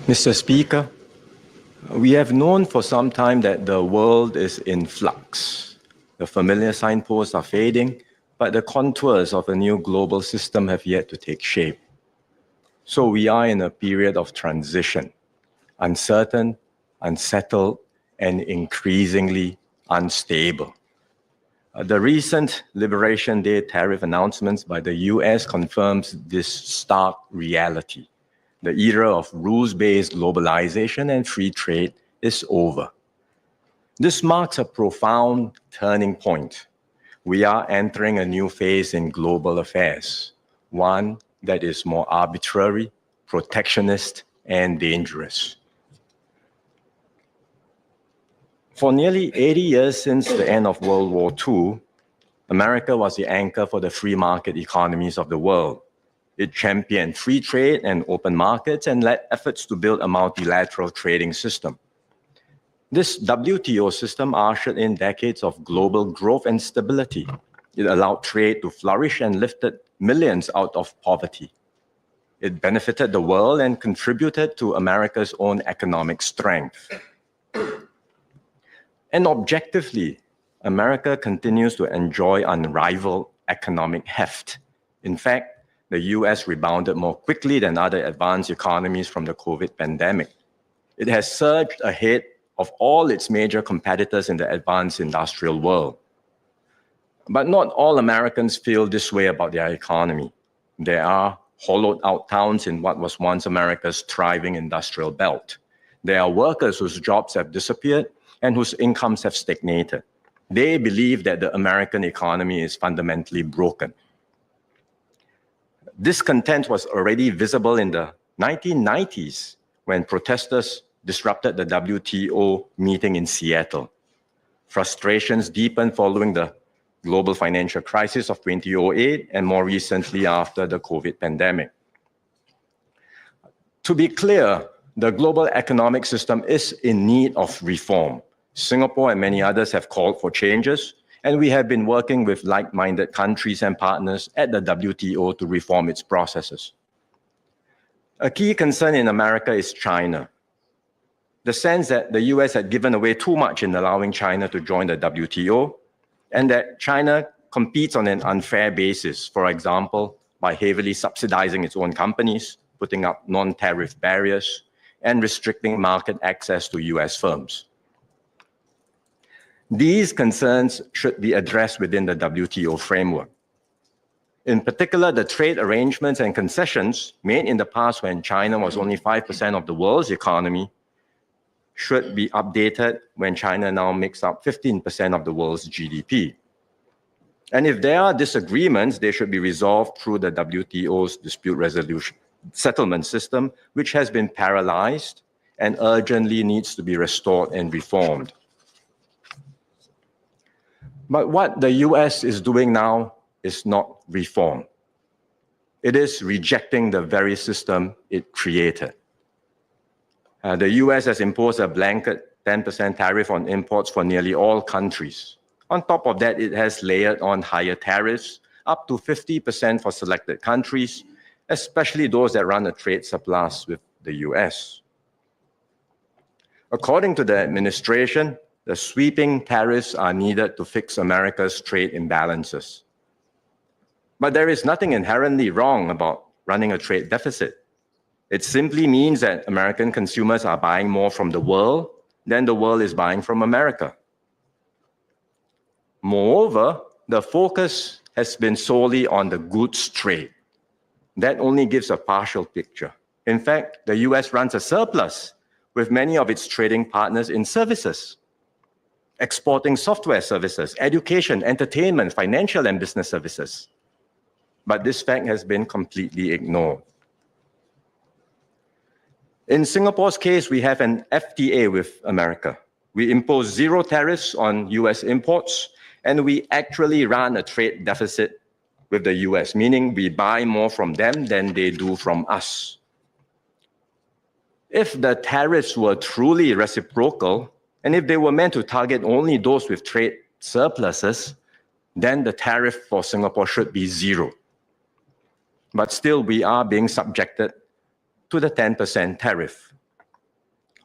Mr. Speaker, we have known for some time that the world is in flux. The familiar signposts are fading, but the contours of a new global system have yet to take shape. So we are in a period of transition, uncertain, unsettled, and increasingly unstable. The recent Liberation Day tariff announcements by the US confirms this stark reality. The era of rules-based globalization and free trade is over. This marks a profound turning point. We are entering a new phase in global affairs, one that is more arbitrary, protectionist, and dangerous. For nearly 80 years since the end of World War II, America was the anchor for the free market economies of the world. It championed free trade and open markets and led efforts to build a multilateral trading system. This WTO system ushered in decades of global growth and stability. It allowed trade to flourish and lifted millions out of poverty. It benefited the world and contributed to America's own economic strength. And objectively, America continues to enjoy unrivaled economic heft. In fact, the US rebounded more quickly than other advanced economies from the COVID pandemic. It has surged ahead of all its major competitors in the advanced industrial world. But not all Americans feel this way about their economy. There are hollowed out towns in what was once America's thriving industrial belt. There are workers whose jobs have disappeared and whose incomes have stagnated. They believe that the American economy is fundamentally broken. Discontent was already visible in the 1990s when protesters disrupted the WTO meeting in Seattle. Frustrations deepened following the global financial crisis of 2008 and more recently after the COVID pandemic. To be clear, the global economic system is in need of reform. Singapore and many others have called for changes, and we have been working with like-minded countries and partners at the WTO to reform its processes. A key concern in America is China. The sense that the US had given away too much in allowing China to join the WTO, and that China competes on an unfair basis, for example, by heavily subsidizing its own companies, putting up non-tariff barriers, and restricting market access to US firms. These concerns should be addressed within the WTO framework. In particular, the trade arrangements and concessions made in the past when China was only 5% of the world's economy should be updated when China now makes up 15% of the world's GDP. And if there are disagreements, they should be resolved through the WTO's dispute resolution settlement system, which has been paralyzed and urgently needs to be restored and reformed. But what the US is doing now is not reform. It is rejecting the very system it created. The US has imposed a blanket 10% tariff on imports for nearly all countries. On top of that, it has layered on higher tariffs, up to 50% for selected countries, especially those that run a trade surplus with the US. According to the administration, the sweeping tariffs are needed to fix America's trade imbalances. But there is nothing inherently wrong about running a trade deficit. It simply means that American consumers are buying more from the world than the world is buying from America. Moreover, the focus has been solely on the goods trade. That only gives a partial picture. In fact, the US runs a surplus with many of its trading partners in services, exporting software services, education, entertainment, financial and business services. But this fact has been completely ignored. In Singapore's case, we have an FTA with America. We impose zero tariffs on US imports, and we actually run a trade deficit with the US, meaning we buy more from them than they do from us. If the tariffs were truly reciprocal, and if they were meant to target only those with trade surpluses, then the tariff for Singapore should be zero. But still, we are being subjected to the 10% tariff.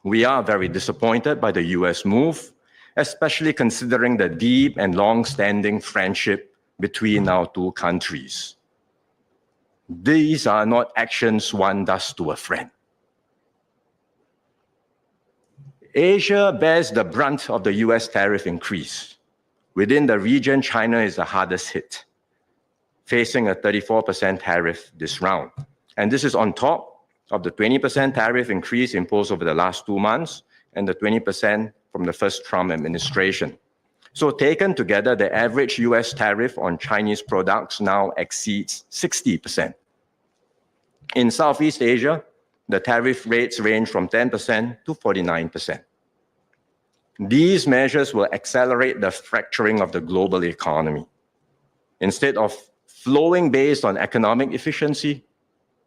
We are very disappointed by the US move, especially considering the deep and long-standing friendship between our two countries. These are not actions one does to a friend. Asia bears the brunt of the US tariff increase. Within the region, China is the hardest hit, facing a 34% tariff this round. And this is on top of the 20% tariff increase imposed over the last 2 months and the 20% from the first Trump administration. So taken together, the average US tariff on Chinese products now exceeds 60%. In Southeast Asia, the tariff rates range from 10% to 49%. These measures will accelerate the fracturing of the global economy. Instead of flowing based on economic efficiency,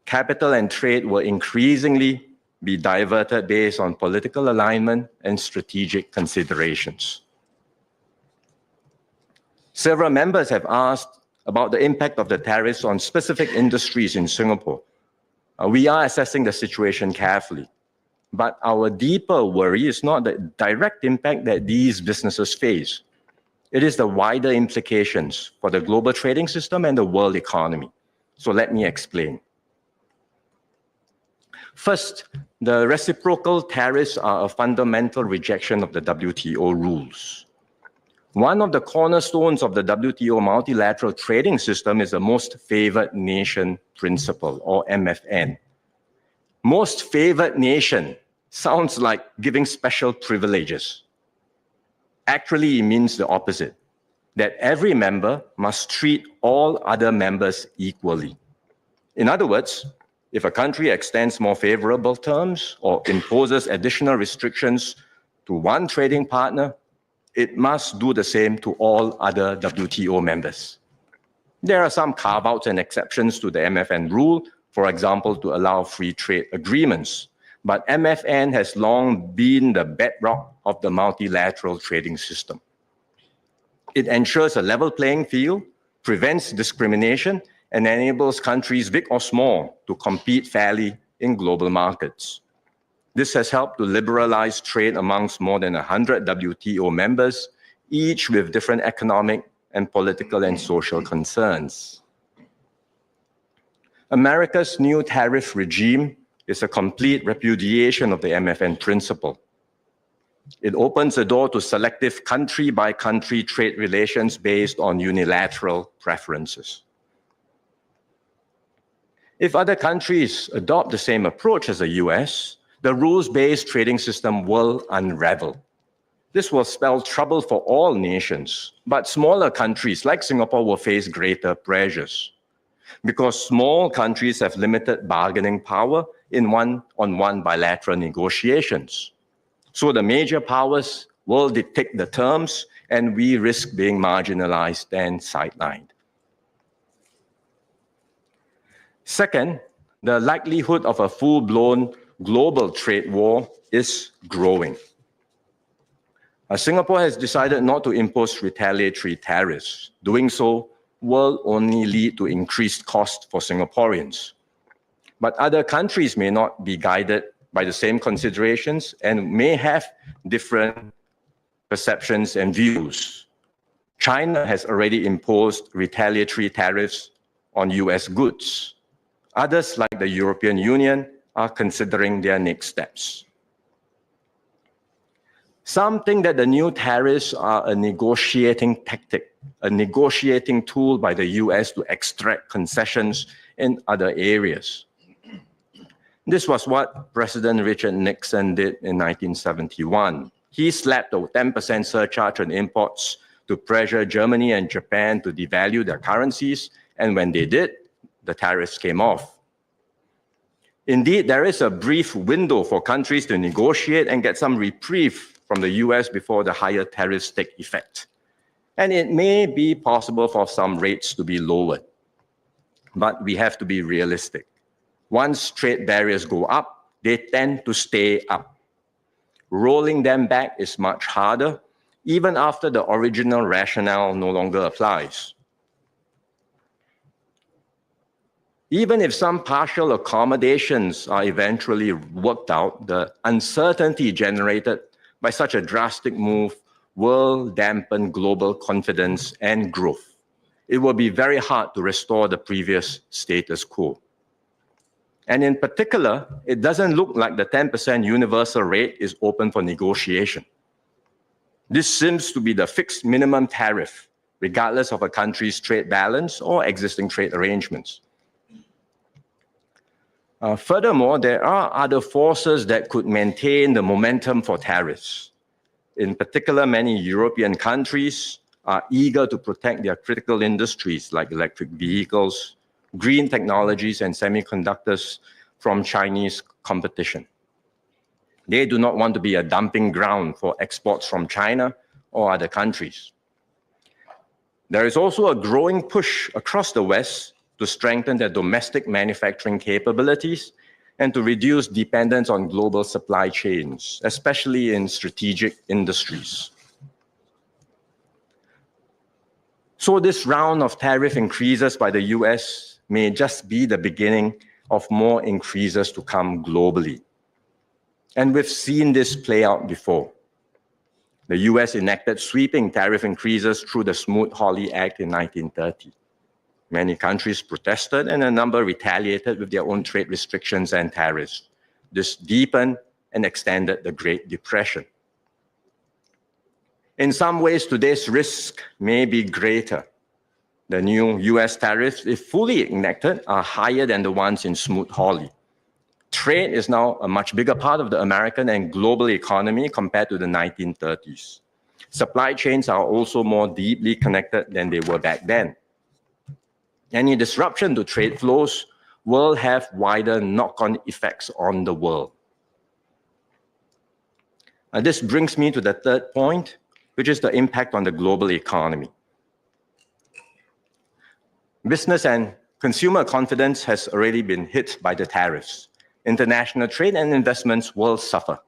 capital and trade will increasingly be diverted based on political alignment and strategic considerations. Several members have asked about the impact of the tariffs on specific industries in Singapore. We are assessing the situation carefully, but our deeper worry is not the direct impact that these businesses face. It is the wider implications for the global trading system and the world economy. So let me explain. First, the reciprocal tariffs are a fundamental rejection of the WTO rules. One of the cornerstones of the WTO multilateral trading system is the most favored nation principle, or MFN. Most favored nation sounds like giving special privileges. Actually, it means the opposite, that every member must treat all other members equally. In other words, if a country extends more favorable terms or imposes additional restrictions to one trading partner, it must do the same to all other WTO members. There are some carve-outs and exceptions to the MFN rule, for example, to allow free trade agreements. But MFN has long been the bedrock of the multilateral trading system. It ensures a level playing field, prevents discrimination, and enables countries, big or small, to compete fairly in global markets. This has helped to liberalize trade amongst more than 100 WTO members, each with different economic and political and social concerns. America's new tariff regime is a complete repudiation of the MFN principle. It opens the door to selective country-by-country trade relations based on unilateral preferences. If other countries adopt the same approach as the US, the rules-based trading system will unravel. This will spell trouble for all nations, but smaller countries like Singapore will face greater pressures because small countries have limited bargaining power in one-on-one bilateral negotiations. So the major powers will dictate the terms, and we risk being marginalized and sidelined. Second, the likelihood of a full-blown global trade war is growing. Singapore has decided not to impose retaliatory tariffs. Doing so will only lead to increased costs for Singaporeans. But other countries may not be guided by the same considerations and may have different perceptions and views. China has already imposed retaliatory tariffs on US goods. Others, like the European Union, are considering their next steps. Some think that the new tariffs are a negotiating tactic, a negotiating tool by the US to extract concessions in other areas. This was what President Richard Nixon did in 1971. He slapped a 10% surcharge on imports to pressure Germany and Japan to devalue their currencies, and when they did, the tariffs came off. Indeed, there is a brief window for countries to negotiate and get some reprieve from the US before the higher tariffs take effect. And it may be possible for some rates to be lowered. But we have to be realistic. Once trade barriers go up, they tend to stay up. Rolling them back is much harder, even after the original rationale no longer applies. Even if some partial accommodations are eventually worked out, the uncertainty generated by such a drastic move will dampen global confidence and growth. It will be very hard to restore the previous status quo. And in particular, it doesn't look like the 10% universal rate is open for negotiation. This seems to be the fixed minimum tariff, regardless of a country's trade balance or existing trade arrangements. Furthermore, there are other forces that could maintain the momentum for tariffs. In particular, many European countries are eager to protect their critical industries like electric vehicles, green technologies, and semiconductors from Chinese competition. They do not want to be a dumping ground for exports from China or other countries. There is also a growing push across the West to strengthen their domestic manufacturing capabilities and to reduce dependence on global supply chains, especially in strategic industries. So this round of tariff increases by the US may just be the beginning of more increases to come globally. And we've seen this play out before. The US enacted sweeping tariff increases through the Smoot-Hawley Act in 1930. Many countries protested and a number retaliated with their own trade restrictions and tariffs. This deepened and extended the Great Depression. In some ways, today's risk may be greater. The new US tariffs, if fully enacted, are higher than the ones in Smoot-Hawley. Trade is now a much bigger part of the American and global economy compared to the 1930s. Supply chains are also more deeply connected than they were back then. Any disruption to trade flows will have wider knock-on effects on the world. This brings me to the third point, which is the impact on the global economy. Business and consumer confidence has already been hit by the tariffs. International trade and investments will suffer.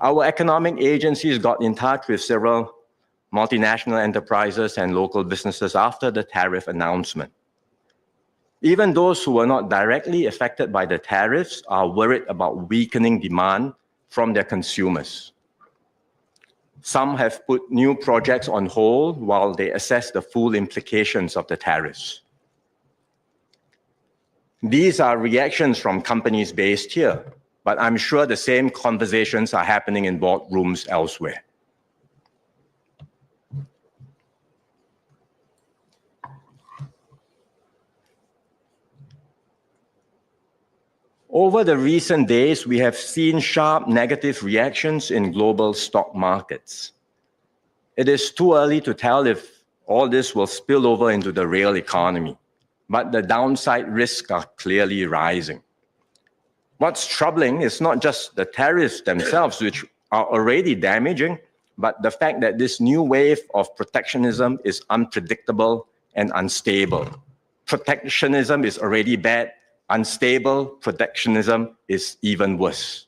Our economic agencies got in touch with several multinational enterprises and local businesses after the tariff announcement. Even those who were not directly affected by the tariffs are worried about weakening demand from their consumers. Some have put new projects on hold while they assess the full implications of the tariffs. These are reactions from companies based here, but I'm sure the same conversations are happening in boardrooms elsewhere. Over the recent days, we have seen sharp negative reactions in global stock markets. It is too early to tell if all this will spill over into the real economy, but the downside risks are clearly rising. What's troubling is not just the tariffs themselves, which are already damaging, but the fact that this new wave of protectionism is unpredictable and unstable. Protectionism is already bad. Unstable protectionism is even worse.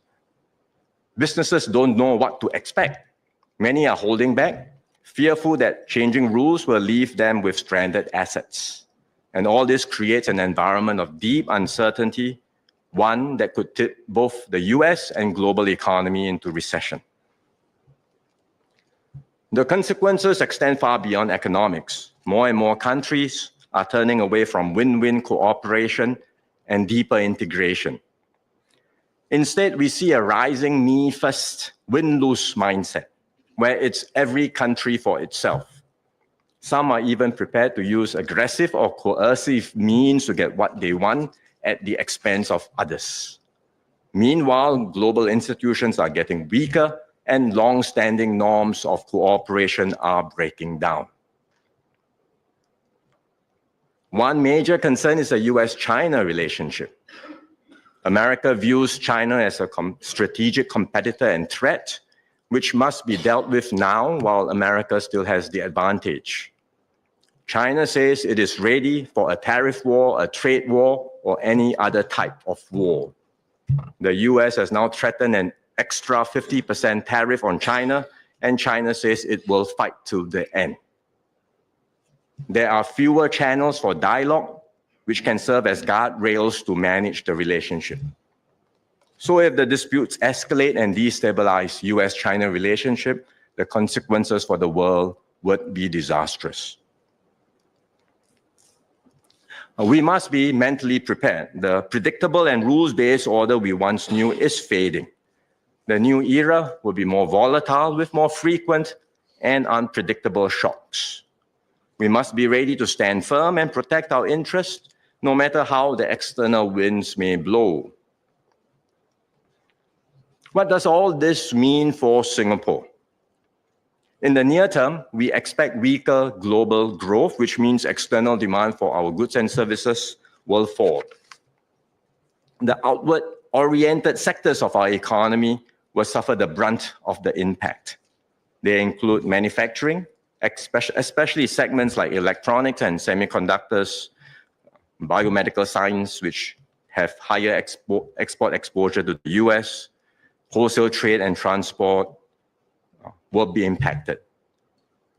Businesses don't know what to expect. Many are holding back, fearful that changing rules will leave them with stranded assets. And all this creates an environment of deep uncertainty, one that could tip both the US and global economy into recession. The consequences extend far beyond economics. More and more countries are turning away from win-win cooperation and deeper integration. Instead, we see a rising me-first, win-lose mindset, where it's every country for itself. Some are even prepared to use aggressive or coercive means to get what they want at the expense of others. Meanwhile, global institutions are getting weaker and long-standing norms of cooperation are breaking down. One major concern is the US-China relationship. America views China as a strategic competitor and threat, which must be dealt with now while America still has the advantage. China says it is ready for a tariff war, a trade war, or any other type of war. The US has now threatened an extra 50% tariff on China, and China says it will fight to the end. There are fewer channels for dialogue, which can serve as guardrails to manage the relationship. So if the disputes escalate and destabilize US-China relationship, the consequences for the world would be disastrous. We must be mentally prepared. The predictable and rules-based order we once knew is fading. The new era will be more volatile with more frequent and unpredictable shocks. We must be ready to stand firm and protect our interests, no matter how the external winds may blow. What does all this mean for Singapore? In the near term, we expect weaker global growth, which means external demand for our goods and services will fall. The outward-oriented sectors of our economy will suffer the brunt of the impact. They include manufacturing, especially segments like electronics and semiconductors, biomedical science, which have higher export exposure to the US, wholesale trade and transport will be impacted.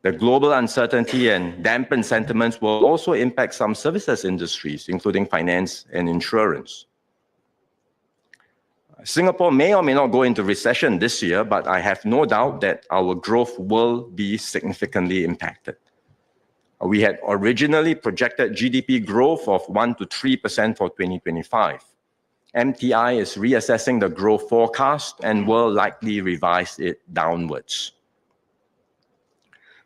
The global uncertainty and dampened sentiments will also impact some services industries, including finance and insurance. Singapore may or may not go into recession this year, but I have no doubt that our growth will be significantly impacted. We had originally projected GDP growth of 1 to 3% for 2025. MTI is reassessing the growth forecast and will likely revise it downwards.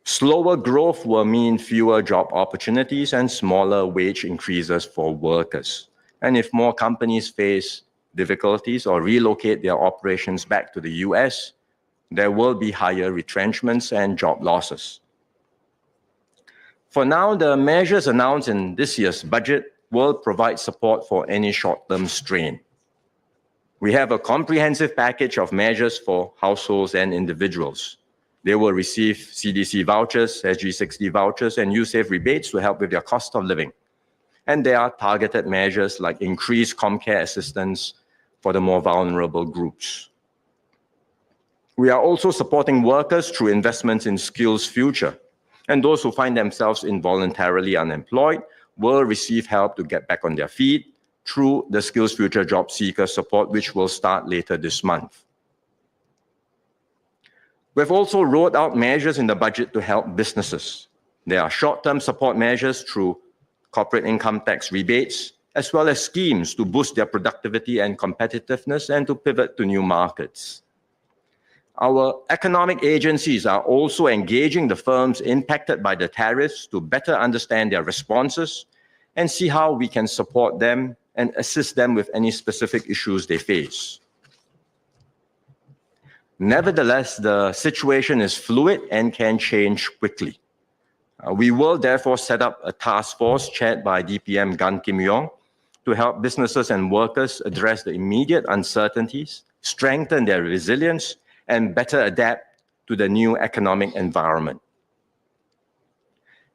Slower growth will mean fewer job opportunities and smaller wage increases for workers. And if more companies face difficulties or relocate their operations back to the US, there will be higher retrenchments and job losses. For now, the measures announced in this year's budget will provide support for any short-term strain. We have a comprehensive package of measures for households and individuals. They will receive CDC vouchers, SG60 vouchers, and USAVE rebates to help with their cost of living. And there are targeted measures like increased ComCare assistance for the more vulnerable groups. We are also supporting workers through investments in Skills Future. And those who find themselves involuntarily unemployed will receive help to get back on their feet through the Skills Future Job Seeker support, which will start later this month. We've also rolled out measures in the budget to help businesses. There are short-term support measures through corporate income tax rebates, as well as schemes to boost their productivity and competitiveness and to pivot to new markets. Our economic agencies are also engaging the firms impacted by the tariffs to better understand their responses and see how we can support them and assist them with any specific issues they face. Nevertheless, the situation is fluid and can change quickly. We will therefore set up a task force chaired by DPM Gan Kim Yong to help businesses and workers address the immediate uncertainties, strengthen their resilience, and better adapt to the new economic environment.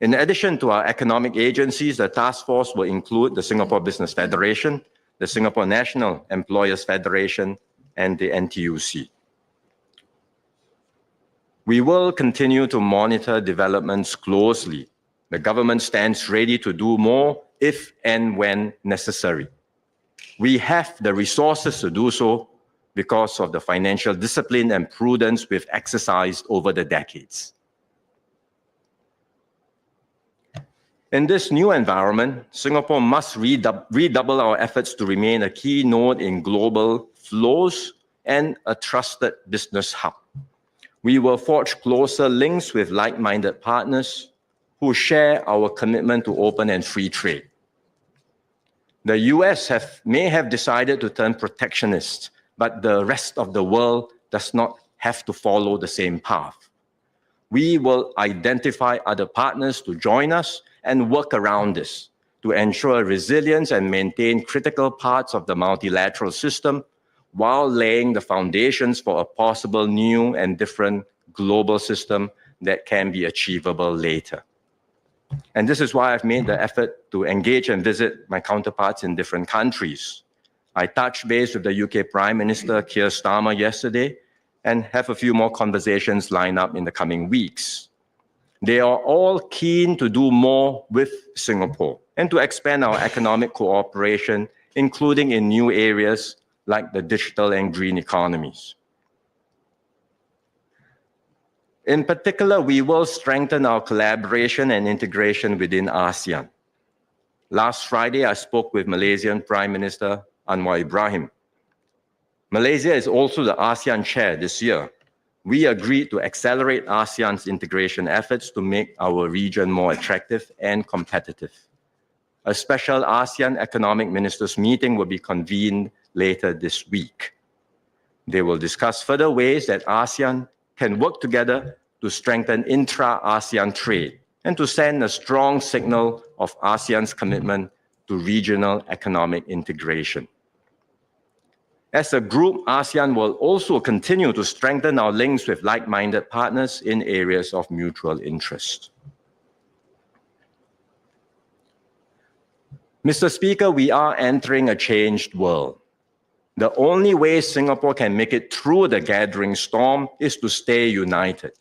In addition to our economic agencies, the task force will include the Singapore Business Federation, the Singapore National Employers Federation, and the NTUC. We will continue to monitor developments closely. The government stands ready to do more if and when necessary. We have the resources to do so because of the financial discipline and prudence we've exercised over the decades. In this new environment, Singapore must redouble our efforts to remain a key node in global flows and a trusted business hub. We will forge closer links with like-minded partners who share our commitment to open and free trade. The US may have decided to turn protectionist, but the rest of the world does not have to follow the same path. We will identify other partners to join us and work around this to ensure resilience and maintain critical parts of the multilateral system while laying the foundations for a possible new and different global system that can be achievable later. And this is why I've made the effort to engage and visit my counterparts in different countries. I touched base with the UK Prime Minister, Kier Starmer, yesterday, and have a few more conversations lined up in the coming weeks. They are all keen to do more with Singapore and to expand our economic cooperation, including in new areas like the digital and green economies. In particular, we will strengthen our collaboration and integration within ASEAN. Last Friday, I spoke with Malaysian Prime Minister Anwar Ibrahim. Malaysia is also the ASEAN chair this year. We agreed to accelerate ASEAN's integration efforts to make our region more attractive and competitive. A special ASEAN Economic Ministers meeting will be convened later this week. They will discuss further ways that ASEAN can work together to strengthen intra-ASEAN trade and to send a strong signal of ASEAN's commitment to regional economic integration. As a group, ASEAN will also continue to strengthen our links with like-minded partners in areas of mutual interest. Mr. Speaker, we are entering a changed world. The only way Singapore can make it through the gathering storm is to stay united,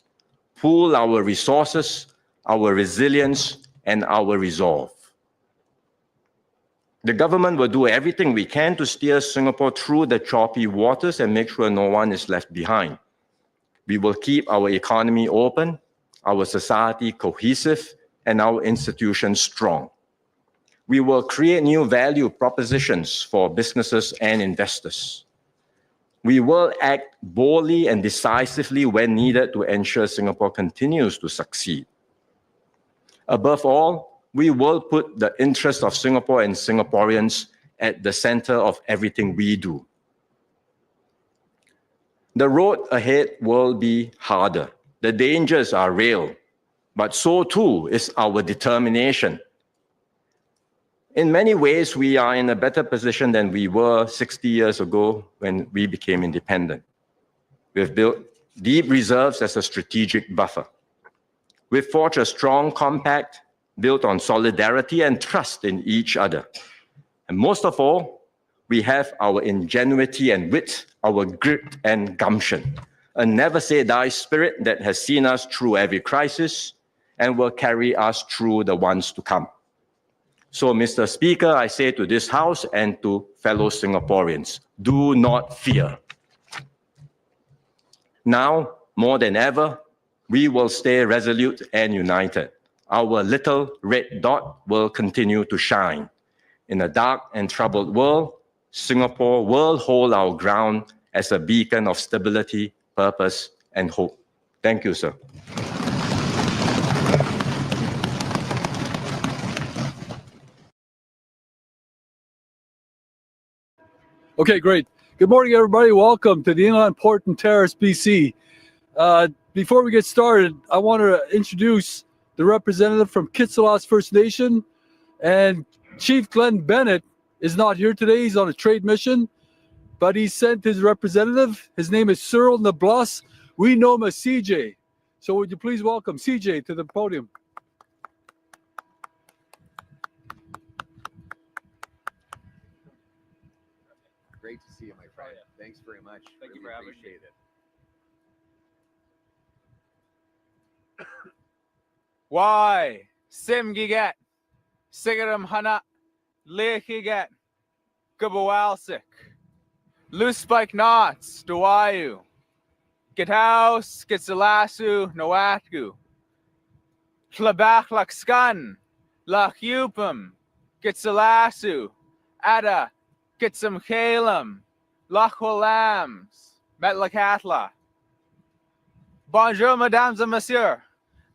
pool our resources, our resilience, and our resolve. The government will do everything we can to steer Singapore through the choppy waters and make sure no one is left behind. We will keep our economy open, our society cohesive, and our institutions strong. We will create new value propositions for businesses and investors. We will act boldly and decisively when needed to ensure Singapore continues to succeed. Above all, we will put the interests of Singapore and Singaporeans at the center of everything we do. The road ahead will be harder. The dangers are real, but so too is our determination. In many ways, we are in a better position than we were 60 years ago when we became independent. We've built deep reserves as a strategic buffer. We've forged a strong compact built on solidarity and trust in each other. And most of all, we have our ingenuity and wit, our grit and gumption, a never-say-die spirit that has seen us through every crisis and will carry us through the ones to come. So, Mr. Speaker, I say to this House and to fellow Singaporeans, do not fear. Now, more than ever, we will stay resolute and united. Our little red dot will continue to shine. In a dark and troubled world, Singapore will hold our ground as a beacon of stability, purpose, and hope. Thank you, sir. Okay, great. Good morning, everybody. Welcome to the Inland Port and Tariffs, BC. Before we get started, I want to introduce the representative from Kitsillas First Nation, and Chief Glenn Bennett is not here today. He's on a trade mission, but he sent his representative. His name is Cyril Nablas. We know him as CJ. So would you please welcome CJ to the podium? Great to see you, my friend. Thanks very much. Thank you for having me. Appreciate it. Why? Sim gigat. Sigaram hana. Lehigat. Gabawalsik. Loose spike knots. Dawayu. Get house. Get salasu. Noatgu. Tlabach lakskan. Lachupum. Get salasu. Ada. Get some kalam. Lachwalams. Metlakatla. Bonjour, mesdames et messieurs.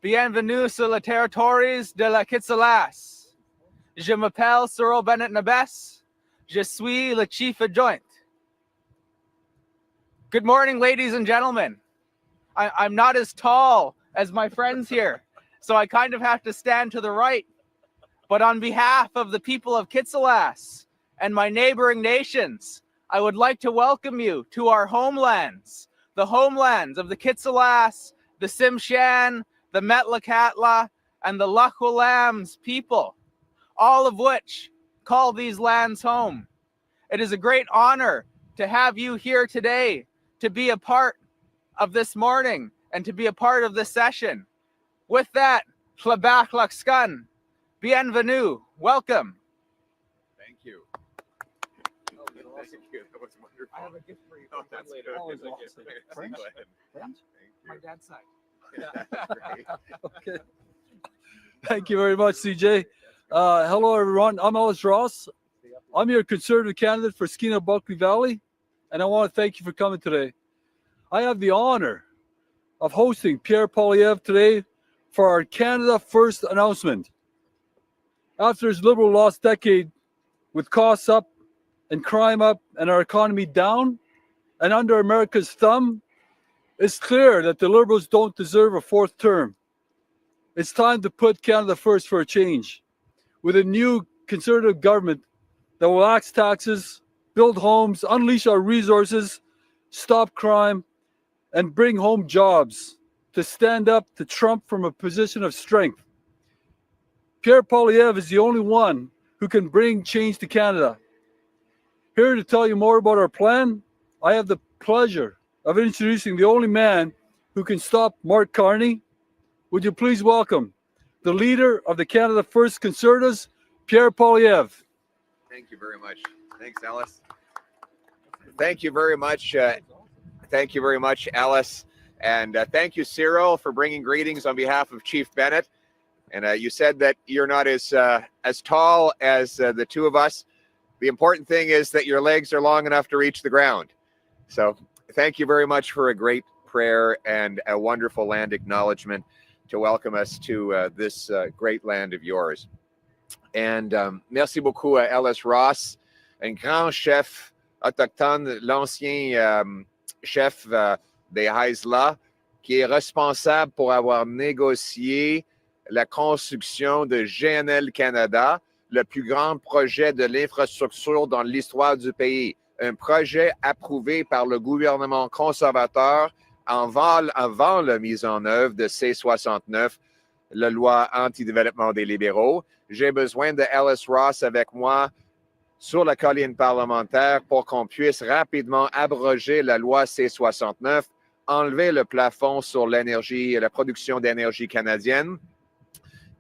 Bienvenue sur les territoires de la Kitsillas. Je m'appelle Cyril Bennett Nabes. Je suis le chief adjoint. Good morning, ladies and gentlemen. I'm not as tall as my friends here, so I kind of have to stand to the right. But on behalf of the people of Kitsillas and my neighboring nations, I would like to welcome you to our homelands, the homelands of the Kitsillas, the Tsimshian, the Metlakatla, and the Lachwalams people, all of which call these lands home. It is a great honor to have you here today, to be a part of this morning and to be a part of this session. With that, Tlabach Lakskan, bienvenue, welcome. Thank you. Oh, thank you. That was wonderful. I have a gift for you. Oh, that's later. good. Always awesome. French? French? Thank My you. dad's side. That's great. Okay. Thank you very much, CJ. Hello, everyone. I'm Ellis Ross. I'm your Conservative candidate for Skeena-Bulkley Valley, and I want to thank you for coming today. I have the honor of hosting Pierre Poilievre today for our Canada First announcement. After his Liberal lost decade with costs up and crime up and our economy down and under America's thumb, it's clear that the Liberals don't deserve a fourth term. It's time to put Canada first for a change, with a new Conservative government that will axe taxes, build homes, unleash our resources, stop crime, and bring home jobs, to stand up to Trump from a position of strength. Pierre Poilievre is the only one who can bring change to Canada. Here to tell you more about our plan, I have the pleasure of introducing the only man who can stop Mark Carney. Would you please welcome the leader of the Canada First Conservatives, Pierre Poilievre. Thank you very much. Thanks, Alice. Thank you very much. Thank you very much, Alice. And thank you, Cyril, for bringing greetings on behalf of Chief Bennett. And you said that you're not as tall as the two of us. The important thing is that your legs are long enough to reach the ground. So thank you very much for a great prayer and a wonderful land acknowledgement to welcome us to this great land of yours. And merci beaucoup à Ellis Ross, un grand chef autochtone, l'ancien chef des Haisla, qui est responsable pour avoir négocié la construction de GNL Canada, le plus grand projet de l'infrastructure dans l'histoire du pays. Un projet approuvé par le gouvernement conservateur avant la mise en œuvre de C-69, la loi anti-développement des libéraux. J'ai besoin de Ellis Ross avec moi sur la colline parlementaire pour qu'on puisse rapidement abroger la loi C-69, enlever le plafond sur l'énergie et la production d'énergie canadienne,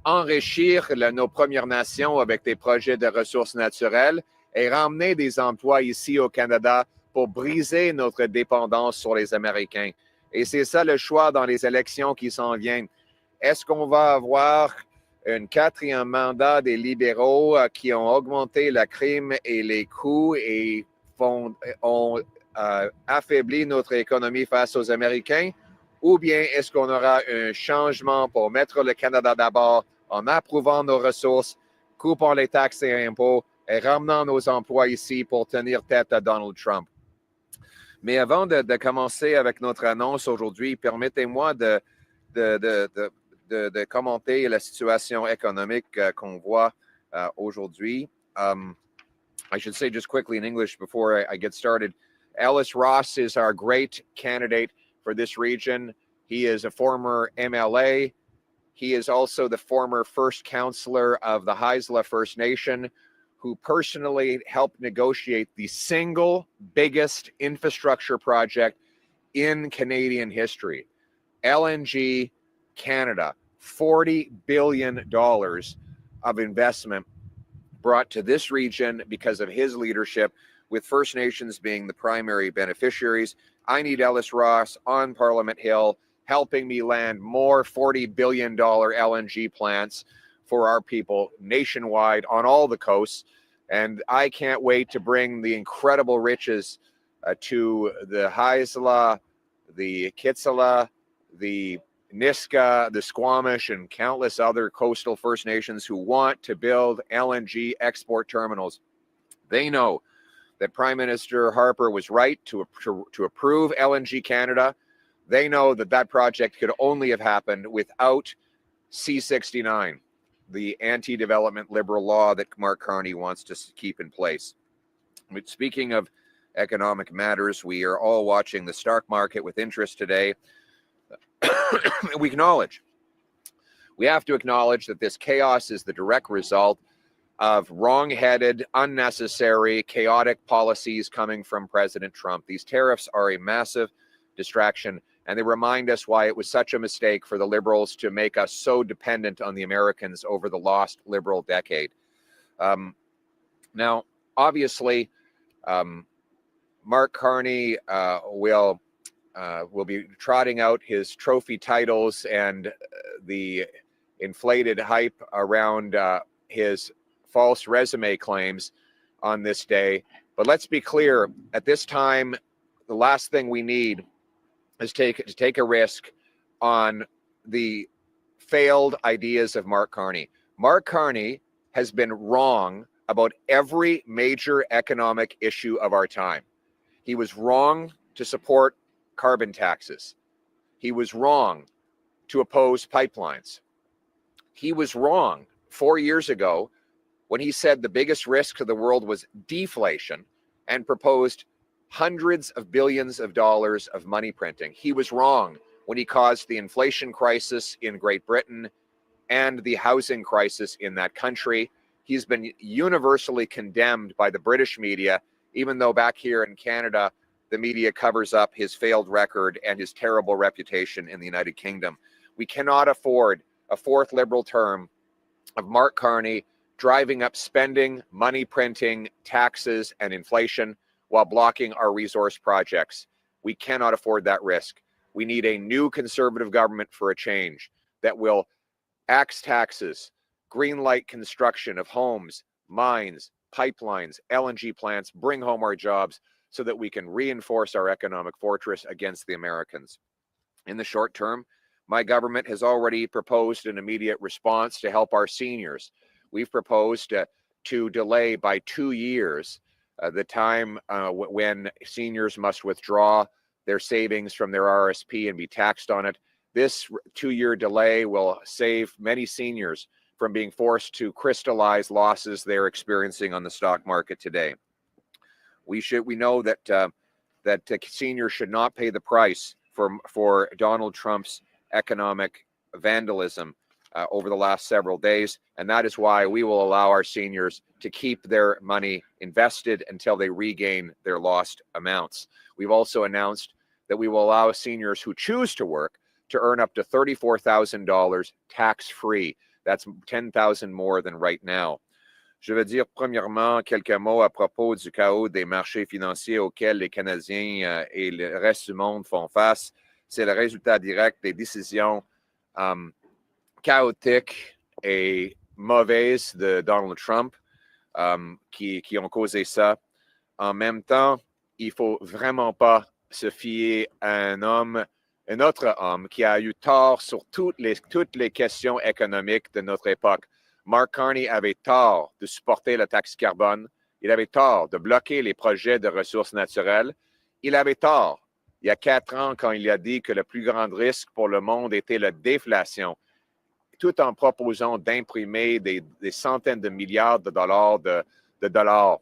enrichir nos Premières Nations avec des projets de ressources naturelles et ramener des emplois ici au Canada pour briser notre dépendance sur les Américains. Et c'est ça le choix dans les élections qui s'en viennent. Est-ce qu'on va avoir un quatrième mandat des libéraux qui ont augmenté la crime et les coûts et ont affaibli notre économie face aux Américains? Ou bien est-ce qu'on aura un changement pour mettre le Canada d'abord en approuvant nos ressources, coupant les taxes et impôts et ramenant nos emplois ici pour tenir tête à Donald Trump? Mais avant de commencer avec notre annonce aujourd'hui, permettez-moi de commenter la situation économique qu'on voit aujourd'hui. I should say just quickly in English before I get started, Ellis Ross is our great candidate for this region. He is a former MLA. He is also the former first counselor of the Haisla First Nation, who personally helped negotiate the single biggest infrastructure project in Canadian history. LNG Canada, $40 billion of investment brought to this region because of his leadership, with First Nations being the primary beneficiaries. I need Ellis Ross on Parliament Hill, helping me land more $40 billion LNG plants for our people nationwide on all the coasts. And I can't wait to bring the incredible riches to the Haisla, the Kitsala, the Niska, the Squamish, and countless other coastal First Nations who want to build LNG export terminals. They know that Prime Minister Harper was right to approve LNG Canada. They know that that project could only have happened without C-69, the anti-development liberal law that Mark Carney wants to keep in place. But speaking of economic matters, we are all watching the stock market with interest today. We have to acknowledge that this chaos is the direct result of wrong-headed, unnecessary, chaotic policies coming from President Trump. These tariffs are a massive distraction, and they remind us why it was such a mistake for the Liberals to make us so dependent on the Americans over the lost Liberal decade. Now, obviously, Mark Carney will be trotting out his trophy titles and the inflated hype around his false resume claims on this day. But let's be clear, at this time, the last thing we need is to take a risk on the failed ideas of Mark Carney. Mark Carney has been wrong about every major economic issue of our time. He was wrong to support carbon taxes. He was wrong to oppose pipelines. He was wrong 4 years ago when he said the biggest risk to the world was deflation and proposed hundreds of billions of dollars of money printing. He was wrong when he caused the inflation crisis in Great Britain and the housing crisis in that country. He's been universally condemned by the British media, even though back here in Canada, the media covers up his failed record and his terrible reputation in the United Kingdom. We cannot afford a fourth Liberal term of Mark Carney driving up spending, money printing, taxes, and inflation while blocking our resource projects. We cannot afford that risk. We need a new conservative government for a change that will axe taxes, green light construction of homes, mines, pipelines, LNG plants, bring home our jobs so that we can reinforce our economic fortress against the Americans. In the short term, my government has already proposed an immediate response to help our seniors. We've proposed to delay by 2 years the time when seniors must withdraw their savings from their RSP and be taxed on it. This 2-year delay will save many seniors from being forced to crystallize losses they're experiencing on the stock market today. We know that seniors should not pay the price for Donald Trump's economic vandalism over the last several days, and that is why we will allow our seniors to keep their money invested until they regain their lost amounts. We've also announced that we will allow seniors who choose to work to earn up to $34,000 tax-free. That's $10,000 more than right now. Je veux dire premièrement quelques mots à propos du chaos des marchés financiers auxquels les Canadiens et le reste du monde font face. C'est le résultat direct des décisions chaotiques et mauvaises de Donald Trump qui ont causé ça. En même temps, il ne faut vraiment pas se fier à un autre homme qui a eu tort sur toutes les questions économiques de notre époque. Mark Carney avait tort de supporter la taxe carbone. Il avait tort de bloquer les projets de ressources naturelles. Il avait tort, il y a 4 ans, quand il a dit que le plus grand risque pour le monde était la déflation, tout en proposant d'imprimer des centaines de milliards de dollars,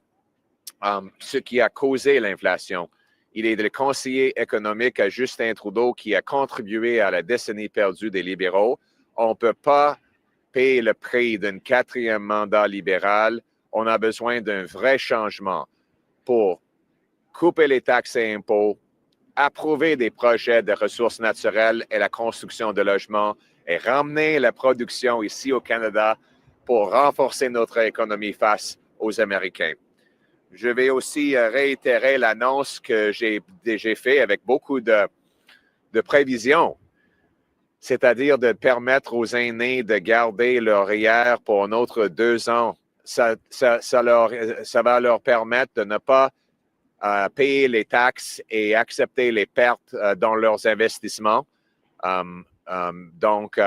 ce qui a causé l'inflation. Il est le conseiller économique à Justin Trudeau qui a contribué à la décennie perdue des libéraux. On ne peut pas payer le prix d'un 4e mandat libéral. On a besoin d'un vrai changement pour couper les taxes et impôts, approuver des projets de ressources naturelles et la construction de logements et ramener la production ici au Canada pour renforcer notre économie face aux Américains. Je vais aussi réitérer l'annonce que j'ai faite avec beaucoup de prévisions, c'est-à-dire de permettre aux aînés de garder leur REER pour un autre 2 ans. Ça va leur permettre de ne pas payer les taxes et accepter les pertes dans leurs investissements. Donc,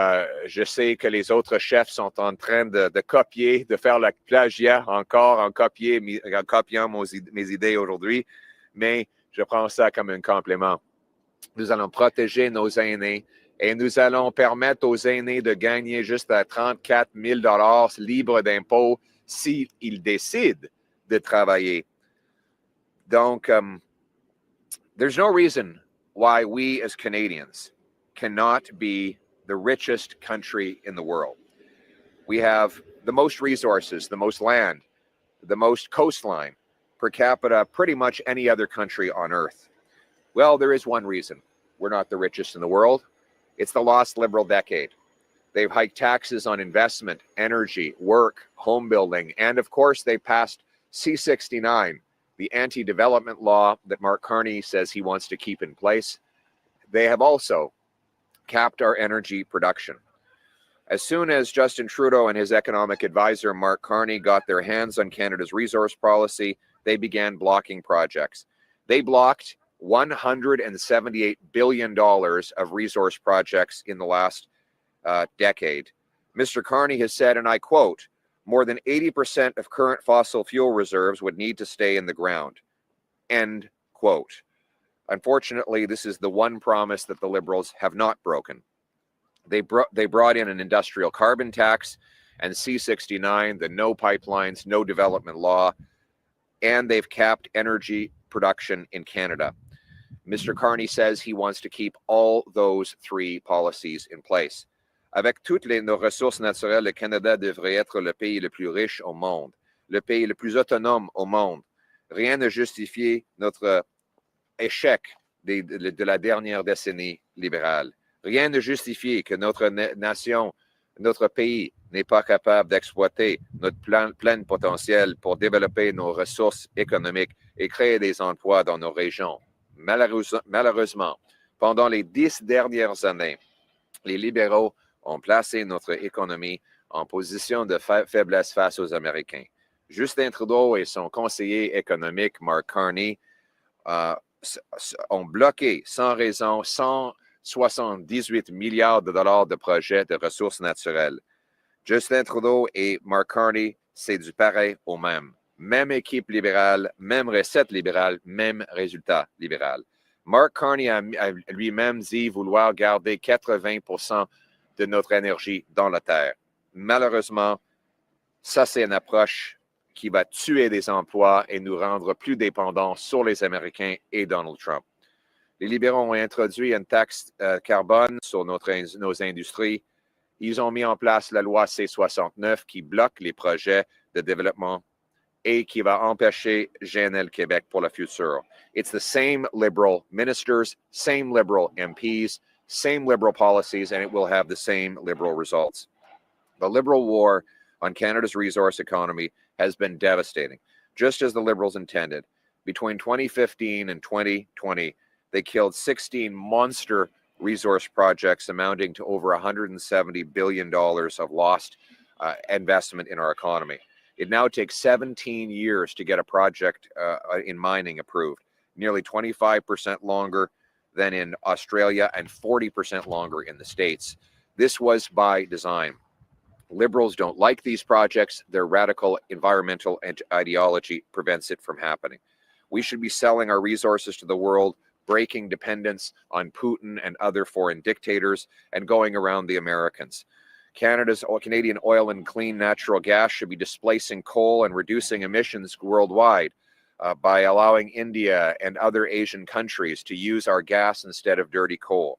je sais que les autres chefs sont en train de copier, de faire le plagiat encore en copiant mes idées aujourd'hui, mais je prends ça comme un compliment. Nous allons protéger nos aînés et nous allons permettre aux aînés de gagner juste à 34 000 $ libres d'impôts s'ils décident de travailler. Donc, there's no reason why we as Canadians cannot be the richest country in the world. We have the most resources, the most land, the most coastline per capita, pretty much any other country on earth. Well, there is one reason we're not the richest in the world. It's the lost Liberal decade. They've hiked taxes on investment, energy, work, home building, and of course they passed C-69, the anti-development law that Mark Carney says he wants to keep in place. They have also capped our energy production. As soon as Justin Trudeau and his economic advisor, Mark Carney, got their hands on Canada's resource policy, they began blocking projects. They blocked $178 billion of resource projects in the last decade. Mr. Carney has said, and I quote, more than 80% of current fossil fuel reserves would need to stay in the ground. End quote. Unfortunately, this is the one promise that the Liberals have not broken. They brought in an industrial carbon tax and C-69, the no pipelines, no development law, and they've capped energy production in Canada. Mr. Carney says he wants to keep all those 3 policies in place. Avec toutes nos ressources naturelles, le Canada devrait être le pays le plus riche au monde, le pays le plus autonome au monde. Rien ne justifie notre échec de la dernière décennie libérale. Rien ne justifie que notre nation, notre pays n'est pas capable d'exploiter notre plein potentiel pour développer nos ressources économiques et créer des emplois dans nos régions. Malheureusement, pendant les 10 dernières années, les libéraux ont placé notre économie en position de faiblesse face aux Américains. Justin Trudeau et son conseiller économique, Mark Carney, ont bloqué sans raison 178 milliards de dollars de projets de ressources naturelles. Justin Trudeau et Mark Carney, c'est du pareil au même. Même équipe libérale, même recette libérale, même résultat libéral. Mark Carney a lui-même dit vouloir garder 80% de notre énergie dans la terre. Malheureusement, ça c'est une approche qui va tuer des emplois et nous rendre plus dépendants sur les Américains et Donald Trump. Les libéraux ont introduit une taxe carbone sur nos industries. Ils ont mis en place la loi C-69 qui bloque les projets de développement et qui va empêcher GNL Québec pour le futur. It's the same liberal ministers, same liberal MPs, same liberal policies, and it will have the same liberal results. The liberal war on Canada's resource economy has been devastating, just as the Liberals intended. Between 2015 and 2020, they killed 16 monster resource projects amounting to over $170 billion of lost investment in our economy. It now takes 17 years to get a project in mining approved, nearly 25% longer than in Australia and 40% longer in the States. This was by design. Liberals don't like these projects. Their radical environmental ideology prevents it from happening. We should be selling our resources to the world, breaking dependence on Putin and other foreign dictators, and going around the Americans. Canadian oil and clean natural gas should be displacing coal and reducing emissions worldwide by allowing India and other Asian countries to use our gas instead of dirty coal.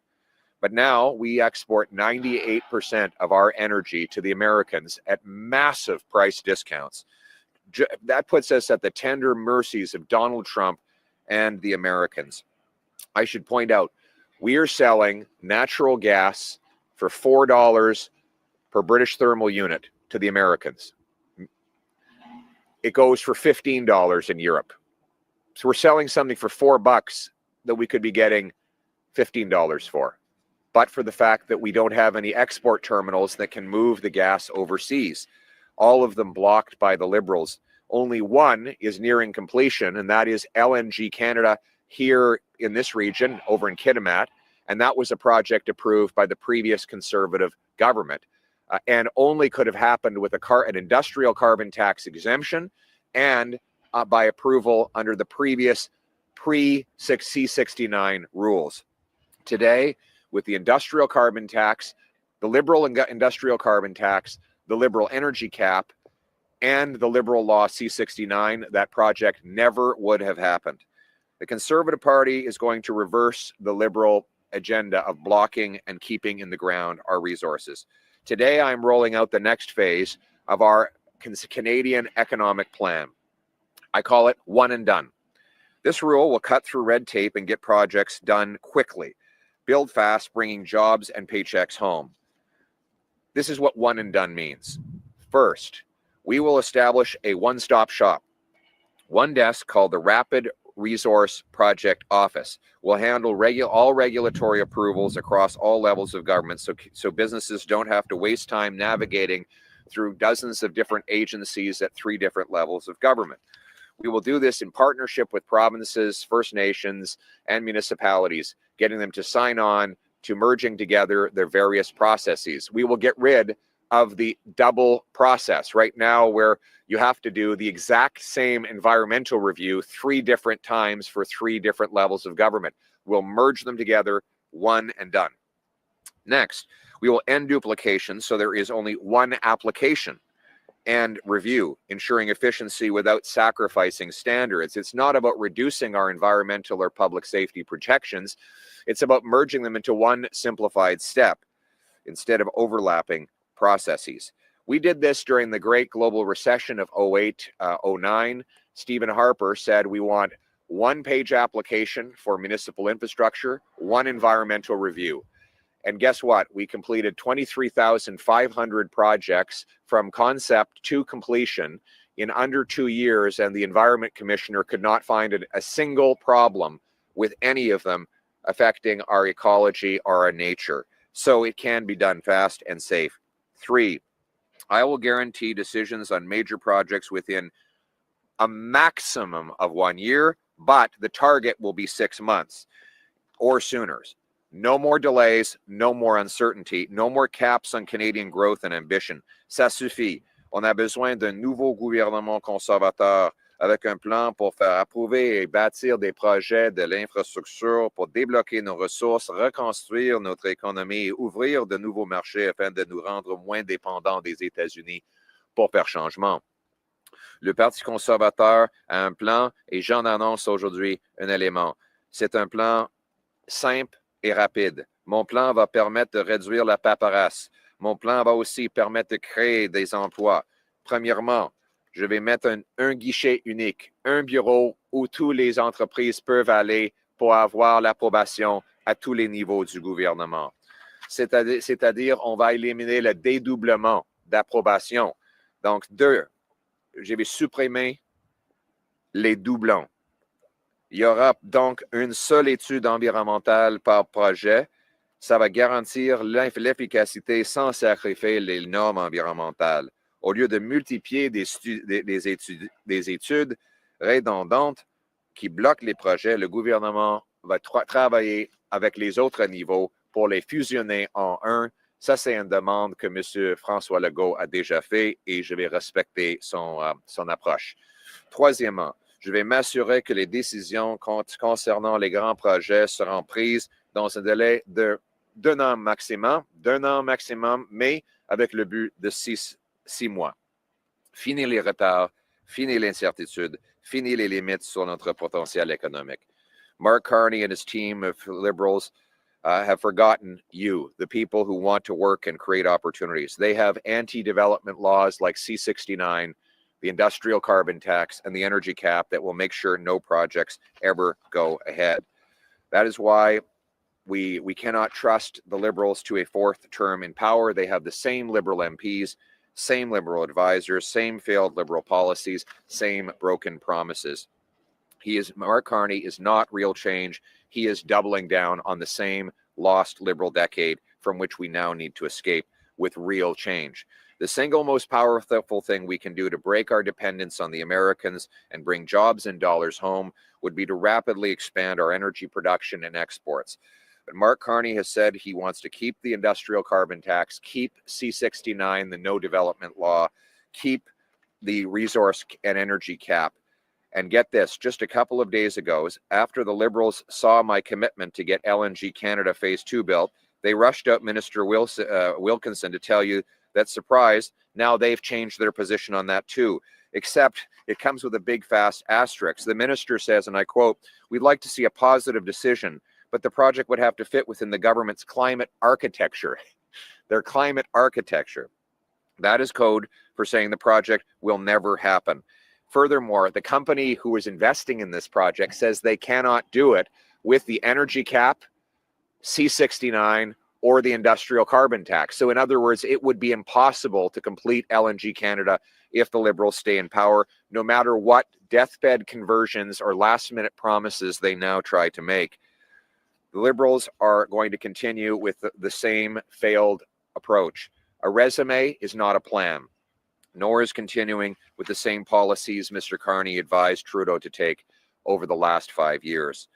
But now we export 98% of our energy to the Americans at massive price discounts. That puts us at the tender mercies of Donald Trump and the Americans. I should point out, we are selling natural gas for $4 per British thermal unit to the Americans. It goes for $15 in Europe. So we're selling something for $4 that we could be getting $15 for. But for the fact that we don't have any export terminals that can move the gas overseas, all of them blocked by the Liberals. Only one is nearing completion, and that is LNG Canada here in this region, over in Kitimat, and that was a project approved by the previous Conservative government, and only could have happened with an industrial carbon tax exemption and by approval under the previous pre-C69 rules. Today, with the industrial carbon tax, the Liberal industrial carbon tax, the Liberal energy cap, and the Liberal law C69, that project never would have happened. The Conservative Party is going to reverse the Liberal agenda of blocking and keeping in the ground our resources. Today, I'm rolling out the next phase of our Canadian economic plan. I call it one and done. This rule will cut through red tape and get projects done quickly. Build fast, bringing jobs and paychecks home. This is what one and done means. First, we will establish a one-stop shop. One desk called the Rapid Resource Project Office will handle all regulatory approvals across all levels of government so businesses don't have to waste time navigating through dozens of different agencies at 3 different levels of government. We will do this in partnership with provinces, First Nations, and municipalities, getting them to sign on to merging together their various processes. We will get rid of the double process right now where you have to do the exact same environmental review 3 different times for 3 different levels of government. We'll merge them together, one and done. Next, we will end duplication so there is only one application and review, ensuring efficiency without sacrificing standards. It's not about reducing our environmental or public safety protections. It's about merging them into one simplified step instead of overlapping processes. We did this during the great global recession of 08-09. Stephen Harper said we want 1-page application for municipal infrastructure, 1 environmental review. And guess what? We completed 23,500 projects from concept to completion in under 2 years, and the Environment Commissioner could not find a single problem with any of them affecting our ecology or our nature. So it can be done fast and safe. 3, I will guarantee decisions on major projects within a maximum of 1 year, but the target will be 6 months or sooner. No more delays, no more uncertainty, no more caps on Canadian growth and ambition. Ça suffit. On a besoin d'un nouveau gouvernement conservateur avec un plan pour faire approuver et bâtir des projets de l'infrastructure pour débloquer nos ressources, reconstruire notre économie et ouvrir de nouveaux marchés afin de nous rendre moins dépendants des États-Unis pour faire changement. Le Parti conservateur a un plan et j'en annonce aujourd'hui un élément. C'est un plan simple et rapide. Mon plan va permettre de réduire la paperasse. Mon plan va aussi permettre de créer des emplois. Premièrement, je vais mettre un guichet unique, un bureau où toutes les entreprises peuvent aller pour avoir l'approbation à tous les niveaux du gouvernement. C'est-à-dire, on va éliminer le dédoublement d'approbation. Donc, 2, je vais supprimer les doublons. Il y aura donc une seule étude environnementale par projet. Ça va garantir l'efficacité sans sacrifier les normes environnementales. Au lieu de multiplier des études redondantes qui bloquent les projets, le gouvernement va travailler avec les autres niveaux pour les fusionner en un. Ça, c'est une demande que M. François Legault a déjà fait et je vais respecter son approche. Troisièmement, je vais m'assurer que les décisions concernant les grands projets seront prises dans un délai d'un an maximum, mais avec le but de 6 mois. Fini les retards, fini l'incertitude, fini les limites sur notre potentiel économique. Mark Carney and his team of Liberals have forgotten you, the people who want to work and create opportunities. They have anti-development laws like C-69, the industrial carbon tax, and the energy cap that will make sure no projects ever go ahead. That is why we cannot trust the Liberals to a 4th term in power. They have the same Liberal MPs, same Liberal advisors, same failed Liberal policies, same broken promises. Mark Carney is not real change. He is doubling down on the same lost Liberal decade from which we now need to escape with real change. The single most powerful thing we can do to break our dependence on the Americans and bring jobs and dollars home would be to rapidly expand our energy production and exports. But Mark Carney has said he wants to keep the industrial carbon tax, keep C-69, the no development law, keep the resource and energy cap. And get this, just a couple of days ago, after the Liberals saw my commitment to get LNG Canada Phase 2 built, they rushed out Minister Wilkinson to tell you that, surprise, now they've changed their position on that too. Except it comes with a big fast asterisk. The minister says, and I quote, "We'd like to see a positive decision, but the project would have to fit within the government's climate architecture." Their climate architecture. That is code for saying the project will never happen. Furthermore, the company who is investing in this project says they cannot do it with the energy cap, C-69, or the industrial carbon tax. So in other words, it would be impossible to complete LNG Canada if the Liberals stay in power, no matter what deathbed conversions or last-minute promises they now try to make. The Liberals are going to continue with the same failed approach. A resume is not a plan, nor is continuing with the same policies Mr. Carney advised Trudeau to take over the last 5 years.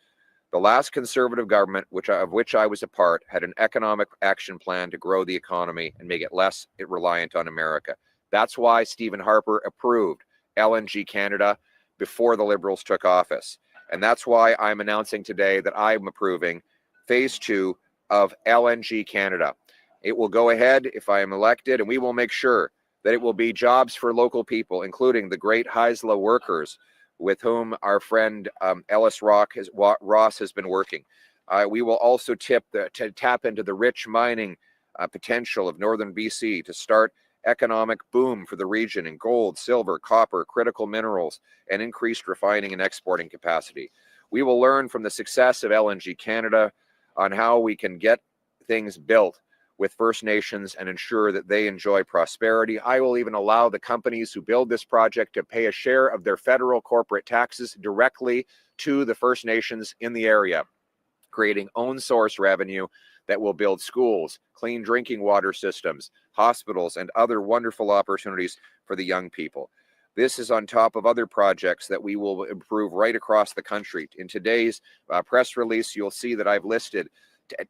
The last Conservative government, of which I was a part, had an economic action plan to grow the economy and make it less reliant on America. That's why Stephen Harper approved LNG Canada before the Liberals took office. And that's why I'm announcing today that I'm approving Phase 2 of LNG Canada. It will go ahead if I am elected, and we will make sure that it will be jobs for local people, including the great Haisla workers with whom our friend Ellis Ross has been working. We will also tap into the rich mining potential of northern BC to start economic boom for the region in gold, silver, copper, critical minerals, and increased refining and exporting capacity. We will learn from the success of LNG Canada on how we can get things built with First Nations and ensure that they enjoy prosperity. I will even allow the companies who build this project to pay a share of their federal corporate taxes directly to the First Nations in the area, creating own source revenue that will build schools, clean drinking water systems, hospitals, and other wonderful opportunities for the young people. This is on top of other projects that we will improve right across the country. In today's press release, you'll see that I've listed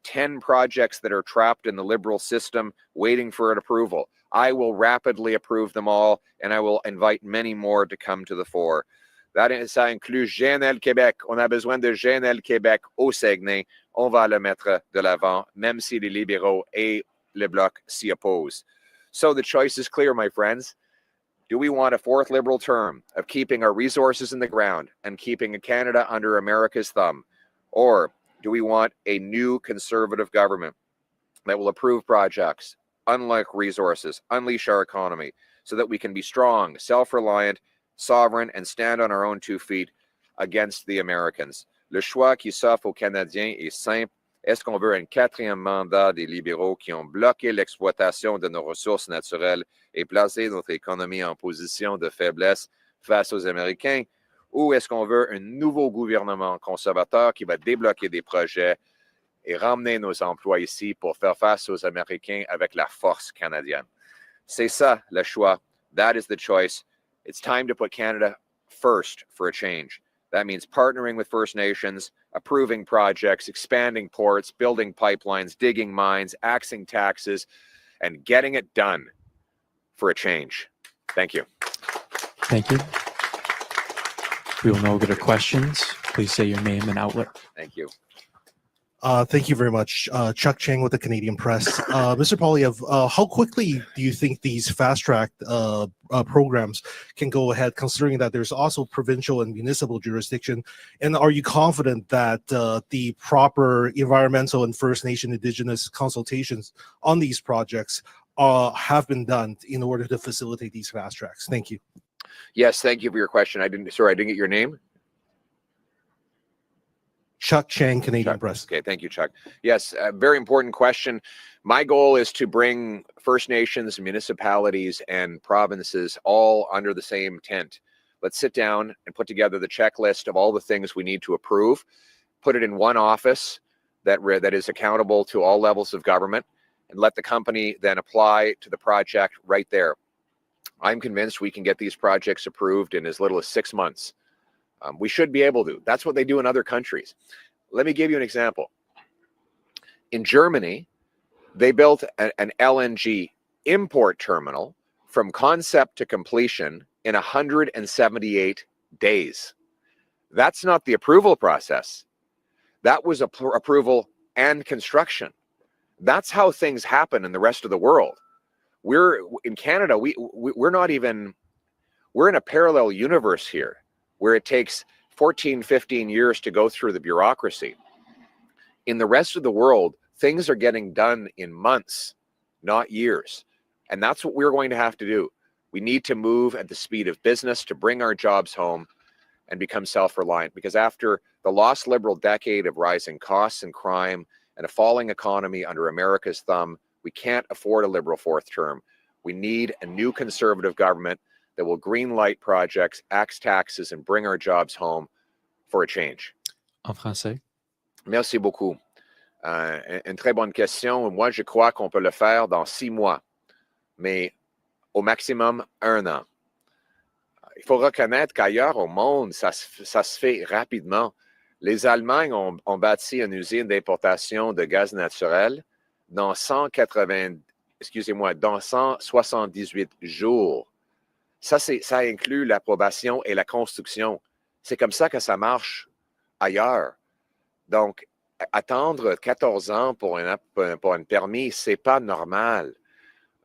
10 projects that are trapped in the Liberal system waiting for an approval. I will rapidly approve them all, and I will invite many more to come to the fore. Ça inclut GNL Québec. On a besoin de GNL Québec au Saguenay. On va le mettre de l'avant, même si les libéraux et le Bloc s'y opposent. So the choice is clear, my friends. Do we want a fourth Liberal term of keeping our resources in the ground and keeping Canada under America's thumb? Or do we want a new Conservative government that will approve projects, unlock resources, unleash our economy, so that we can be strong, self-reliant, sovereign, and stand on our own 2 feet against the Americans? Le choix qui s'offre aux Canadiens est simple. Est-ce qu'on veut un 4e mandat des libéraux qui ont bloqué l'exploitation de nos ressources naturelles et placé notre économie en position de faiblesse face aux Américains? Ou est-ce qu'on veut un nouveau gouvernement conservateur qui va débloquer des projets et ramener nos emplois ici pour faire face aux Américains avec la force canadienne? C'est ça le choix. That is the choice. It's time to put Canada first for a change. That means partnering with First Nations, approving projects, expanding ports, building pipelines, digging mines, axing taxes, and getting it done for a change. Thank you. Thank you. We will now go to questions. Please say your name and outlet. Thank you. Thank you very much. Chuck Chang with the Canadian Press. Mr. Poilievre, how quickly do you think these fast-track programs can go ahead, considering that there's also provincial and municipal jurisdiction? And are you confident that the proper environmental and First Nation Indigenous consultations on these projects have been done in order to facilitate these fast tracks? Thank you. Yes, thank you for your question. I didn't get your name. Chuck Chang, Canadian Chuck. Press. Okay, thank you, Chuck. Yes, a very important question. My goal is to bring First Nations, municipalities, and provinces all under the same tent. Let's sit down and put together the checklist of all the things we need to approve, put it in one office that is accountable to all levels of government, and let the company then apply to the project right there. I'm convinced we can get these projects approved in as little as 6 months. We should be able to. That's what they do in other countries. Let me give you an example. In Germany, they built an LNG import terminal from concept to completion in 178 days. That's not the approval process. That was approval and construction. That's how things happen in the rest of the world. We're in Canada, we're not even, we're in a parallel universe here where it takes 14, 15 years to go through the bureaucracy. In the rest of the world, things are getting done in months, not years. And that's what we're going to have to do. We need to move at the speed of business to bring our jobs home and become self-reliant, because after the lost Liberal decade of rising costs and crime and a falling economy under America's thumb, we can't afford a Liberal fourth term. We need a new Conservative government that will green light projects, axe taxes, and bring our jobs home for a change. En français. Merci beaucoup. Une très bonne question. Moi, je crois qu'on peut le faire dans 6 mois, mais au maximum 1 an. Il faut reconnaître qu'ailleurs au monde, ça se fait rapidement. Les Allemands ont bâti une usine d'importation de gaz naturel dans 178 jours. Ça inclut l'approbation et la construction. C'est comme ça que ça marche ailleurs. Donc, attendre 14 ans pour un permis, c'est pas normal.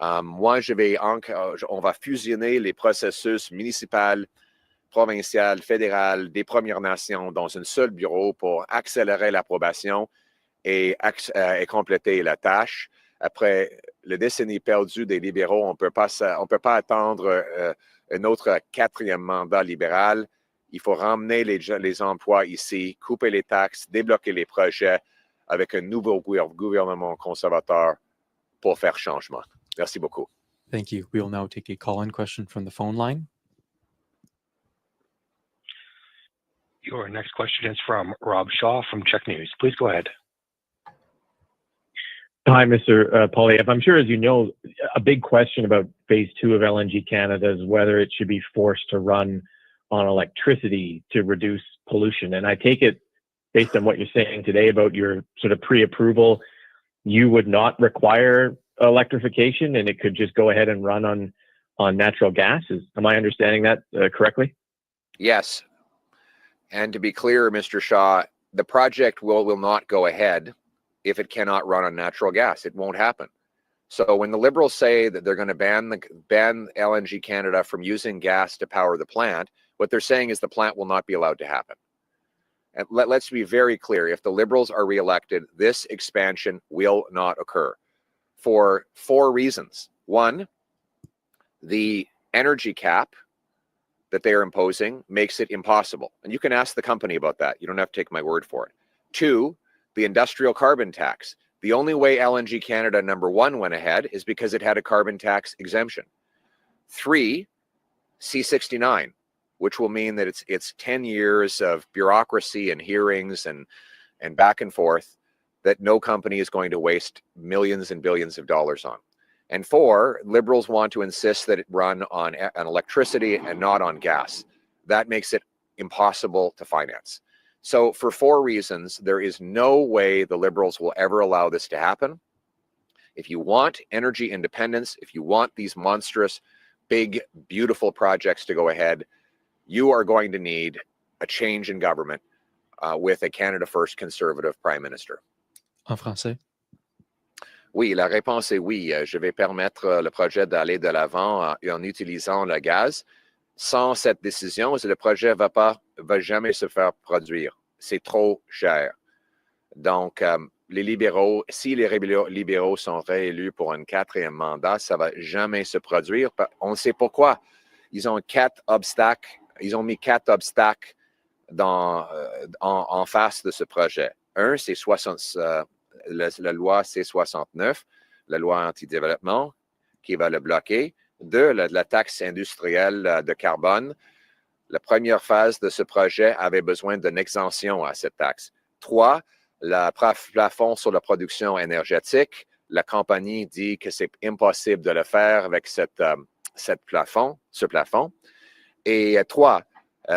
Moi, on va fusionner les processus municipal, provincial, fédéral, des Premières Nations dans un seul bureau pour accélérer l'approbation et compléter la tâche. Après les décennies perdues des libéraux, on ne peut pas attendre un autre 4e mandat libéral. Il faut ramener les emplois ici, couper les taxes, débloquer les projets, avec un nouveau gouvernement conservateur pour faire changement. Merci beaucoup. Thank you. We will now take a call-in question from the phone line. Your next question is from Rob Shaw from Czech News. Please go ahead. Hi, Mr. Poilievre. I'm sure, as you know, a big question about phase 2 of LNG Canada is whether it should be forced to run on electricity to reduce pollution. And I take it, based on what you're saying today about your sort of pre-approval, you would not require electrification and it could just go ahead and run on natural gas. Am I understanding that correctly? Yes. And to be clear, Mr. Shaw, the project will not go ahead if it cannot run on natural gas. It won't happen. So when the Liberals say that they're going to ban LNG Canada from using gas to power the plant, what they're saying is the plant will not be allowed to happen. And let's be very clear. If the Liberals are reelected, this expansion will not occur for 4 reasons. 1, the energy cap that they are imposing makes it impossible. And you can ask the company about that. You don't have to take my word for it. 2, the industrial carbon tax. The only way LNG Canada #1 went ahead is because it had a carbon tax exemption. 3, C69, which will mean that it's 10 years of bureaucracy and hearings and back and forth that no company is going to waste millions and billions of dollars on. And 4, Liberals want to insist that it run on electricity and not on gas. That makes it impossible to finance. So for 4 reasons, there is no way the Liberals will ever allow this to happen. If you want energy independence, if you want these monstrous, big, beautiful projects to go ahead, you are going to need a change in government with a Canada First conservative prime minister. En français. Oui, la réponse est oui. Je vais permettre le projet d'aller de l'avant en utilisant le gaz. Sans cette décision, le projet va jamais se faire produire. C'est trop cher. Donc, les libéraux, si les libéraux sont réélus pour un 4e mandat, ça va jamais se produire. On sait pourquoi. Ils ont 4 obstacles. Ils ont mis 4 obstacles en face de ce projet. 1, c'est la loi C69, la loi anti-développement, qui va le bloquer. 2, la taxe industrielle de carbone. La première phase de ce projet avait besoin d'une exemption à cette taxe. 3, le plafond sur la production énergétique. La compagnie dit que c'est impossible de le faire avec ce plafond. Et 3,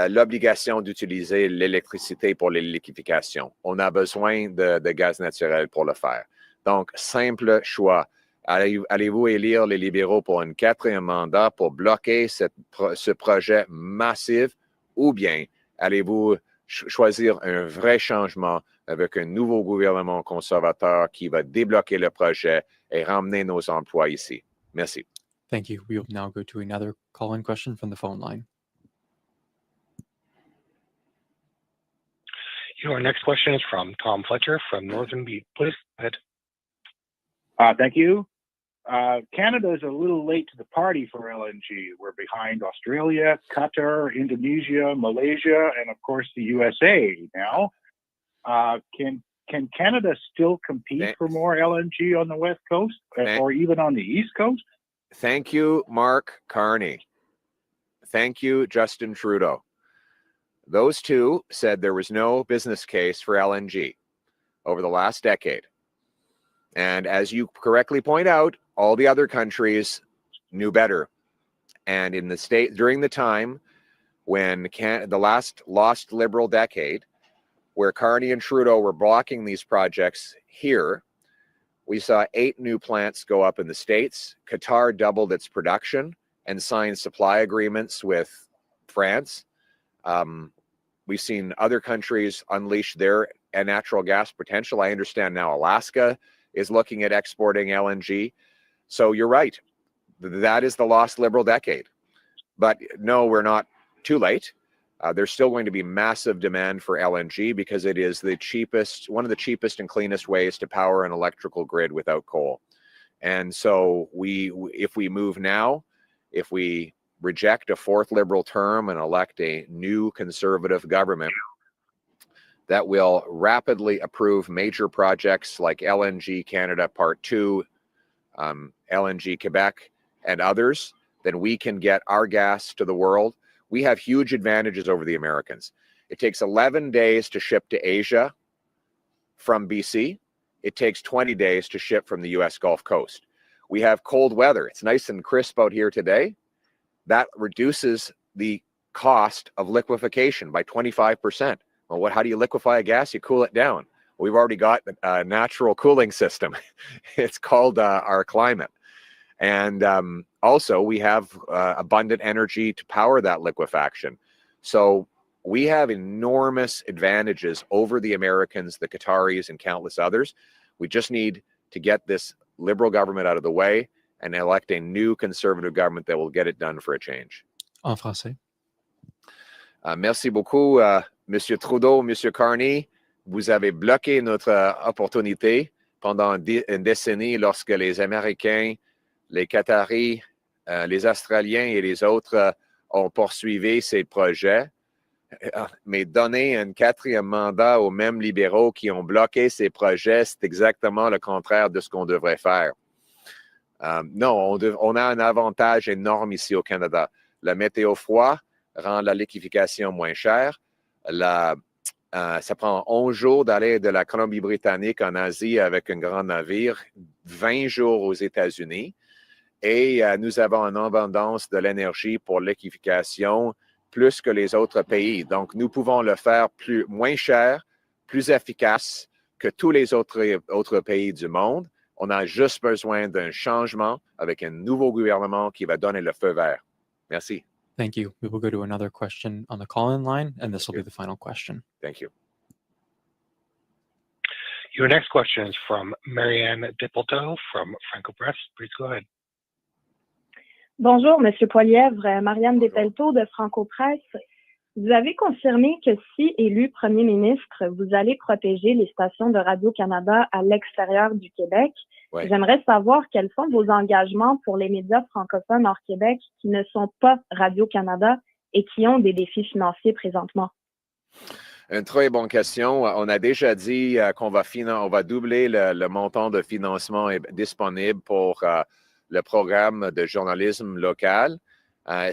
l'obligation d'utiliser l'électricité pour les liquéfaction. On a besoin de gaz naturel pour le faire. Donc, simple choix. Allez-vous élire les libéraux pour un 4e mandat pour bloquer ce projet massif ou bien allez-vous choisir un vrai changement avec un nouveau gouvernement conservateur qui va débloquer le projet et ramener nos emplois ici? Merci. Thank you. We will now go to another call-in question from the phone line. Your next question is from Tom Fletcher from Northern Beat. Please go ahead. Thank you. Canada is a little late to the party for LNG. We're behind Australia, Qatar, Indonesia, Malaysia, and of course the USA now. Can Canada still compete for more LNG on the West Coast or even on the East Coast? Thank you, Mark Carney. Thank you, Justin Trudeau. Those two said there was no business case for LNG over the last decade. And as you correctly point out, all the other countries knew better. And in the state during the time when the last lost Liberal decade, where Carney and Trudeau were blocking these projects here, we saw 8 new plants go up in the States. Qatar doubled its production and signed supply agreements with France. We've seen other countries unleash their natural gas potential. I understand now Alaska is looking at exporting LNG. So you're right. That is the lost Liberal decade. But no, we're not too late. There's still going to be massive demand for LNG because it is the cheapest, one of the cheapest and cleanest ways to power an electrical grid without coal. And so if we move now, if we reject a 4th Liberal term and elect a new conservative government, that will rapidly approve major projects like LNG Canada Part 2, LNG Quebec, and others, then we can get our gas to the world. We have huge advantages over the Americans. It takes 11 days to ship to Asia from BC. It takes 20 days to ship from the US Gulf Coast. We have cold weather. It's nice and crisp out here today. That reduces the cost of liquefaction by 25%. Well, how do you liquefy a gas? You cool it down. We've already got a natural cooling system. It's called our climate. And also we have abundant energy to power that liquefaction. So we have enormous advantages over the Americans, the Qataris, and countless others. We just need to get this Liberal government out of the way and elect a new Conservative government that will get it done for a change. En français. Merci beaucoup, Monsieur Trudeau, Monsieur Carney. Vous avez bloqué notre opportunité pendant une décennie lorsque les Américains, les Qataris, les Australiens et les autres ont poursuivi ces projets. Mais donner un quatrième mandat aux mêmes libéraux qui ont bloqué ces projets, c'est exactement le contraire de ce qu'on devrait faire. Non, on a un avantage énorme ici au Canada. La météo froid rend la liquéfaction moins chère. Ça prend 11 jours d'aller de la Colombie-Britannique en Asie avec un grand navire, 20 jours aux États-Unis. Et nous avons une abondance de l'énergie pour liquéfaction plus que les autres pays. Donc, nous pouvons le faire moins cher, plus efficace que tous les autres pays du monde. On a juste besoin d'un changement avec un nouveau gouvernement qui va donner le feu vert. Merci. Thank you. We will go to another question on the call-in line, and this will be the final question. Thank you. Your next question is from Marianne Dipolto from Franco Press. Please go ahead. Bonjour, Monsieur Poilièvre, Marianne Despelteaux de Franco-Presse. Vous avez confirmé que si élu Premier ministre, vous allez protéger les stations de Radio-Canada à l'extérieur du Québec. Ouais. J'aimerais savoir quels sont vos engagements pour les médias francophones hors Québec qui ne sont pas Radio-Canada et qui ont des défis financiers présentement. Une très bonne question. On a déjà dit qu'on va doubler le montant de financement disponible pour le programme de journalisme local.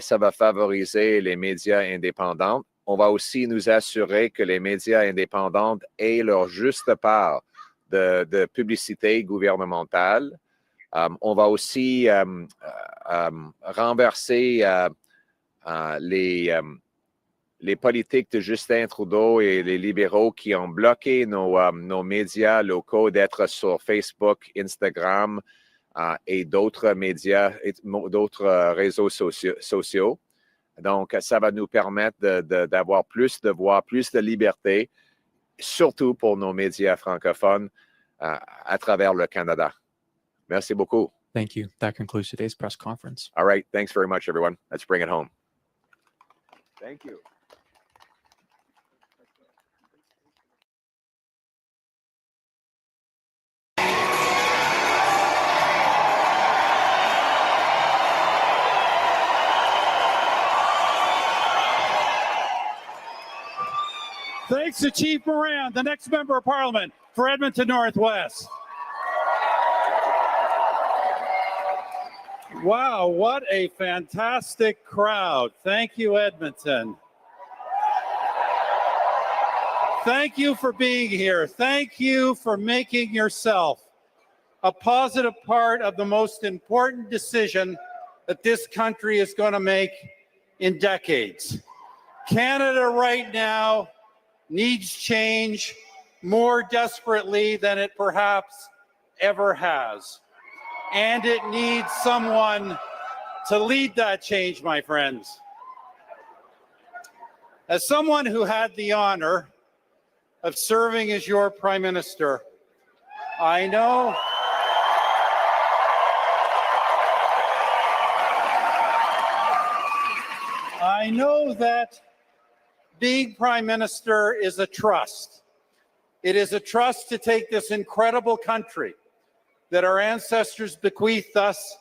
Ça va favoriser les médias indépendants. On va aussi nous assurer que les médias indépendants aient leur juste part de publicité gouvernementale. On va aussi renverser les politiques de Justin Trudeau et les libéraux qui ont bloqué nos médias locaux d'être sur Facebook, Instagram, et d'autres médias, d'autres réseaux sociaux. Donc, ça va nous permettre d'avoir plus de voix, plus de liberté, surtout pour nos médias francophones à travers le Canada. Merci beaucoup. Thank you. That concludes today's press conference. All right. Thanks very much, everyone. Let's bring it home. Thank you. Thanks to Chief Moran, the next member of Parliament for Edmonton Northwest. Wow, what a fantastic crowd. Thank you, Edmonton. Thank you for being here. Thank you for making yourself a positive part of the most important decision that this country is going to make in decades. Canada right now needs change more desperately than it perhaps ever has. And it needs someone to lead that change, my friends. As someone who had the honor of serving as your Prime Minister, I know that being Prime Minister is a trust. It is a trust to take this incredible country that our ancestors bequeathed us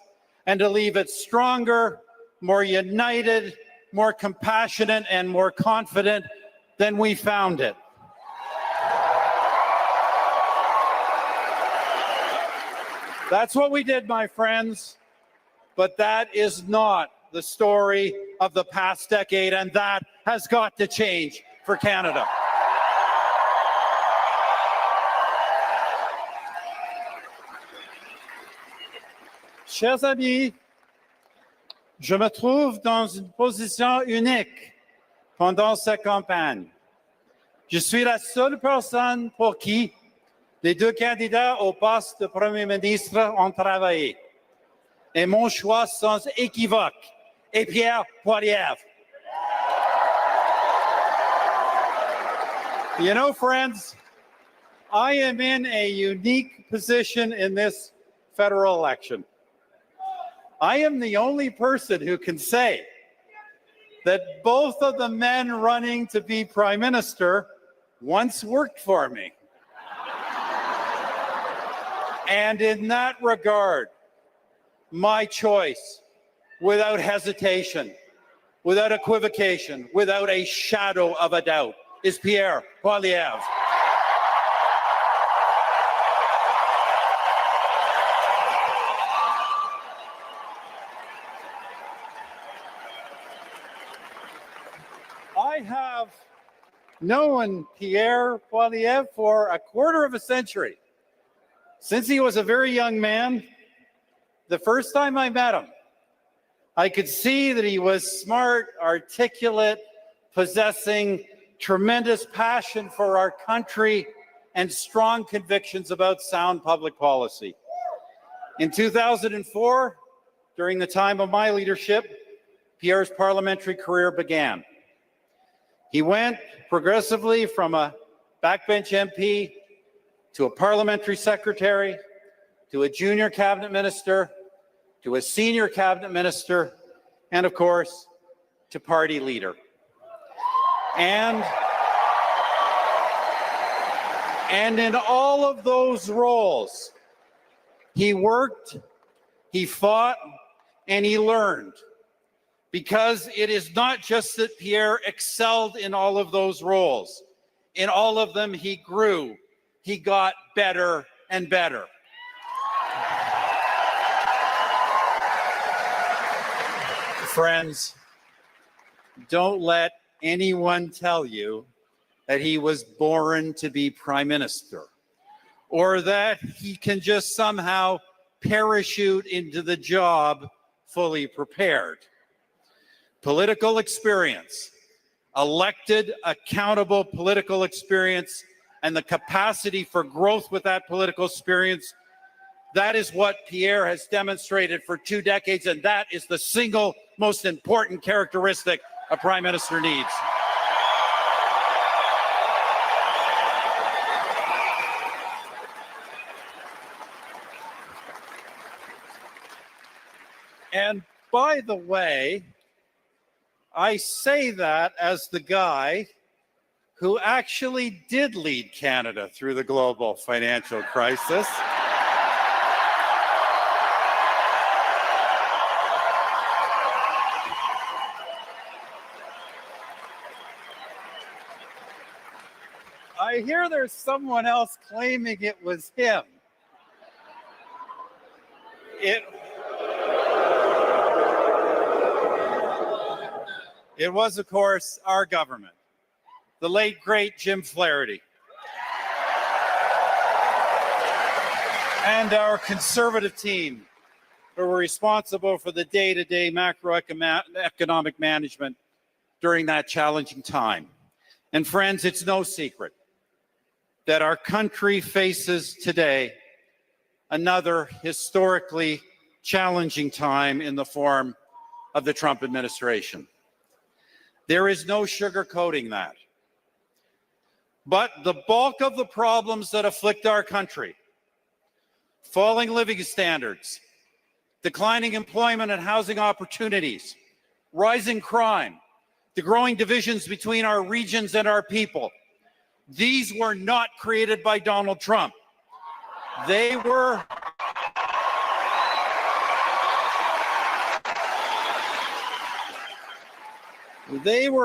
and to leave it stronger, more united, more compassionate, and more confident than we found it. That's what we did, my friends. But that is not the story of the past decade, and that has got to change for Canada. Chers amis, je me trouve dans une position unique pendant cette campagne. Je suis la seule personne pour qui les deux candidats au poste de Premier ministre ont travaillé. Et mon choix sans équivoque est Pierre Poilievre. You know, friends, I am in a unique position in this federal election. I am the only person who can say that both of the men running to be Prime Minister once worked for me. And in that regard, my choice, without hesitation, without equivocation, without a shadow of a doubt, is Pierre Poilievre. I have known Pierre Poilievre for a quarter of a century. Since he was a very young man, the first time I met him, I could see that he was smart, articulate, possessing tremendous passion for our country and strong convictions about sound public policy. In 2004, during the time of my leadership, Pierre's parliamentary career began. He went progressively from a backbench MP to a parliamentary secretary, to a junior cabinet minister, to a senior cabinet minister, and of course, to party leader. And in all of those roles, he worked, he fought, and he learned. Because it is not just that Pierre excelled in all of those roles. In all of them, he grew. He got better and better. Friends, don't let anyone tell you that he was born to be Prime Minister, or that he can just somehow parachute into the job fully prepared. Political experience, elected, accountable political experience, and the capacity for growth with that political experience, that is what Pierre has demonstrated for 2 decades, and that is the single most important characteristic a Prime Minister needs. And by the way, I say that as the guy who actually did lead Canada through the global financial crisis. I hear there's someone else claiming it was him. It was, of course, our government, the late, great Jim Flaherty, and our Conservative team who were responsible for the day-to-day macroeconomic management during that challenging time. And friends, it's no secret that our country faces today another historically challenging time in the form of the Trump administration. There is no sugarcoating that. But the bulk of the problems that afflict our country, falling living standards, declining employment and housing opportunities, rising crime, the growing divisions between our regions and our people, these were not created by Donald Trump. They were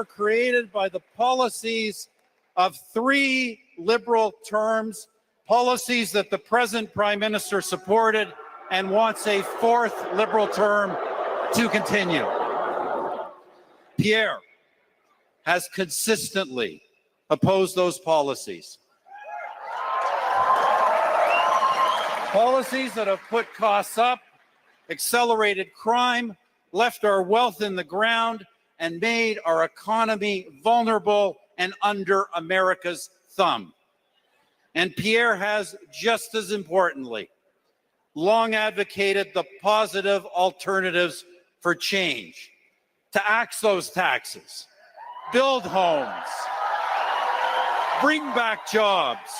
created by the policies of 3 Liberal terms, policies that the present Prime Minister supported and wants a fourth Liberal term to continue. Pierre has consistently opposed those policies. Policies that have put costs up, accelerated crime, left our wealth in the ground, and made our economy vulnerable and under America's thumb. And Pierre has, just as importantly, long advocated the positive alternatives for change, to axe those taxes, build homes, bring back jobs,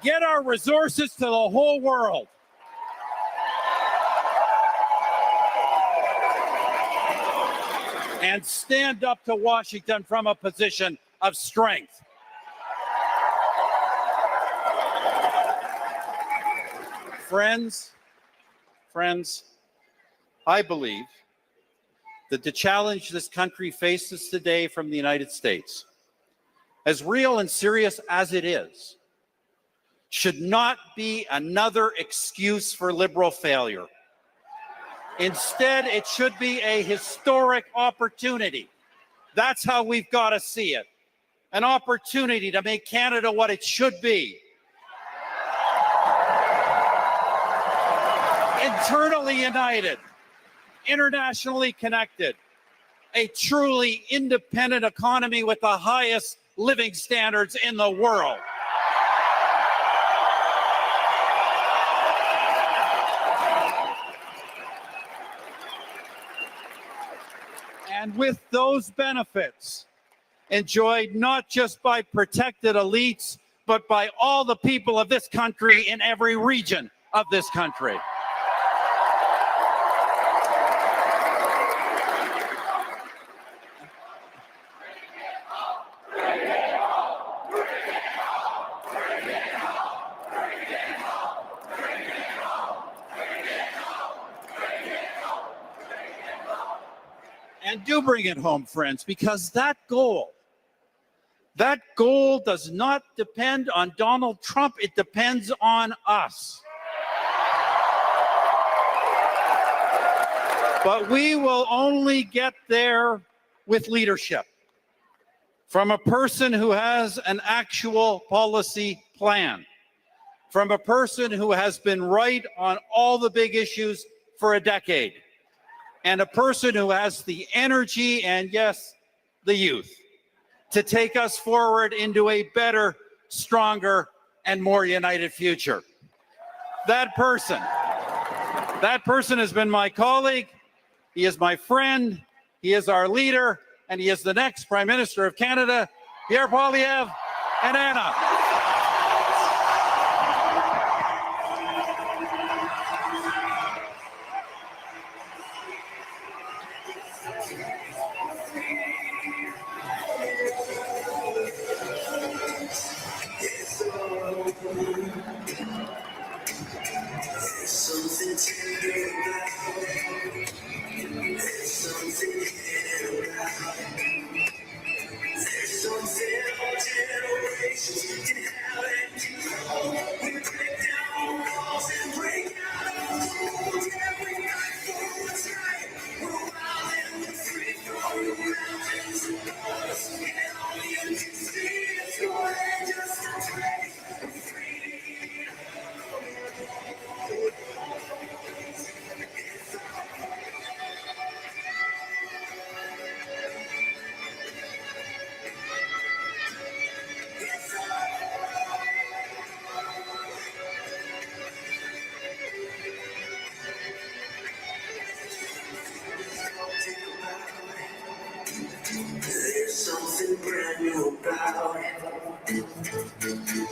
get our resources to the whole world. And stand up to Washington from a position of strength. Friends, I believe that the challenge this country faces today from the United States, as real and serious as it is, should not be another excuse for Liberal failure. Instead, it should be a historic opportunity. That's how we've got to see it. An opportunity to make Canada what it should be. Internally united, internationally connected, a truly independent economy with the highest living standards in the world. And with those benefits enjoyed not just by protected elites, but by all the people of this country in every region of this country. And do bring it home, friends, because that goal does not depend on Donald Trump. It depends on us. But we will only get there with leadership from a person who has an actual policy plan, from a person who has been right on all the big issues for a decade, and a person who has the energy and, yes, the youth to take us forward into a better, stronger, and more united future. That person has been my colleague, he is my friend, he is our leader, and he is the next Prime Minister of Canada, Pierre Poilievre and Anna. Something tender about, there's something hidden about, there's something our generations can have and control. We break down walls and break out of rules. Yeah, we fight for what's right. We're wild and we're free from the mountains and borders. And all you can see is more than just a trace. We're free. There's something brand new about it.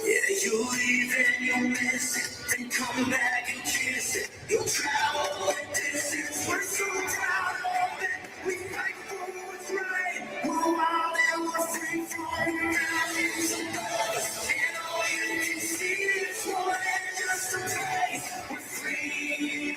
Yeah, you leave and you miss it, then come back and kiss it. You'll travel a distance, we're so proud of it. We fight for what's right, we're wild and we're free from the mountains and borders. And all you can see is more than just a place. We're free.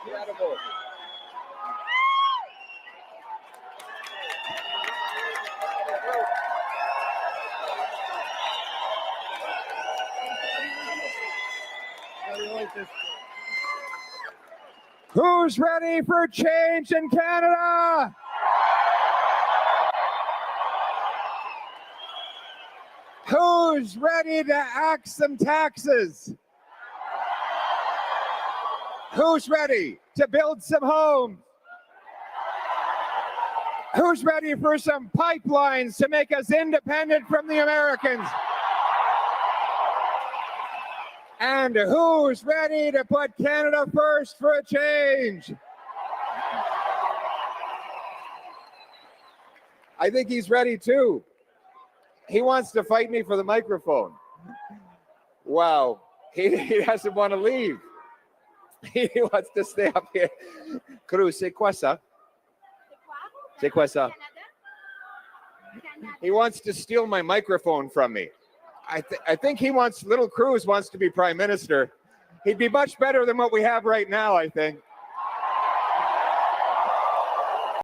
Incredible. Who's ready for change in Canada? Who's ready to axe some taxes? Who's ready to build some homes? Who's ready for some pipelines to make us independent from the Americans? And who's ready to put Canada first for a change? I think he's ready too. He wants to fight me for the microphone. Wow, he doesn't want to leave. He wants to stay up here. Cruz, c'est quoi ça? C'est quoi ça? He wants to steal my microphone from me. I think he wants, little Cruz wants to be prime minister. He'd be much better than what we have right now, I think.